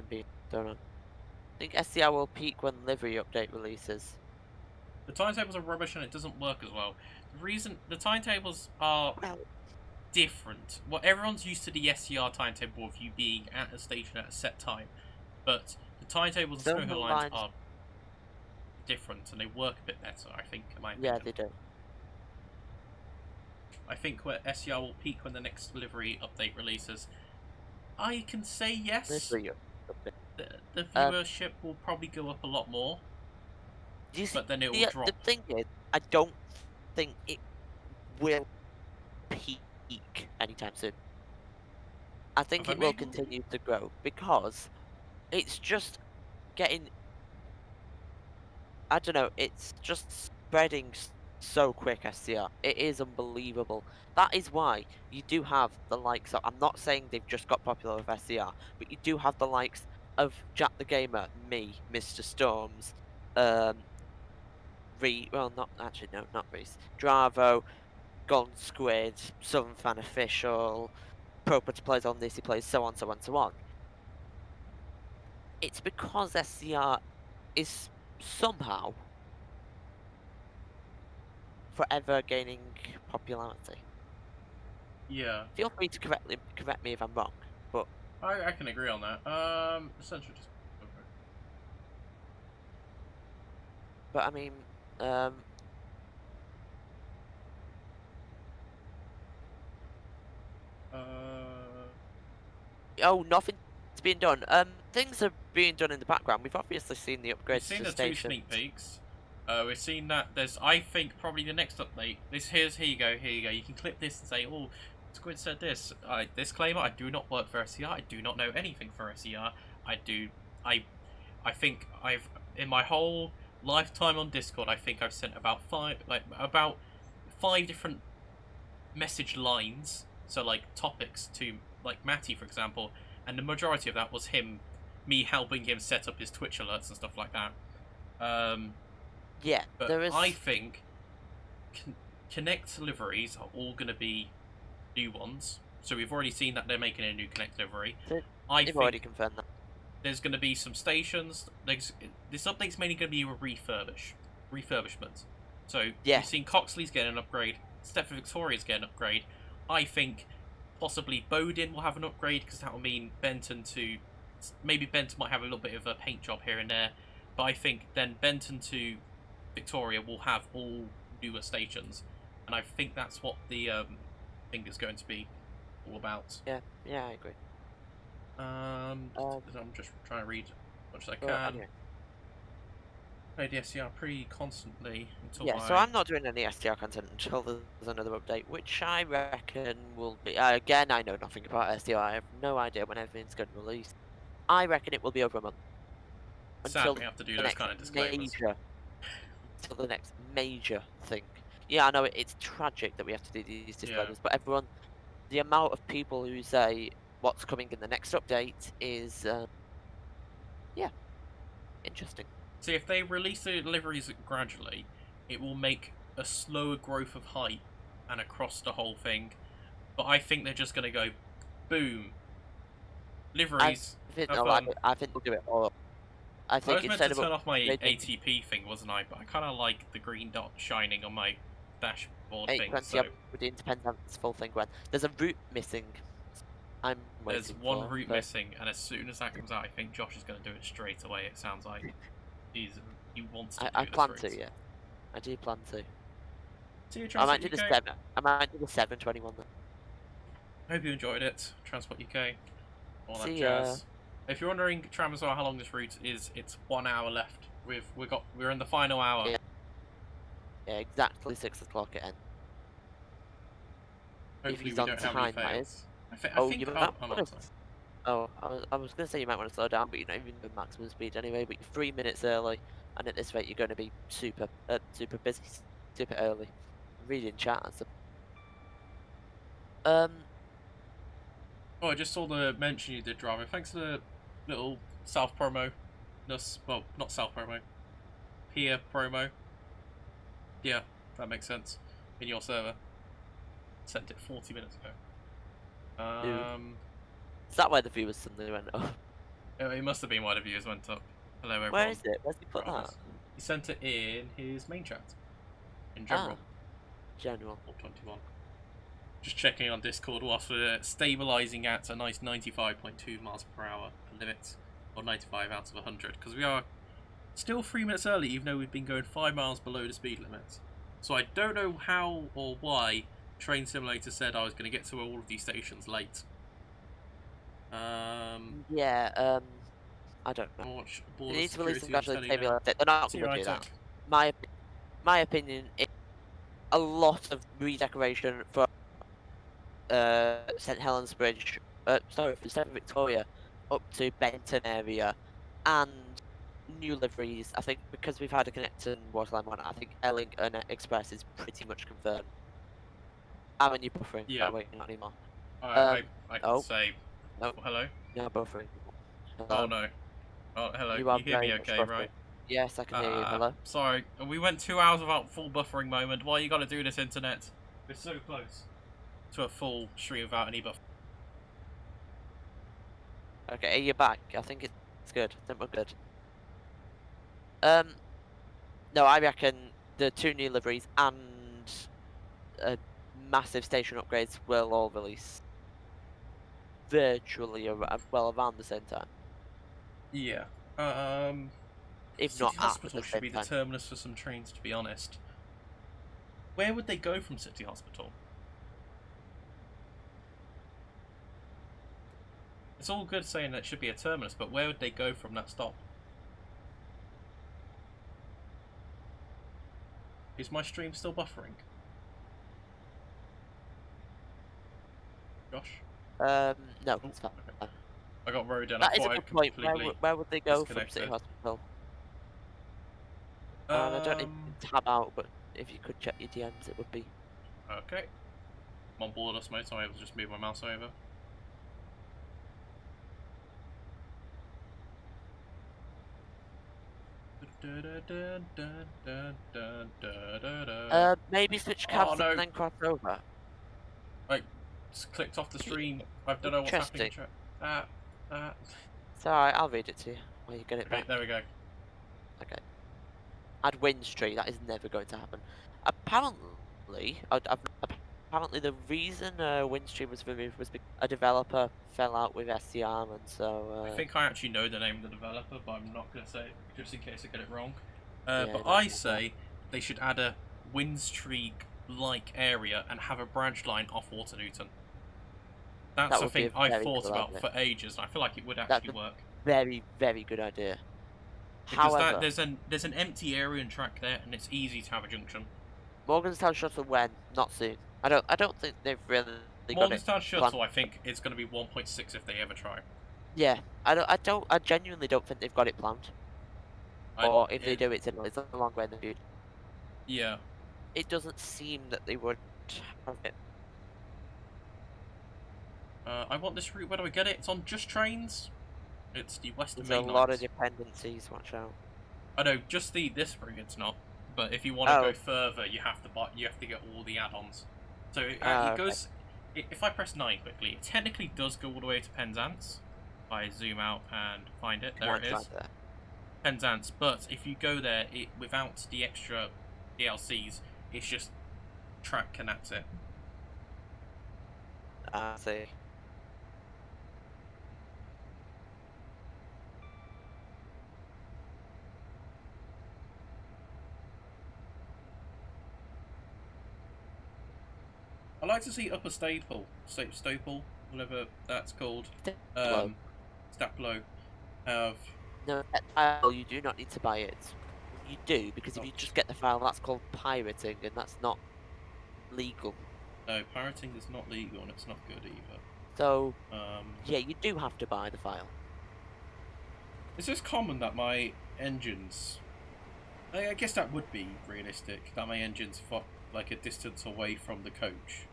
being done on? I think SCR will peak when livery update releases. The timetables are rubbish and it doesn't work as well. The reason the timetables are different. Well, everyone's used to the SCR timetable of you being at a station at a set time, but the timetables and Snowhill Lines are different and they work a bit better, I think, in my opinion. Yeah, they do. I think where SCR will peak when the next livery update releases. I can say yes. The viewership will probably go up a lot more, but then it will drop. The thing is, I don't think it will peak anytime soon. I think it will continue to grow because it's just getting. I don't know. It's just spreading so quick. SCR. It is unbelievable. That is why you do have the likes of. I'm not saying they've just got popular with SCR, but you do have the likes of Jack the Gamer, me, Mr. Storms, well, not actually, no, not Reese, Dravo, Golden Squid, Southern Fan Official, Property Plays on this, he plays, so on, so on, so on. It's because SCR is somehow forever gaining popularity. Yeah. Feel free to correct me if I'm wrong, but I can agree on that. Essentially just But I mean, oh, nothing's being done. Things are being done in the background. We've obviously seen the upgrades We've seen to the stations. 2 sneak peeks. We've seen that there's, I think, probably the next update. Here you go. You can clip this and say, oh, Squid said this. Disclaimer: I do not work for SCR. I do not know anything for SCR. I think I've, in my whole lifetime on Discord, I think I've sent about five different message lines. So like topics to like Matty, for example, and the majority of that was me helping him set up his Twitch alerts and stuff like that. Yeah, but there is. I think Connect liveries are all going to be new ones. So we've already seen that they're making a new Connect livery. They've already confirmed that. There's going to be some stations. This update's mainly going to be a refurbishment. So yeah, we've seen Coxley's getting an upgrade. Stepford Victoria's getting an upgrade. I think possibly Bowden will have an upgrade because that will mean Benton to... Maybe Benton might have a little bit of a paint job here and there. But I think then Benton to Victoria will have all newer stations. And I think that's what the thing is going to be all about. Yeah, I agree. I'm just trying to read as much as I can. Okay. Played the SCR pretty constantly until so I'm not doing any SDR content until there's another update, which I reckon will be... again, I know nothing about SDR. I have no idea when everything's going to release. I reckon it will be over a month. Sadly, we have to do those kind of disclaimers. Until the next major thing. Yeah, I know it's tragic that we have to do these disclaimers, but everyone... The amount of people who say what's coming in the next update is... yeah, interesting. See, if they release the liveries gradually, it will make a slower growth of hype and across the whole thing. But I think they're just going to go, boom, liveries. I think they'll do it all. I think I was meant to turn off my ATP thing, wasn't I? But I kind of like the green dot shining on my dashboard thing. So it depends on this full thing when. There's a route missing. There's one route missing, and as soon as that comes out, I think Josh is going to do it straight away. It sounds like he wants to. I plan to, yeah. I do plan to. See you, I might do the 7. I might do the 721 then. I hope you enjoyed it. Transport UK. All that See jazz. If you're wondering, Tramazar, how long this route is, it's 1 hour left. We're in the final hour. Yeah, exactly 6 o'clock it ends. Hopefully we don't have any fails. I was going to say you might want to slow down, but you're not even at maximum speed anyway. But you're 3 minutes early, and at this rate, you're going to be super busy, super early. Reading chat and stuff. Oh, I just saw the mention you did, Drama. Thanks for the little self promo. Well, not self promo. Peer promo. Yeah, that makes sense. In your server. Sent it 40 minutes ago. Is that why the viewers suddenly went up? It must have been why the viewers went up. Hello, everyone. Where is it? Where's he put that? He sent it in his main chat. In general. General. 21. Just checking on Discord whilst we're stabilising at a nice 95.2 miles per hour limit. Or 95 out of 100. Because we are still 3 minutes early, even though we've been going 5 miles below the speed limit. So I don't know how or why Train Simulator said I was going to get to all of these stations late. I don't know. They need to release them gradually. They're not going to do that. My opinion is a lot of redecoration for St Helens Bridge, for St Victoria up to Benton area, and new liveries. I think because we've had a Connect and Waterline one, I think Ellington Express is pretty much confirmed. How many buffering? Yeah. Wait, not anymore. I can say. No. Oh, hello? No buffering. Hello? Oh no. Oh, hello. You hear me okay, right? Yes, I can hear you. Hello? Sorry, we went 2 hours without full buffering moment. Why you gotta do this, internet? We're so close to a full stream without any buffering. Okay, you're back. I think it's good. I think we're good. No, I reckon the 2 new liveries and massive station upgrades will all release virtually around the same time. Yeah. if City not Hospital at the should be same the time. terminus for some trains, to be honest. Where would they go from City Hospital? It's all good saying that it should be a terminus, but where would they go from that stop? Is my stream still buffering? Josh? No, Oh, it's fine. okay. I got worried and That I is a thought good I'd point. completely Where would they go from City disconnected. Hospital? And I don't need to tab out, but if you could check your DMs, it would be. Okay. I'm on borderless mode, so I will just move my mouse over. Maybe switch cabs no. and then cross over. Right, just clicked off the stream. I don't know what's happening. It's alright, I'll read it to you while you get it back. There we go. Okay. Add Windstream, that is never going to happen. Apparently, apparently the reason Windstream was removed was because a developer fell out with SCR, and so... I think I actually know the name of the developer, but I'm not going to say it just in case I get it wrong. Yeah, but I say they should add a Windstreak-like area and have a branch line off Waterlooton. That's a thing I've thought about for ages, and I feel like it would actually work. Very, very good idea. Because there's an empty area and track there, and it's easy to have a junction. Morganstown Shuttle when? Not soon. I don't think they've really got it. Morganstown Shuttle, I think it's going to be 1.6 if they ever try. Yeah, I genuinely don't think they've got it planned. Or if they do, it's a long way in the future. Yeah. It doesn't seem that they would have it. I want this route. Where do I get it? It's on Just Trains. It's the Western Main Line. There's a lot of dependencies. Watch out. I know, just this route it's not. But if you want to go further, you have to get all the add-ons. So it goes. Okay. If I press 9 quickly, it technically does go all the way to Penzance. If I zoom out and find it, there it is. Penzance. But if you go there, without the extra DLCs, it's just track and that's it. I see. I like to see Upper Staple, whatever that's called. Staplo. Have. No, you do not need to buy it. You do, because if you just get the file, that's called pirating, and that's not legal. No, pirating is not legal, and it's not good either. So, yeah, you do have to buy the file. Is this common that my engines... I guess that would be realistic, that my engines fought like a distance away from the coach.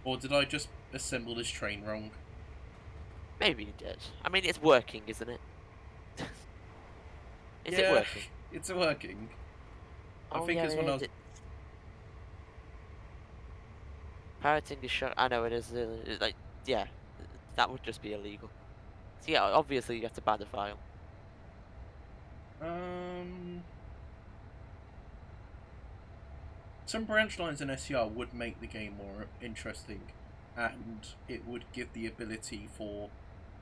Or did I just assemble this train wrong? Maybe you did. I mean, it's working, isn't it? Is it working? It's working. I think it's when I was... Pirating is shut. I know it is. Like, yeah, that would just be illegal. So yeah, obviously you have to buy the file. Some branch lines in SCR would make the game more interesting, and it would give the ability for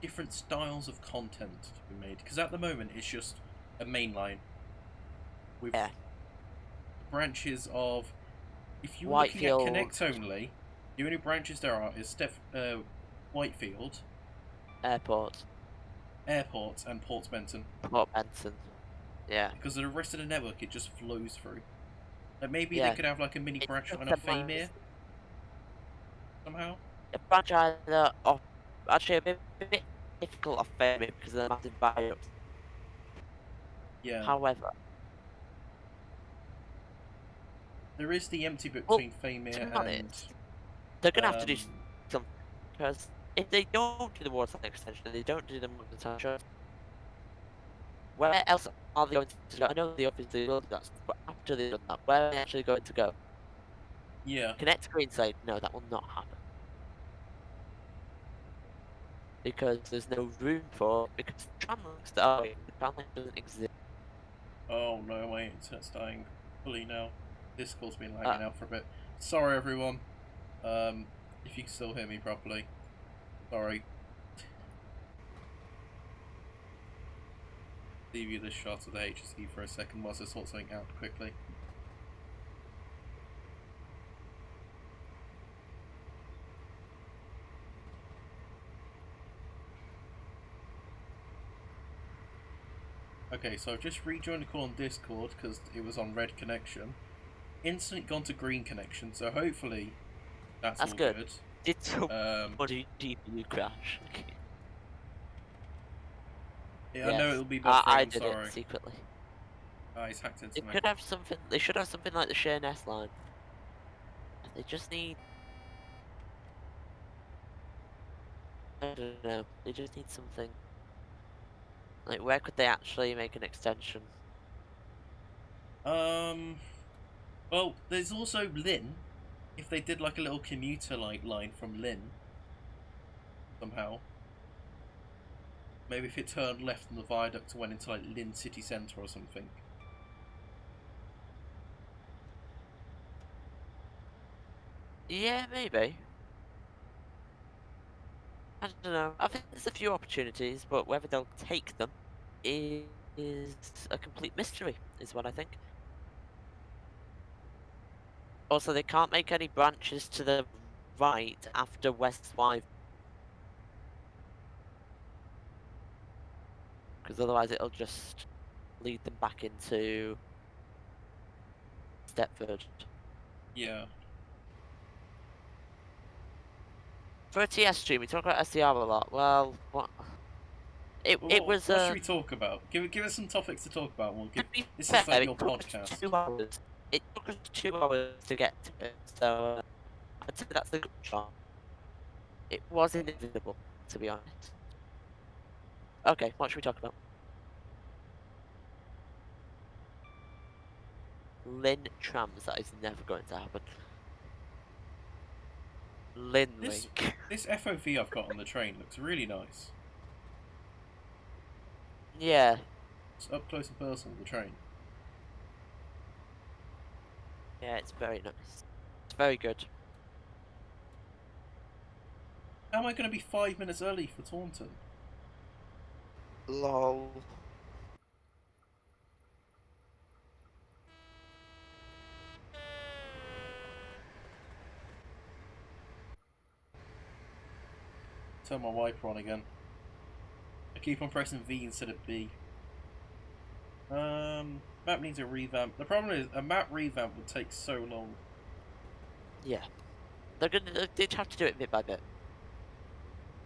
different styles of content to be made. Because at the moment it's just a main line with branches of. If you're looking at Connect only, the only branches there are is Whitefield, Airport, and Port Benton. Port Benton, yeah. Because the rest of the network, it just flows through. Like maybe they could have like a mini branch line of Famir somehow. A branch either off, actually a bit difficult off Famir because of the massive viaducts. Yeah. However, there is the empty bit between Famir and. They're gonna have to do something, because if they don't do the waterline extension and they don't do the Morgantown Shuttle, where else are they going to go? I know they obviously will do that, but after they've done that, where are they actually going to go? Yeah. Connect to Greenside? No, that will not happen. Because there's no room for it, because the tram links that are, the tram link doesn't exist. Oh no, my internet's dying fully now. Discord's been lagging out for a bit. Sorry everyone. If you can still hear me properly. Sorry. leave you this shot of the HST for a second whilst I sort something out quickly. Okay, so I've just rejoined the call on Discord because it was on red connection. Instantly gone to green connection, so hopefully that's all good. Did somebody GPU crash? Yeah, yes. I know it'll be buffering, I I'm did sorry. it secretly. He's hacked into me. They could have something. They should have something like the Sheerness line. They just need. I don't know. They just need something. Like, where could they actually make an extension? Well, there's also Lynn. If they did like a little commuter line from Lynn, somehow. Maybe if it turned left on the viaduct and went into like Lynn city centre or something. Yeah, maybe. I don't know. I think there's a few opportunities, but whether they'll take them is a complete mystery, is what I think. Also, they can't make any branches to the right after West Wyvern, because otherwise it'll just lead them back into Stepford. Yeah. For a TS stream, we talk about SDR a lot. Well, what? It was. What should we talk about? Give us some topics to talk about. This is like your podcast. 2 hours. It took us 2 hours to get to it, so I'd say that's a good shot. It was inevitable, to be honest. Okay, what should we talk about? Lynn trams, that is never going to happen. Lynn Link. This FOV I've got on the train looks really nice. Yeah. It's up close and personal, the train. Yeah, it's very nice. It's very good. How am I going to be 5 minutes early for Taunton? LOL. Turn my wiper on again. I keep on pressing V instead of B. Map needs a revamp. The problem is, a map revamp would take so long. Yeah. They'd have to do it bit by bit.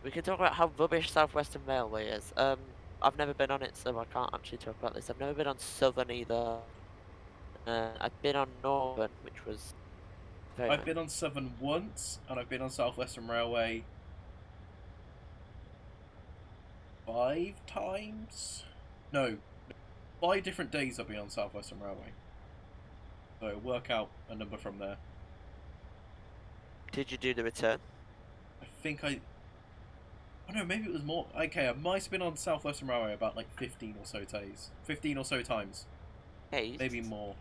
We can talk about how rubbish South Western Railway is. I've never been on it, so I can't actually talk about this. I've never been on Southern either. I've been on Northern, which was very I've been on Southern once, and I've been on South Western Railway 5 times? No. 5 different days I've been on South Western Railway. So work out a number from there. Did you do the return? I think I... Oh no, maybe it was more... Okay, I might have been on South Western Railway about like 15 or so days. 15 or so times. Hey. Maybe more.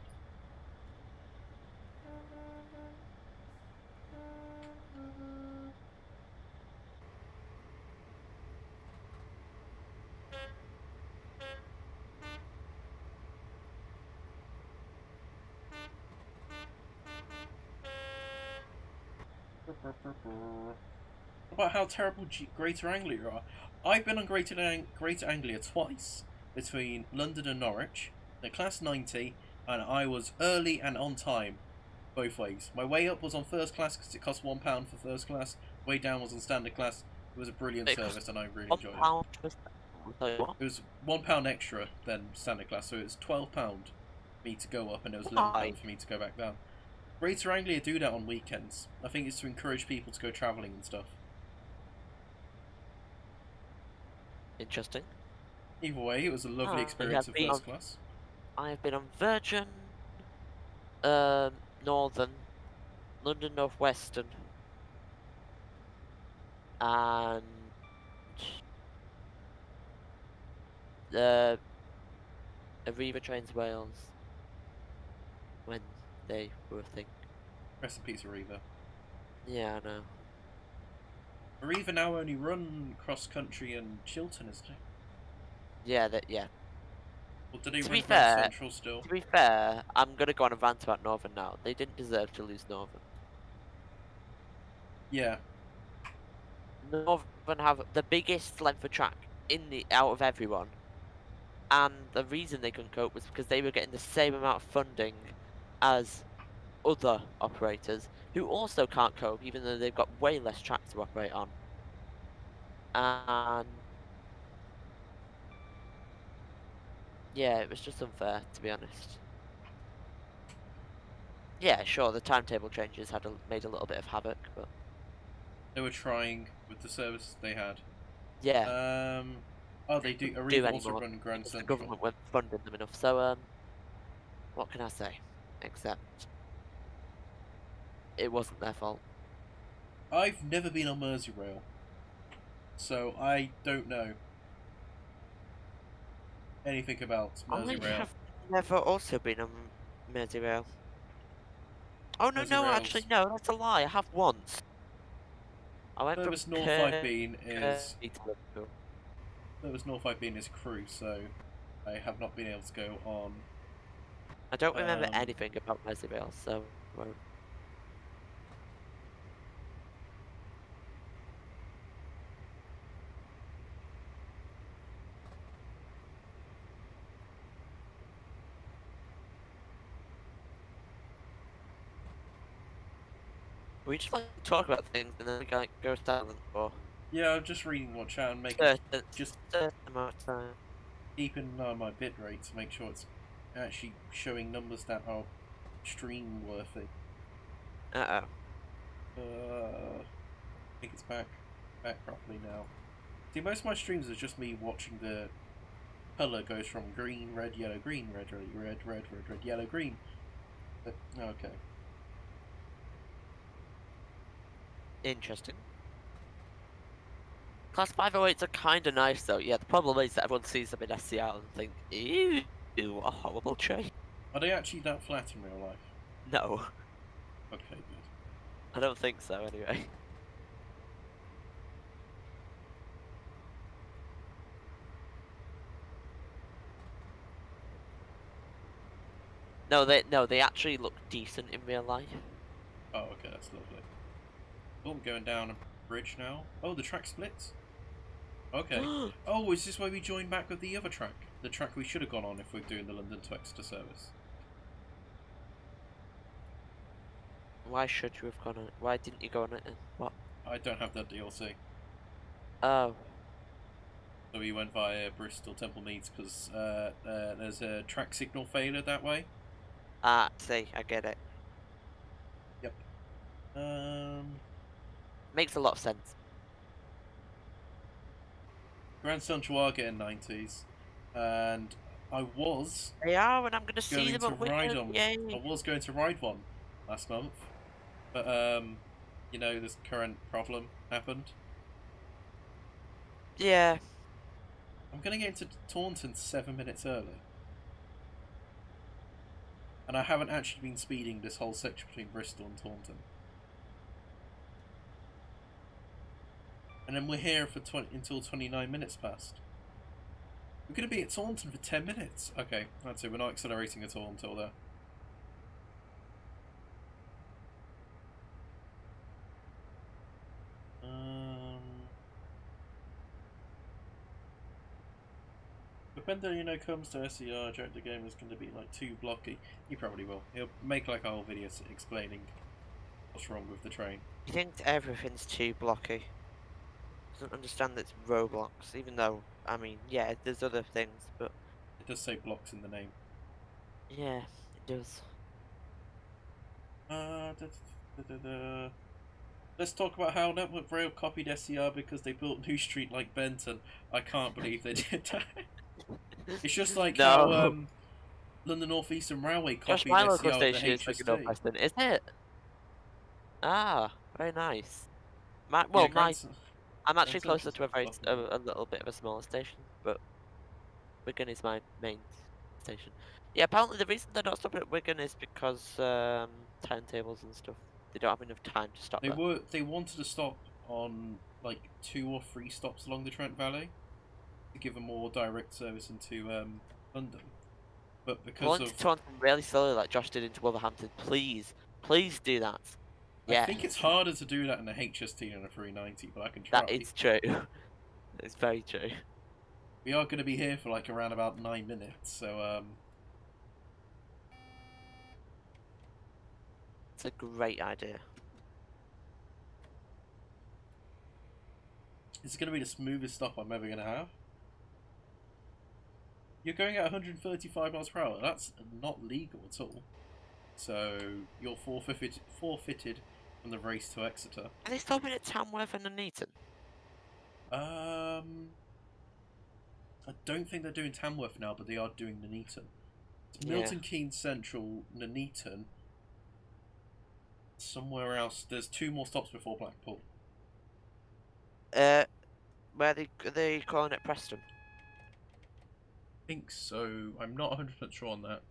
About how terrible Greater Anglia are. I've been on Greater Anglia twice, between London and Norwich, the class 90, and I was early and on time, both ways. My way up was on first class because it cost £1 for first class, way down was on standard class. It was a brilliant service and I really enjoyed it. It was £1 extra than standard class, so it was £12 for me to go up and it was £11 for me to go back down. Greater Anglia do that on weekends. I think it's to encourage people to go travelling and stuff. Interesting. Either way, it was a lovely experience of first class. I have been on Virgin, Northern, London North Western, and Aviva Trains Wales when they were a thing. Rest in peace, Aviva. Yeah, I know. Aviva now only run cross country and Chiltern, isn't it? Yeah, yeah. Or did he To run be Grand fair, Central still? to be fair, I'm gonna go on a rant about Northern now. They didn't deserve to lose Northern. Yeah. Northern have the biggest length of track out of everyone, and the reason they couldn't cope was because they were getting the same amount of funding as other operators who also can't cope, even though they've got way less track to operate on. And yeah, it was just unfair, to be honest. Yeah, sure, the timetable changes made a little bit of havoc, but They were trying with the services they had. yeah. Oh, they do. Do Arriva also anymore run Grand because the Central. government weren't funding them enough. So what can I say? Except it wasn't their fault. I've never been on Merseyrail, so I don't know anything about Merseyrail. I have never also been on Merseyrail. Oh no, actually no, that's a lie. I have once. I went from Furthest north I've been is to Liverpool. furthest north I've been is Crewe, so I have not been able to go on. I don't remember anything about Merseyrail, so. We just like talk about things and then we like go silent for. Yeah, I'm just reading what chat and making just amount of time. keeping an eye on my bitrate to make sure it's actually showing numbers that are stream worthy. I think it's back properly now. See, most of my streams are just me watching the colour goes from green, red, yellow, green, red, red, red, red, red, yellow, green. But, okay. Interesting. Class 508s are kind of nice though. Yeah, the problem is that everyone sees them in SCR and think, ew, what a horrible train. Are they actually that flat in real life? No. Okay, good. I don't think so, anyway. No, they actually look decent in real life. Oh, okay, that's lovely. Oh, I'm going down a bridge now. Oh, the track splits. Okay. Oh, is this why we joined back with the other track? The track we should have gone on if we're doing the London to Exeter service. Why should you have gone on it? Why didn't you go on it then? What? I don't have that DLC. Oh. So we went via Bristol Temple Meads because there's a track signal failure that way. Ah, see, I get it. Yep. Makes a lot of sense. Grand Central are getting 90s, and I was. They are, and I'm going to see them at Wigan. Yay! I was going to ride one last month, but you know, this current problem happened. Yeah. I'm going to get into Taunton 7 minutes early. And I haven't actually been speeding this whole section between Bristol and Taunton. And then we're here for until 29 minutes past. We're going to be at Taunton for 10 minutes. Okay, that's it. We're not accelerating at all until there. If Bender, comes to SCR, Jack the game is going to be like too blocky. He probably will. He'll make like a whole video explaining what's wrong with the train. He thinks everything's too blocky. Doesn't understand that it's Roblox, even though, I mean, yeah, there's other things, but... It does say blocks in the name. Yeah, it does. Let's talk about how Network Rail copied SCR because they built New Street like Benton. I can't believe they did that. It's just like how London North Eastern Railway copied my SCR local with station the is like HST. North Western, isn't it? Ah, very nice. I'm actually closer to a little bit of a smaller station, but Wigan is my main station. Yeah, apparently the reason they're not stopping at Wigan is because timetables and stuff. They don't have enough time to stop there. They wanted to stop on like 2 or 3 stops along the Trent Valley to give a more direct service into London. but because Pull into of... Taunton really slowly like Josh did into Wolverhampton. Please do that. I Yes. think it's harder to do that in a HST than a 390, but I can try. That is true. It's very true. We are going to be here for like around about 9 minutes, so It's a great idea. it's going to be the smoothest stop I'm ever going to have. You're going at 135 miles per hour. That's not legal at all. So you're forfeited from the race to Exeter. Are they stopping at Tamworth and Nuneaton? I don't think they're doing Tamworth now, but they are doing Nuneaton. It's Milton Keynes Central, Nuneaton. Somewhere else. There's 2 more stops before Blackpool. Where are they calling it Preston? I think so. I'm not 100% sure on that.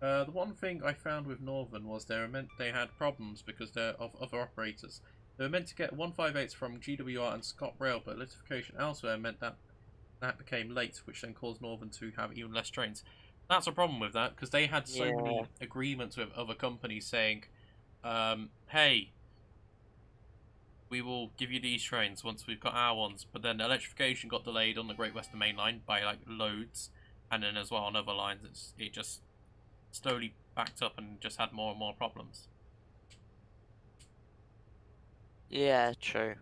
The one thing I found with Northern was they had problems because they're of other operators. They were meant to get 158s from GWR and ScotRail, but electrification elsewhere meant that became late, which then caused Northern to have even less trains. That's a problem with that, because they had so many agreements with other companies saying, hey, we will give you these trains once we've got our ones, but then electrification got delayed on the Great Western Main Line by like loads, and then as well on other lines, it just slowly backed up and just had more and more problems. Yeah, true.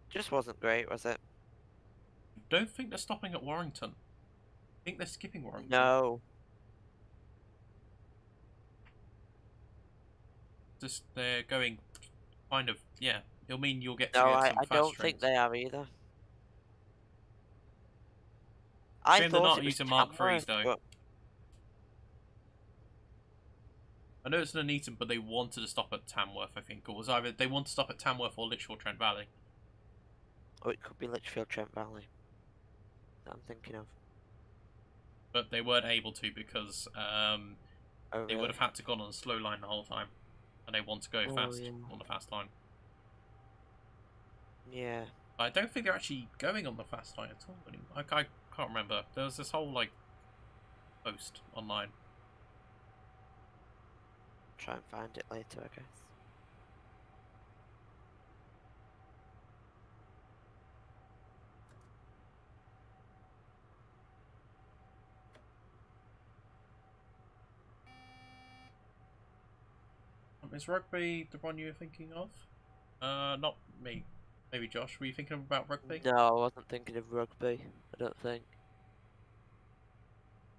Just wasn't great, was it? I don't think they're stopping at Warrington. I think they're skipping Warrington. No. Just they're going kind of, yeah. It'll mean you'll get No, some I fast don't trains. think they are either. Shame they're not using Mark III's though. But... I know it's Nuneaton, but they wanted to stop at Tamworth, I think. Or it was either they want to stop at Tamworth or Lichfield Trent Valley. Oh, it could be Lichfield Trent Valley that I'm thinking of. But they weren't able to because Really? they would have had to go on a slow line the whole time. And they want to go fast on the fast line. Yeah. I don't think they're actually going on the fast line at all anymore. I can't remember. There was this whole like post online. Try and find it later, I guess. Is rugby the one you were thinking of? Not me. Maybe Josh. Were you thinking about rugby? No, I wasn't thinking of rugby. I don't think.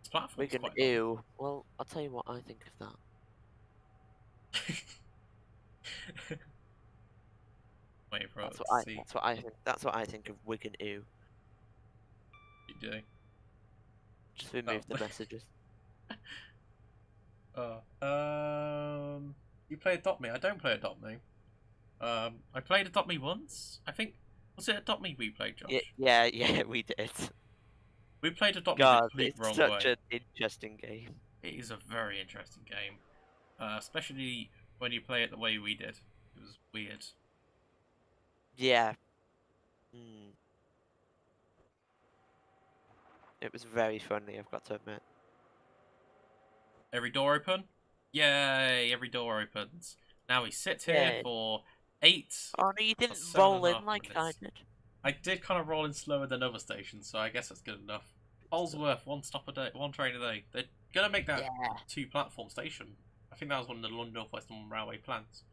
This platform's Wigan, quite ew. Well, I'll tell you what I think of that. Wait for That's it. what I think. That's what I think of Wigan, ew. You do. Just remove the messages. You play Adopt Me? I don't play Adopt Me. I played Adopt Me once. I think was it Adopt Me we played, Josh? Yeah, we did. We played Adopt Me the complete it's wrong such way. an interesting game. It is a very interesting game, especially when you play it the way we did. It was weird. Yeah. It was very funny, I've got to admit. Every door open? Yay! Every door opens. Now we sit here for 8. Oh no, you didn't roll in like I did. I did kind of roll in slower than other stations, so I guess that's good enough. Holsworth, 1 stop a day, 1 train a day. They're gonna make that 2-platform station. I think that was one of the London North Western Railway plans.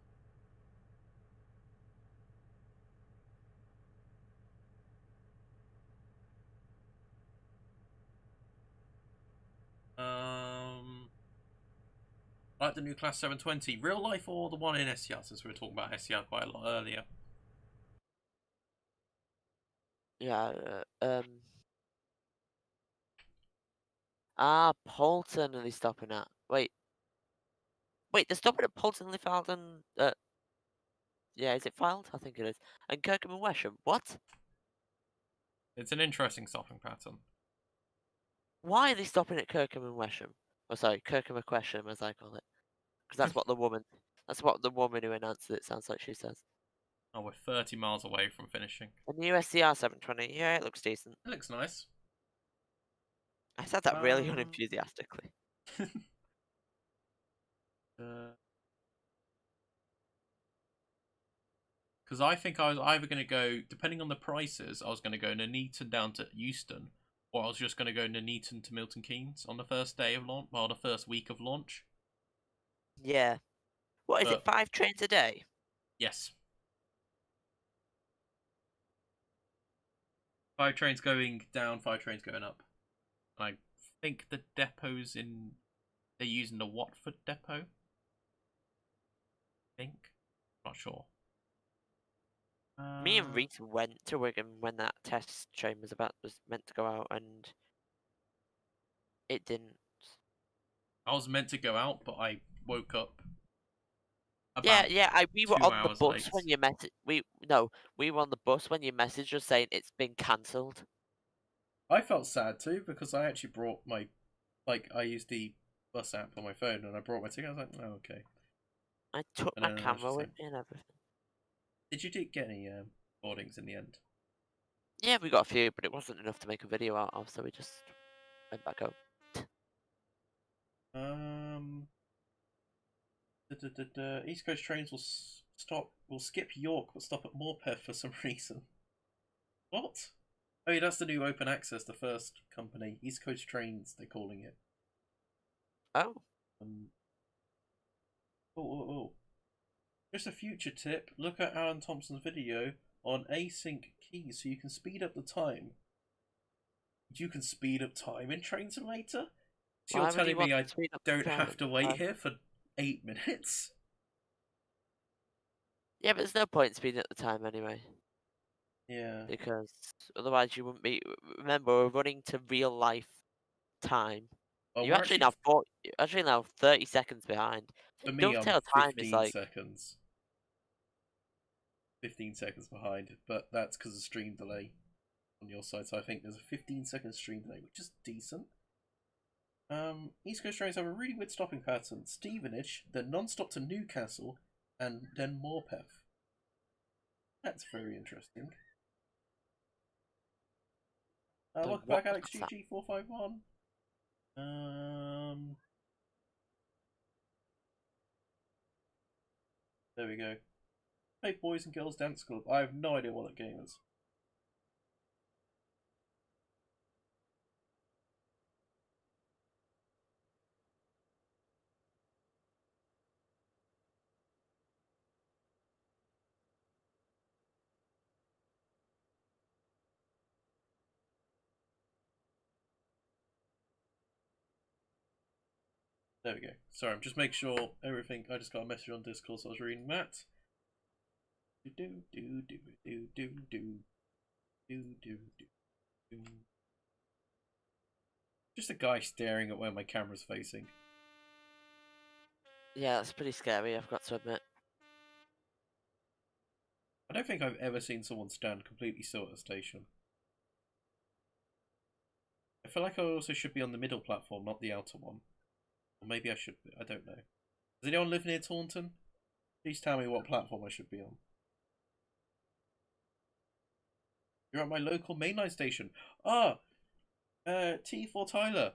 Like the new Class 720, real life or the one in SCR, since we were talking about SCR quite a lot earlier. Yeah, Poulton are they stopping at? Wait, they're stopping at Poulton, Liffeld and, yeah, is it Filed? I think it is. And Kirkham and Wesham. What? It's an interesting stopping pattern. Why are they stopping at Kirkham and Wesham? Oh, sorry, Kirkham and Wesham, as I call it. Because that's what the woman That's what the woman who announced it sounds like she says. Oh, we're 30 miles away from finishing. The new SCR 720, yeah, it looks decent. It looks nice. I said that really unenthusiastically. Because I think I was either going to go, depending on the prices, I was going to go Nuneaton down to Euston, or I was just going to go Nuneaton to Milton Keynes on the first day of launch, well, the first week of launch. Yeah. What is it, 5 trains a day? Yes. 5 trains going down, 5 trains going up. And I think the depots they're using the Watford depot. I think. Not sure. Me and Reese went to Wigan when that test train was meant to go out, and it didn't. I was meant to go out, but I woke up. We were on the bus late. when you we were on the bus when you messaged us saying it's been cancelled. I felt sad too because I actually brought my, I used the bus app on my phone and I brought my ticket. I was like, oh, okay. I took my camera with me and everything. Did you get any boardings in the end? Yeah, we got a few, but it wasn't enough to make a video out of, so we just went back home. East Coast trains will skip York but stop at Morpeth for some reason. What? Oh yeah, that's the new open access, the first company. East Coast Trains, they're calling it. Oh. Just a future tip, look at Alan Thompson's video on async keys so you can speed up the time. You can speed up time in Train Simulator? So you're telling me I don't have to wait here for 8 minutes? Yeah, but there's no point in speeding up the time anyway. Yeah. Because otherwise you wouldn't be... Remember, we're running to real life time. Well, you're actually now 30 seconds behind. For me, Dovetail I'm time 15 is like... seconds. 15 seconds behind, but that's because of stream delay on your side. So I think there's a 15-second stream delay, which is decent. East Coast trains have a really weird stopping pattern. Stevenage, then non-stop to Newcastle, and then Morpeth. That's very interesting. Welcome back, Alex GG451. There we go. Hey, Boys and Girls Dance Club. I have no idea what that game is. There we go. Sorry, I'm just making sure everything. I just got a message on Discord, so I was reading that. Just a guy staring at where my camera's facing. Yeah, that's pretty scary, I've got to admit. I don't think I've ever seen someone stand completely still at a station. I feel like I also should be on the middle platform, not the outer one. Or maybe I should be. I don't know. Does anyone live near Taunton? Please tell me what platform I should be on. You're at my local mainline station. T4 Tyler.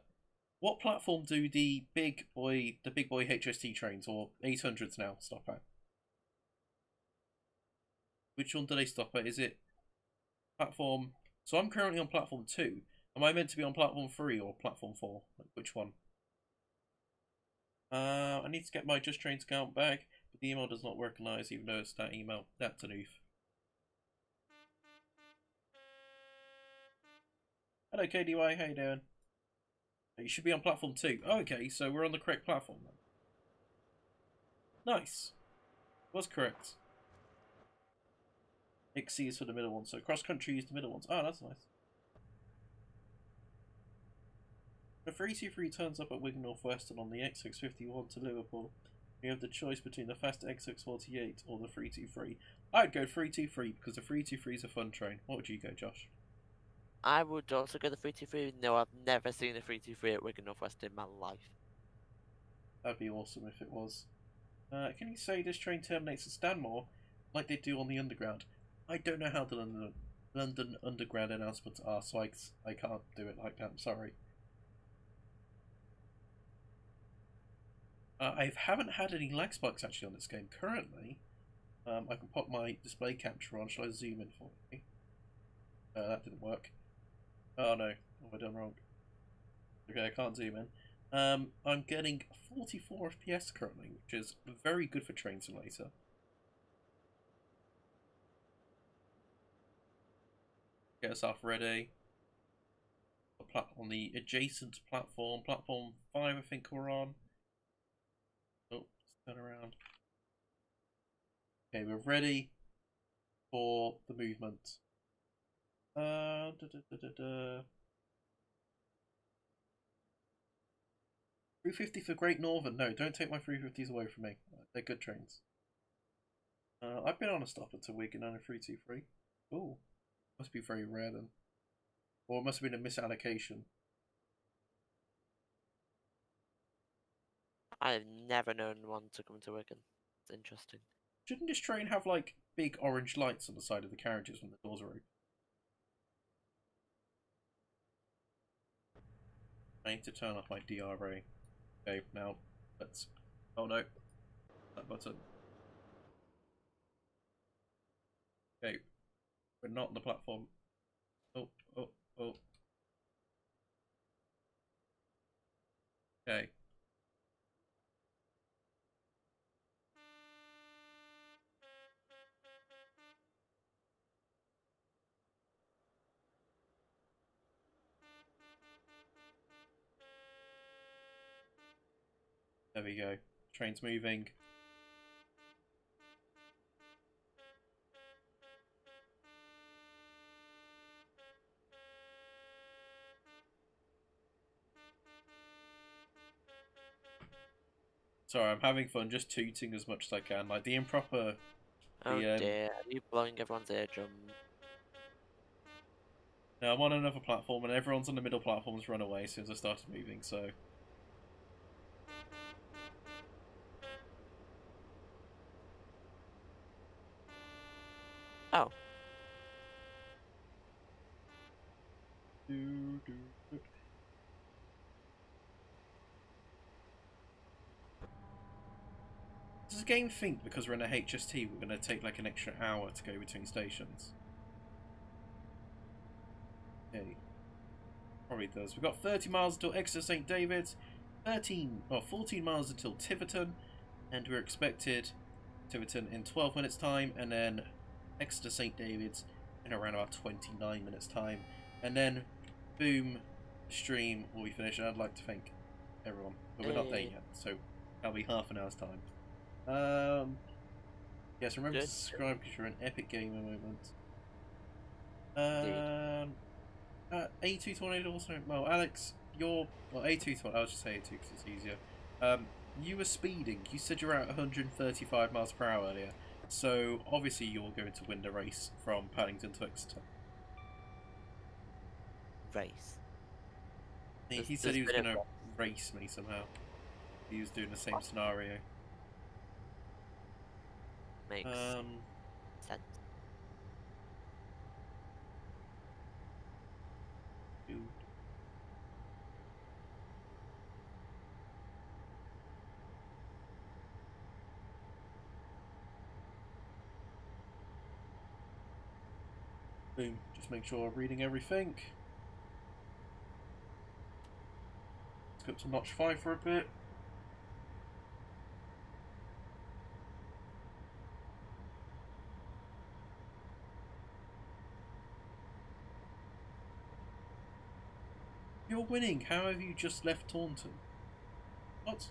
What platform do the big boy HST trains, or 800s now, stop at? Which one do they stop at? Is it platform... So I'm currently on platform 2. Am I meant to be on platform 3 or platform 4? Which one? I need to get my Just Trains account back, but the email does not recognize, even though it's that email. That's an oof. Hello KDY, how you doing? You should be on platform 2. Oh, okay, so we're on the correct platform then. Nice. Was correct. XC is for the middle one, so cross country is the middle ones. Oh, that's nice. The 323 turns up at Wigan North Western on the XX51 to Liverpool. You have the choice between the fast XX48 or the 323. I'd go 323 because the 323 is a fun train. What would you go, Josh? I would also go the 323. No, I've never seen a 323 at Wigan North Western in my life. That'd be awesome if it was. Can you say this train terminates at Stanmore, like they do on the Underground? I don't know how the London Underground announcements are, so I can't do it like that. I'm sorry. I haven't had any lag spikes actually on this game currently. I can pop my display capture on. Shall I zoom in for you? That didn't work. Oh no, what have I done wrong? Okay, I can't zoom in. I'm getting 44 FPS currently, which is very good for Train Simulator. Get us off ready. On the adjacent platform, platform 5 I think we're on. Oh, turn around. Okay, we're ready for the movement. 350 for Great Northern. No, don't take my 350s away from me. They're good trains. I've been on a stopper to Wigan on a 323. Ooh, must be very rare then. Or it must have been a misallocation. I've never known one to come to Wigan. It's interesting. Shouldn't this train have like big orange lights on the side of the carriages when the doors are open? I need to turn off my DRA. Okay, now let's. Oh no, that button. Okay, we're not on the platform. Oh. Okay. There we go. Train's moving. Sorry, I'm having fun just tooting as much as I can. Like the improper. Oh dear, are you blowing everyone's eardrum? No, I'm on another platform and everyone's on the middle platforms run away as soon as I started moving, so. Oh. Does the game think because we're in a HST we're going to take like an extra hour to go between stations? Okay. Probably does. We've got 30 miles until Exeter St Davids, 14 miles until Tiverton, and we're expected Tiverton in 12 minutes time, and then Exeter St Davids in around about 29 minutes time, and then boom, the stream will be finished. And I'd like to thank everyone, but we're not there yet, so that'll be half an hour's time. Yes, remember to subscribe because you're an epic gamer moment. A2 Tornado also. Well, Alex, you're. Well, A2 Tornado. I'll just say A2 because it's easier. You were speeding. You said you're at 135 miles per hour earlier. So obviously you're going to win the race from Paddington to Exeter. Race. He said he was going to race me somehow. He was doing the same scenario. Makes sense. Boom. Just make sure I'm reading everything. Let's go up to notch 5 for a bit. You're winning. How have you just left Taunton? What?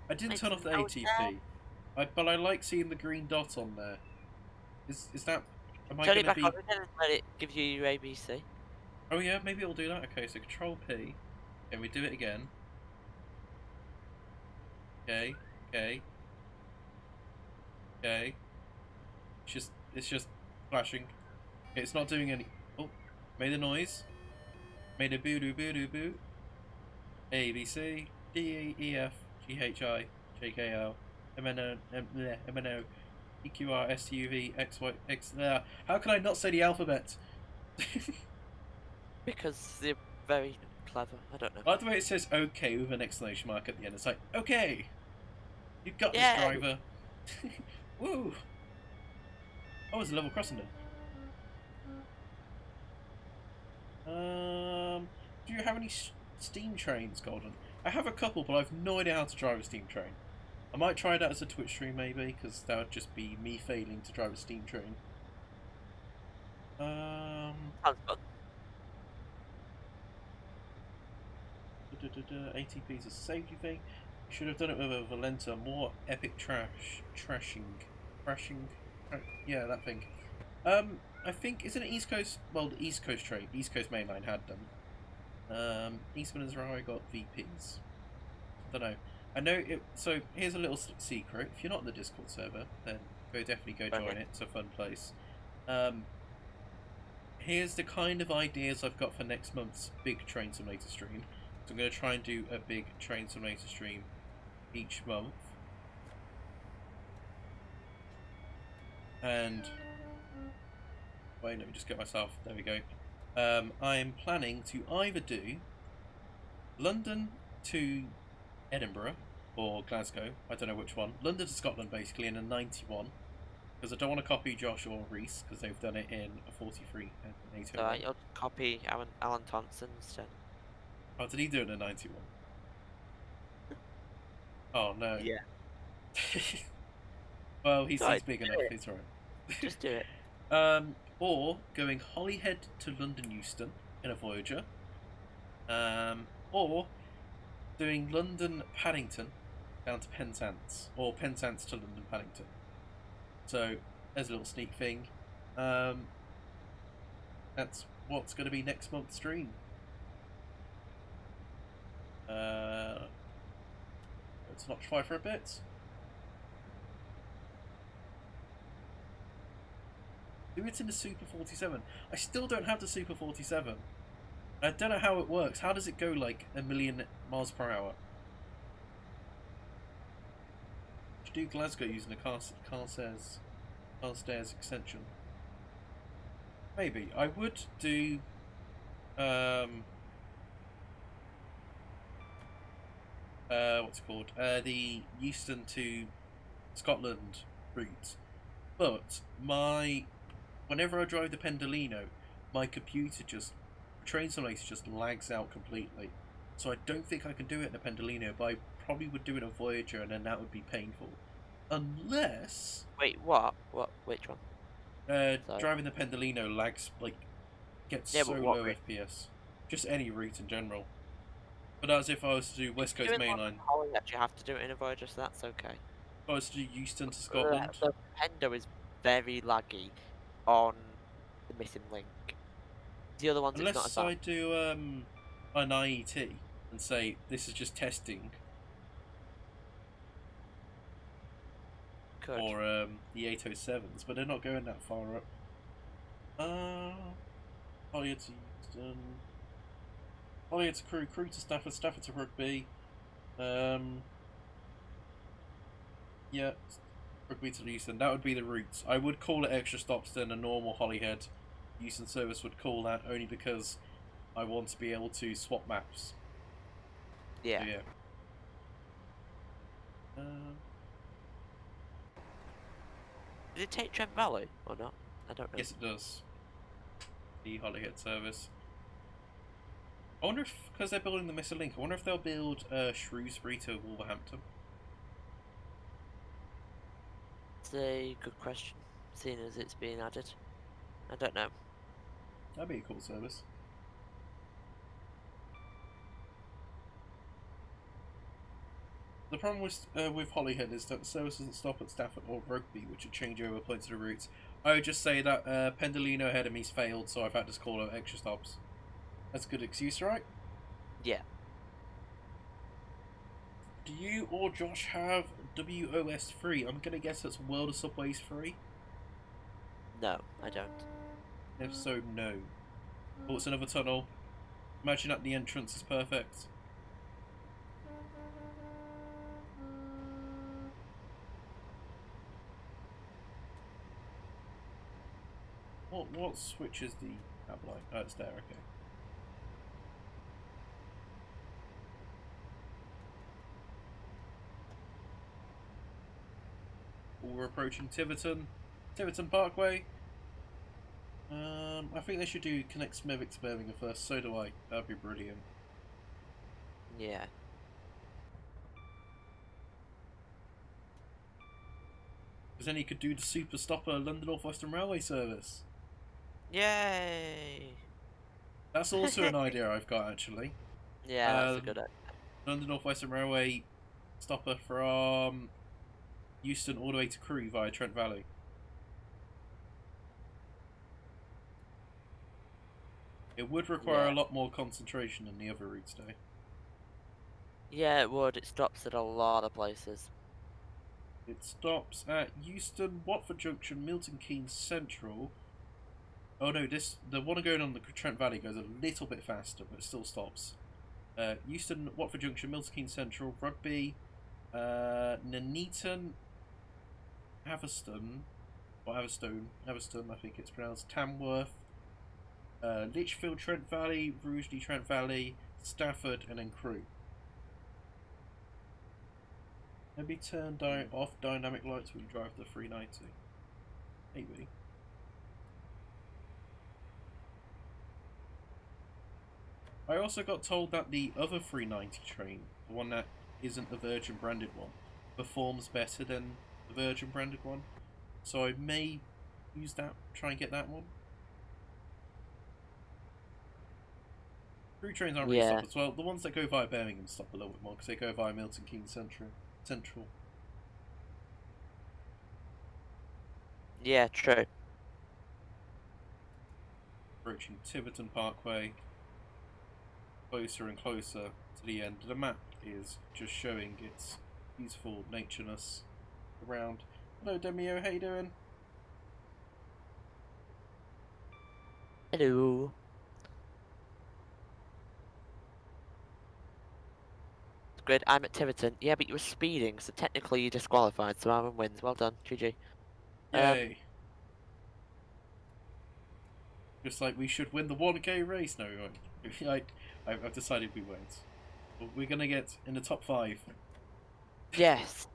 I didn't turn off the ATP. But I like seeing the green dot on there. Is that? Am I Turn it back be... on again and let it give you your ABC. Oh yeah, maybe it'll do that. Okay, so Control P, and we do it again. Okay. It's just flashing. It's not doing any. Oh, made a noise. Made a boo doo boo doo boo. A B C D E F G H I J K L MNO, EQR, SUV, XY, X. How can I not say the alphabet? Because they're very clever. I don't know. I like the way it says "okay" with an exclamation mark at the end. It's like, okay, you've got this, Yeah. driver. Woo! Oh, there's a level crossing there. Do you have any steam trains, Golden? I have a couple, but I've no idea how to drive a steam train. I might try that as a Twitch stream, maybe, because that would just be me failing to drive a steam train. Sounds fun. ATP is a safety thing. You should have done it with a Valenta. More epic trashing. Yeah, that thing. I think, isn't it East Coast? Well, the East Coast train, East Coast Main Line had them. Eastman and Zerari got VPs. I don't know. I know it. So here's a little secret. If you're not in the Discord server, then definitely go join it. It's a fun place. Here's the kind of ideas I've got for next month's big Train Simulator stream. So I'm going to try and do a big Train Simulator stream each month. And wait, let me just get myself. There we go. I am planning to either do London to Edinburgh or Glasgow. I don't know which one. London to Scotland, basically, in a 91. Because I don't want to copy Josh or Reese, because they've done it in a 43 and an 801. You'll copy Alan Thompson instead. Oh, did he do it in a 91? Oh, no. Yeah. Well, he's big enough. He's alright. Just do it. Or going Holyhead to London Euston in a Voyager. Or doing London Paddington down to Penzance, or Penzance to London Paddington. So there's a little sneak thing. That's what's going to be next month's stream. Let's not try for a bit. Do it in the Super 47. I still don't have the Super 47. I don't know how it works. How does it go like 1,000,000 miles per hour? Should do Glasgow using a Carstairs extension. Maybe. I would do what's it called? The Euston to Scotland route. But whenever I drive the Pendolino, my computer Train Simulator just lags out completely. So I don't think I can do it in a Pendolino, but I probably would do it in a Voyager, and then that would be painful. Unless... Wait, what? Which one? Driving the Pendolino lags, gets so low FPS. Just any route in general. But as if I was to do West Coast Mainline. You have to do it in a Voyager, so that's okay. If I was to do Euston to Scotland. The Pendo is very laggy on the Missing Link. The other ones, unless it's not as bad. I do an IET and say this is just testing. Could. Or the 807s, but they're not going that far up. Holyhead to Euston. Holyhead to Crew to Stafford, Stafford to Rugby. Yeah, Rugby to Euston. That would be the routes. I would call it extra stops than a normal Holyhead. Euston service would call that only because I want to be able to swap maps. Yeah. So, yeah. Did it take Trent Valley or not? I don't know. Yes, it does. The Holyhead service. I wonder if, because they're building the Missing Link, I wonder if they'll build Shrewsbury to Wolverhampton. It's a good question, seeing as it's being added. I don't know. That'd be a cool service. The problem with Holyhead is that the service doesn't stop at Stafford or Rugby, which would change over points of the routes. I would just say that Pendolino ahead of me's failed, so I've had to call out extra stops. That's a good excuse, right? Yeah. Do you or Josh have WOS 3? I'm gonna guess that's World of Subways 3. No, I don't. If so, no. Oh, it's another tunnel. Imagine that the entrance is perfect. What switches the cab light? Oh, it's there. Okay. We're approaching Tiverton Parkway. I think they should do connect Smethwick to Birmingham first. So do I. That'd be brilliant. Yeah. Because then you could do the Super Stopper London North Western Railway service. Yay! That's also an idea I've got actually. Yeah, that's a good idea. London North Western Railway stopper from Euston all the way to Crewe via Trent Valley. It would require a lot more concentration than the other routes, though. Yeah, it would. It stops at a lot of places. It stops at Euston, Watford Junction, Milton Keynes Central. Oh no, the one going on the Trent Valley goes a little bit faster, but it still stops. Euston, Watford Junction, Milton Keynes Central, Rugby, Nuneaton, Haverstone, I think it's pronounced, Tamworth, Lichfield Trent Valley, Rugeley Trent Valley, Stafford, and then Crewe. Maybe turn off dynamic lights when you drive the 390. Maybe. I also got told that the other 390 train, the one that isn't the Virgin branded one, performs better than the Virgin branded one. So I may use that, try and get that one. Crewe trains aren't really stopped as well. The ones that go via Birmingham stop a little bit more because they go via Milton Keynes Central. Yeah, true. Approaching Tiverton Parkway. Closer and closer to the end. The map is just showing its beautiful natureness around. Hello Demio, how you doing? Hello. Squid, I'm at Tiverton. Yeah, but you were speeding, so technically you're disqualified, so Aaron wins. Well done, GG. Yay. Just like we should win the 1K race. No, we won't. I've decided we won't. But we're going to get in the top 5. Yes.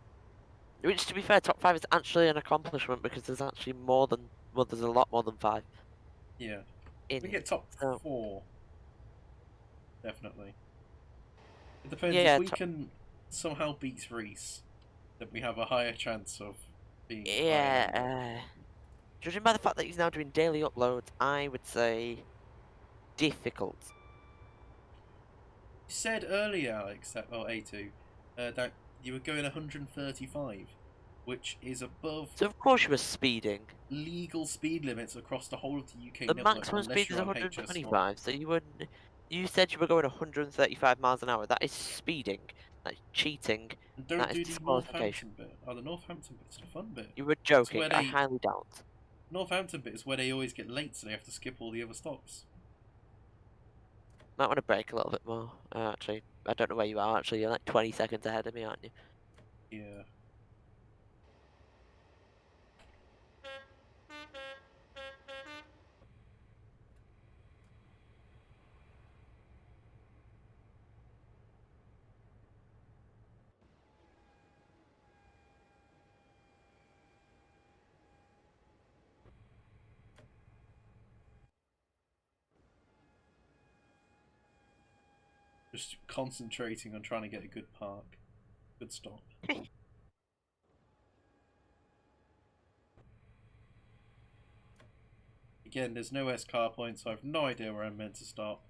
Which, to be fair, top 5 is actually an accomplishment because there's actually more than... Well, there's a lot more than 5. Yeah. We get top 4. Definitely. It depends. Yeah, if we can somehow beat Reese, then we have a higher chance of being judging by the fact that he's now doing daily uploads, I would say difficult. You said earlier, Alex, that, or A2, that you were going 135, which is above. So of course you were speeding. Legal speed limits across the whole of the UK the network. Maximum speed is 125, HST. so you wouldn't. You said you were going 135 miles an hour. That is speeding. That's cheating. And don't that do is the Northampton bit. Oh, the Northampton bit's the fun bit. You were joking. I highly doubt. Northampton bit is where they always get late, so they have to skip all the other stops. Might want to brake a little bit more. Actually, I don't know where you are. Actually, you're like 20 seconds ahead of me, aren't you? Yeah. Just concentrating on trying to get a good park. Good stop. Again, there's no S-car point, so I have no idea where I'm meant to stop.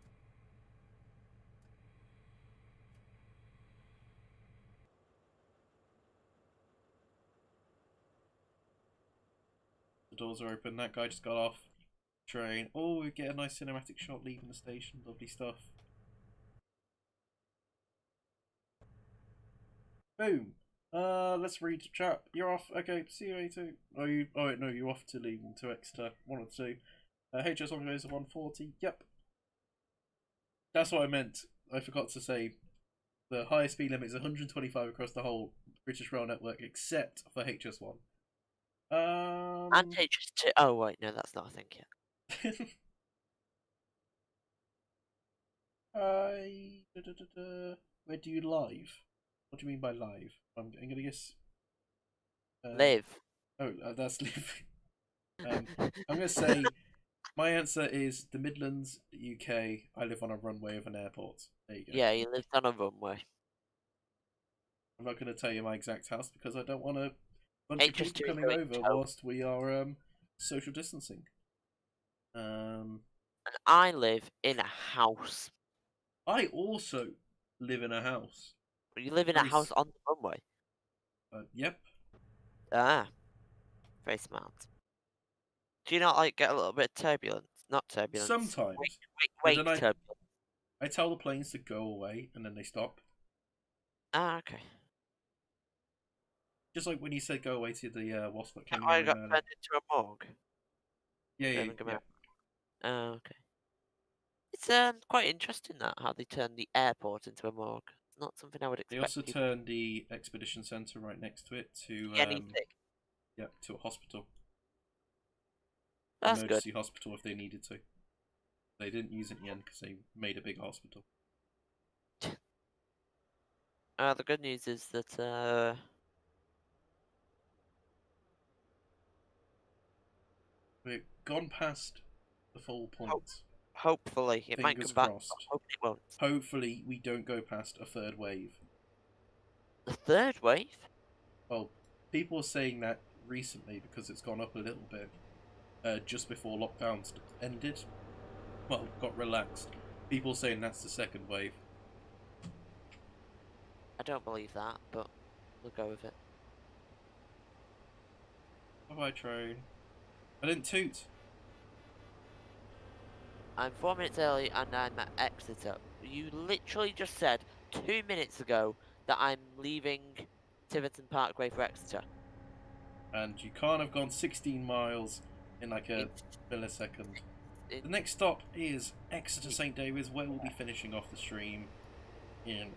The doors are open. That guy just got off train. Oh, we get a nice cinematic shot leaving the station. Lovely stuff. Boom. Let's read the chat. You're off. Okay, see you later. Oh, you. Oh wait, no, you're off to leaving to Exeter. 1 or 2. HS on goes to 140. Yep. That's what I meant. I forgot to say. The highest speed limit is 125 across the whole British rail network, except for HS1. And HST. Oh wait, no, that's not a thing yet. Where do you live? What do you mean by live? I'm gonna guess. Live. Oh, that's live. I'm gonna say my answer is the Midlands, the UK. I live on a runway of an airport. There you go. Yeah, he lives on a runway. I'm not gonna tell you my exact house because I don't want a bunch of HST people coming over whilst we are social distancing. And I live in a house. I also live in a house. You live in a house on the runway? Yep. Ah, very smart. Do you not like get a little bit of turbulence? Not turbulence. Sometimes. Wait, turbulence. I tell the planes to go away and then they stop. Ah, okay. Just like when you said go away to the wasp that came in. I got turned into a morgue. Yeah. Oh, okay. It's quite interesting that how they turned the airport into a morgue. It's not something I would expect. They also turned the expedition centre right next to it to to a hospital. That's emergency hospital if they needed to. They didn't use it in the end because they made a big hospital. The good news is that we've gone past the full point. Hopefully, it might come back. Hopefully it won't. Hopefully, we don't go past a third wave. A third wave? Well, people are saying that recently because it's gone up a little bit just before lockdowns ended. Well, got relaxed. People saying that's the second wave. I don't believe that, but we'll go with it. Bye-bye, train. I didn't toot. I'm 4 minutes early and I'm at Exeter. You literally just said 2 minutes ago that I'm leaving Tiverton Parkway for Exeter. And you can't have gone 16 miles in like a millisecond. The next stop is Exeter St Davids, where we'll be finishing off the stream in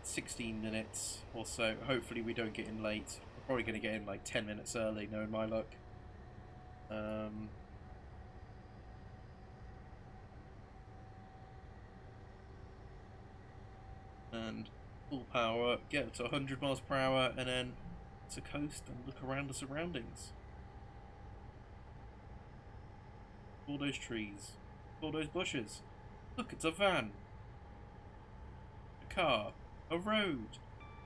16 minutes or so. Hopefully we don't get in late. We're probably going to get in like 10 minutes early, knowing my luck. And full power, get up to 100 miles per hour, and then to coast and look around the surroundings. All those trees, all those bushes. Look, it's a van, a car, a road,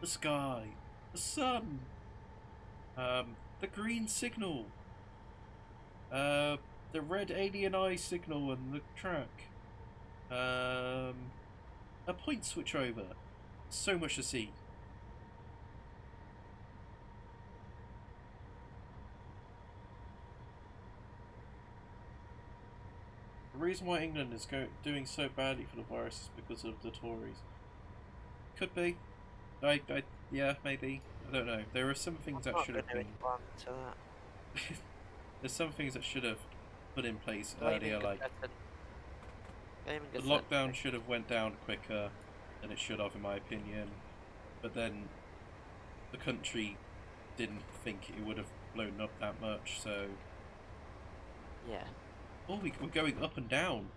the sky, the sun, the green signal, the red alien eye signal and the track, a point switchover. So much to see. The reason why England is doing so badly for the virus is because of the Tories. Could be. Yeah, maybe. I don't know. There are some things that should have been. There's some things that should have put in place earlier, like the lockdown should have went down quicker than it should have, in my opinion. But then the country didn't think it would have blown up that much, so yeah. Oh, we're going up and down.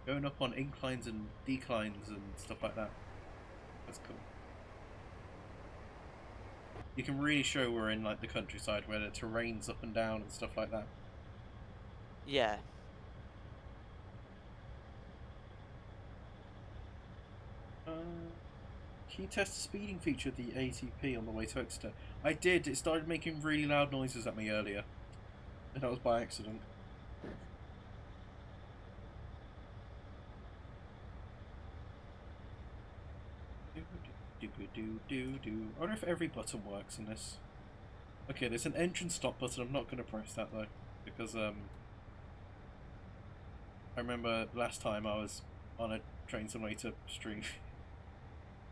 Going up on inclines and declines and stuff like that. That's cool. You can really show we're in like the countryside where the terrain's up and down and stuff like that. Yeah. Can you test the speeding feature of the ATP on the way to Exeter? I did. It started making really loud noises at me earlier. And that was by accident. I wonder if every button works in this. Okay, there's an engine stop button. I'm not going to press that though, because I remember last time I was on a train simulator stream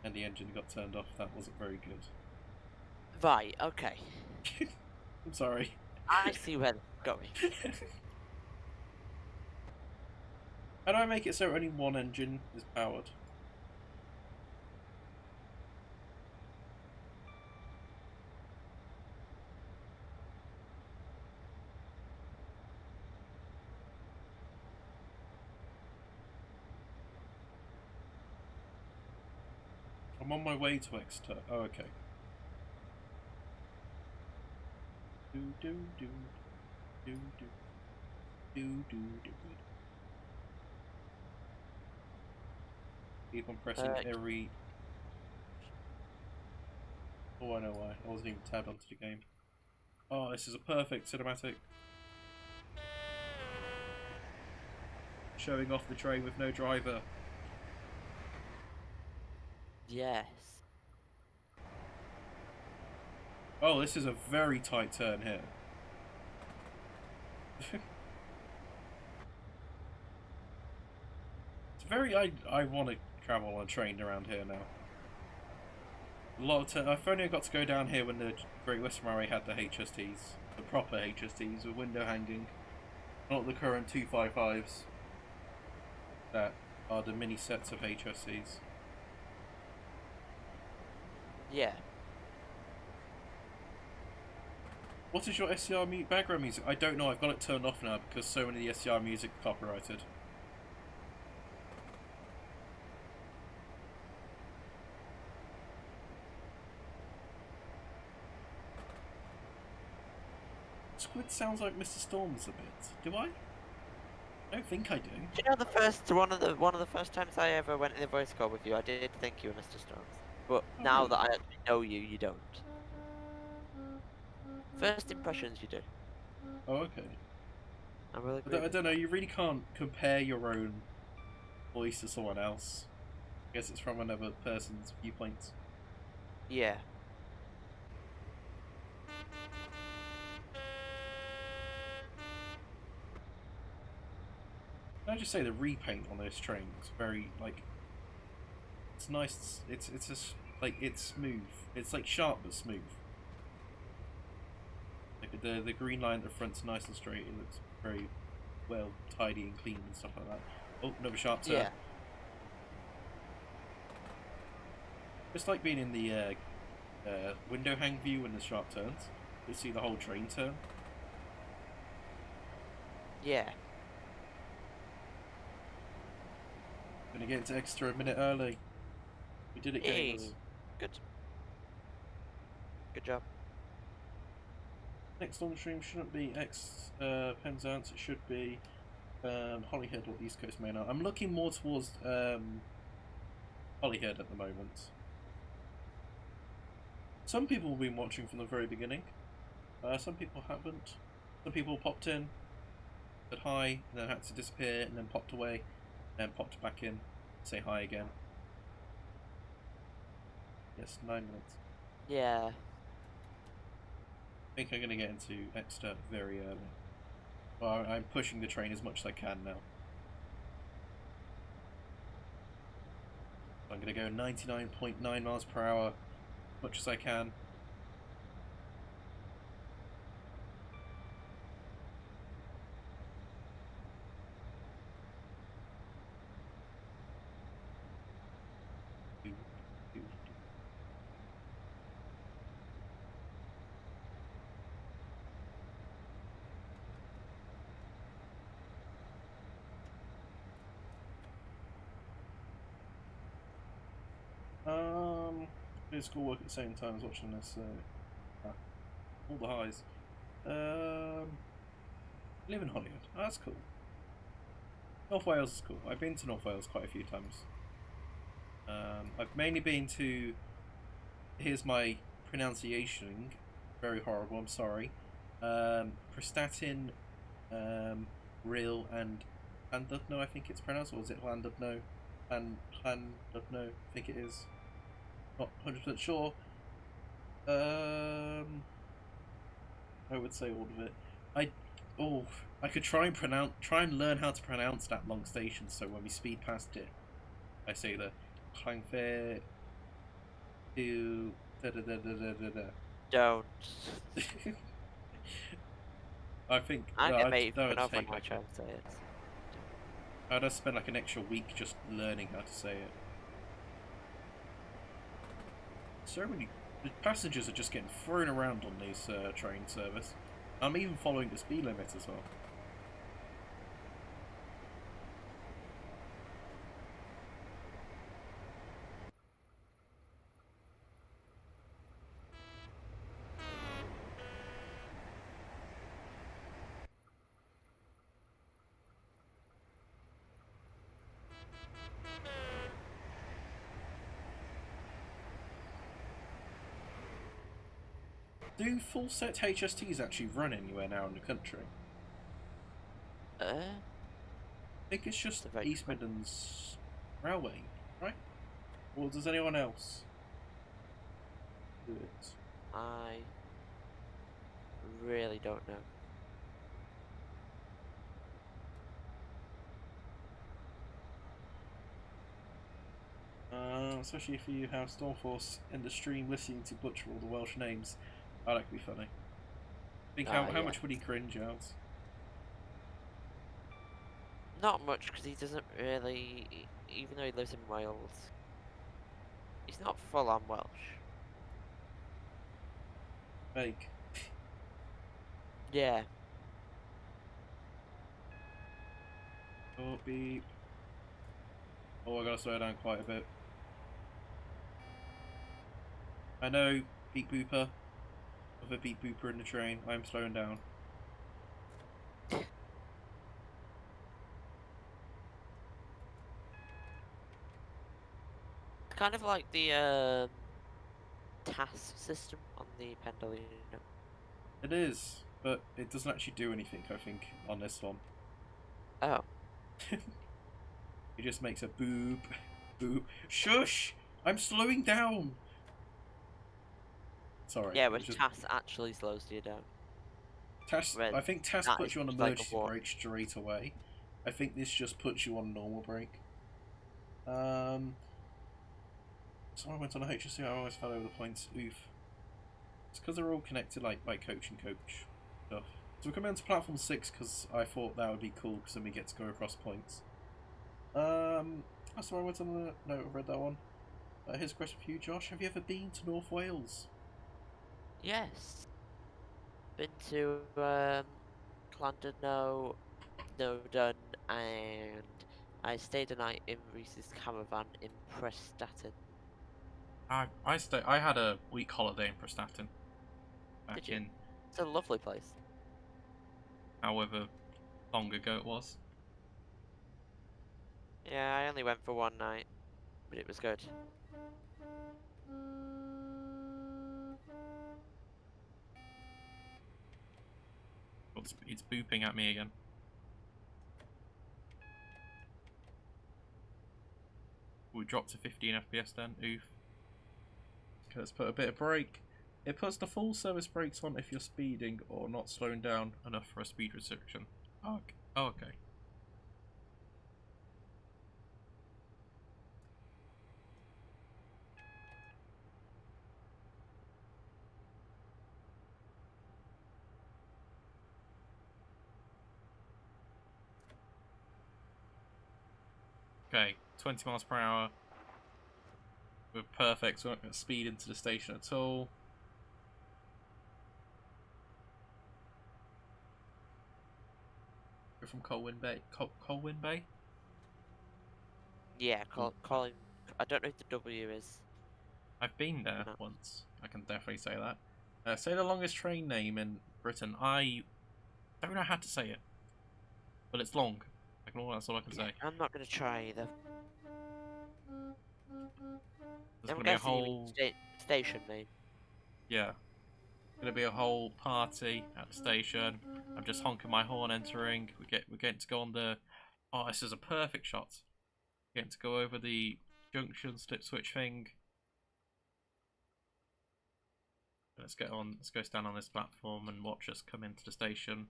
and the engine got turned off. That wasn't very good. Right, okay. I'm sorry. I see where it's going. How do I make it so only one engine is powered? I'm on my way to Exeter. Oh, okay. Do do do do do do do do. Keep on pressing every. Oh, I know why. I wasn't even tabbed onto the game. Oh, this is a perfect cinematic. Showing off the train with no driver. Yes. Oh, this is a very tight turn here. It's very. I want to travel on a train around here now. A lot of I've only got to go down here when the Great Western Railway had the HSTs, the proper HSTs with window hanging, not the current 255s that are the mini sets of HSTs. Yeah. What is your SCR background music? I don't know, I've got it turned off now because so many of the SCR music is copyrighted. Squid sounds like Mr. Storms a bit. Do I? I don't think I do. You know, one of the first times I ever went in a voice call with you, I did think you were Mr. Storms. But now that I actually know you, you don't. First impressions, you do. Oh, okay. I'm really. I don't know. You really can't compare your own voice to someone else. I guess it's from another person's viewpoint. Yeah. Can I just say the repaint on this train is very like. It's nice. It's just like it's smooth. It's like sharp but smooth. Like the green line at the front's nice and straight. It looks very well tidy and clean and stuff like that. Oh, another sharp turn. Yeah. It's like being in the window hang view when the sharp turns. You see the whole train turn. Yeah. Gonna get into Exeter a minute early. We did it, gamers. Good. Good job. Next on stream shouldn't be Penzance, it should be Holyhead or East Coast Main. I'm looking more towards Holyhead at the moment. Some people have been watching from the very beginning. Some people haven't. Some people popped in, said hi, and then had to disappear, and then popped away, and then popped back in, say hi again. Yes, 9 minutes. Yeah. I think I'm going to get into Exeter very early. Well, I'm pushing the train as much as I can now. I'm going to go 99.9 miles per hour as much as I can. Doing schoolwork at the same time as watching this. All the highs. Live in Holyhead. Oh, that's cool. North Wales is cool. I've been to North Wales quite a few times. I've mainly been to. Here's my pronunciation. Very horrible. I'm sorry. Prestatyn, Rhyl, and Llandudno, I think it's pronounced, or is it Llandudno? Llandudno, I think it is. Not 100% sure. I would say all of it. I could try and learn how to pronounce that long station. So when we speed past it, I say the Llangffer to da da da da da da da. Don't. I think I no, get made fun of when take I try to say it. I'd have spent like an extra week just learning how to say it. So many the passengers are just getting thrown around on this train service. I'm even following the speed limit as well. Do full set HSTs actually run anywhere now in the country? I think it's just East Midlands Railway, right? Or does anyone else do it? I really don't know. Especially if you have Stormforce in the stream listening to butcher all the Welsh names. Oh, that could be funny. Think how much would he cringe out? Not much, because he doesn't really, even though he lives in Wales, he's not full on Welsh. Fake. Yeah. Oh, beep. Oh, I gotta slow down quite a bit. I know, beep booper. Of a beep booper in the train. I'm slowing down. It's kind of like the task system on the Pendulum. It is, but it doesn't actually do anything, I think, on this one. Oh. It just makes a boop, boop. Shush! I'm slowing down! Sorry. Yeah, which task actually slows you down. I think task puts you on emergency brake straight away. I think this just puts you on normal brake. So I went on a HST, I always fell over the points. Oof. It's because they're all connected like coach and coach stuff. So we're coming on to platform 6 because I thought that would be cool because then we get to go across points. That's why I went on the... No, I read that one. Here's a question for you, Josh. Have you ever been to North Wales? Yes. Been to Llandudno, Snowdon, and I stayed a night in Reese's caravan in Prestatyn. I had a week holiday in Prestatyn. Did you? It's a lovely place. However long ago it was. Yeah, I only went for one night, but it was good. It's booping at me again. We dropped to 15 FPS then. Oof. Okay, let's put a bit of brake. It puts the full service brakes on if you're speeding or not slowing down enough for a speed restriction. Oh, okay. Okay, 20 miles per hour. We're perfect, so we're not going to speed into the station at all. We're from Colwyn Bay. Colwyn Bay? Yeah, Colin. I don't know if the W is. I've been there once. I can definitely say that. Say the longest train name in Britain. I don't know how to say it, but it's long. That's all I can say. I'm not going to try either. There's going to be a whole station name. Yeah. Going to be a whole party at the station. I'm just honking my horn entering. We're getting to go on the... Oh, this is a perfect shot. Getting to go over the junction slip switch thing. Let's get on. Let's go stand on this platform and watch us come into the station.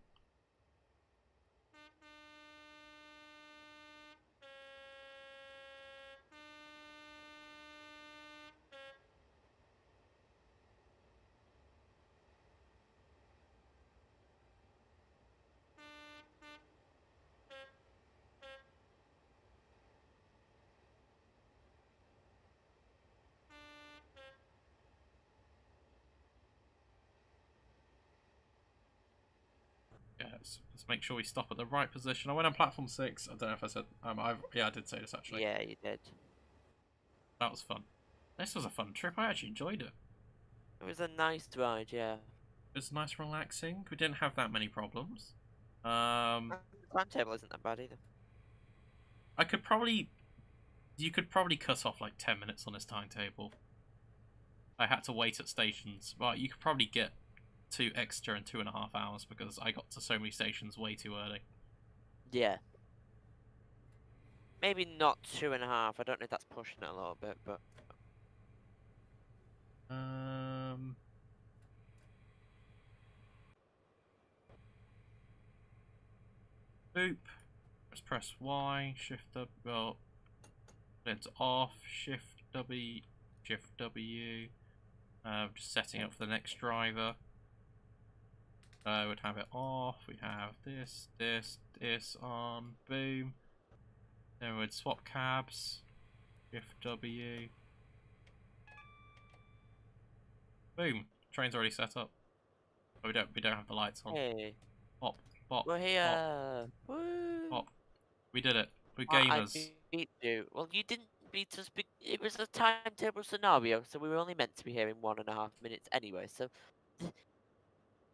Yeah, let's make sure we stop at the right position. I went on platform 6. I don't know if I said... yeah, I did say this actually. Yeah, you did. That was fun. This was a fun trip. I actually enjoyed it. It was a nice ride, yeah. It was nice, relaxing. We didn't have that many problems. The timetable isn't that bad either. You could probably cut off like 10 minutes on this timetable. I had to wait at stations. Well, you could probably get to Exeter in 2.5 hours because I got to so many stations way too early. Yeah. Maybe not 2.5. I don't know if that's pushing it a little bit, but. Boop. Let's press Y, Shift W. Well, it's off. Shift W. Shift W. Just setting up for the next driver. We'd have it off. We'd have this on. Boom. Then we'd swap cabs. Shift W. Boom. Train's already set up. But we don't have the lights on. Hey. Pop. Pop. We're here. Pop. Woo. Pop. We did it. We're gamers. I beat you. Well, you didn't beat us. It was a timetable scenario, so we were only meant to be here in 1.5 minutes anyway. So.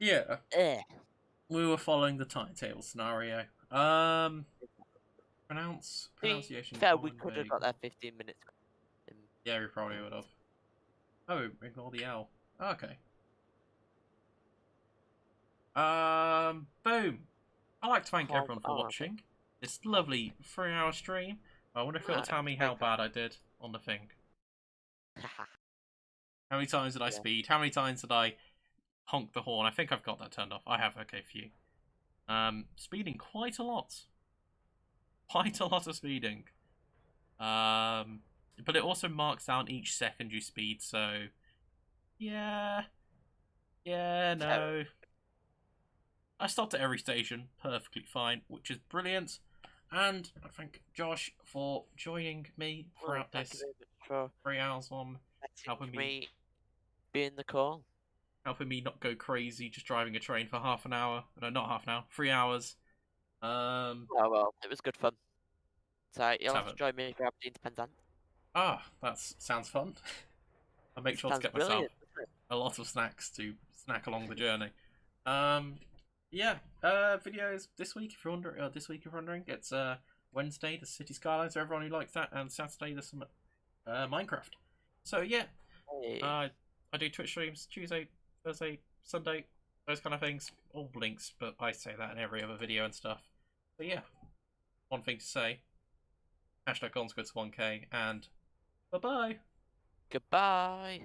Yeah. We were following the timetable scenario. Pronunciation. Fair, we could have got there 15 minutes. Yeah, we probably would have. Oh, ignore the L. Okay. Boom. I'd like to thank everyone for watching this lovely 3-hour stream. I wonder if it'll tell me how bad I did on the thing. How many times did I speed? How many times did I honk the horn? I think I've got that turned off. I have. Okay, few. Speeding quite a lot. Quite a lot of speeding. But it also marks down each second you speed, so yeah. Yeah, no. I stopped at every station perfectly fine, which is brilliant. And I thank Josh for joining me throughout this 3 hours on, helping me be in the call. Helping me not go crazy just driving a train for half an hour. No, not half an hour, 3 hours. Oh well, it was good fun. So you'll have to join me for Aberdeen to Penzance. Ah, that sounds fun. I'll make sure to get myself a lot of snacks to snack along the journey. Yeah, videos this week if you're wondering. It's Wednesday, the City Skylines for everyone who likes that, and Saturday there's some Minecraft. So yeah, I do Twitch streams Tuesday, Thursday, Sunday, those kind of things. All links, but I say that in every other video and stuff. But yeah, one thing to say. #GoneSquid1K and bye-bye. Goodbye.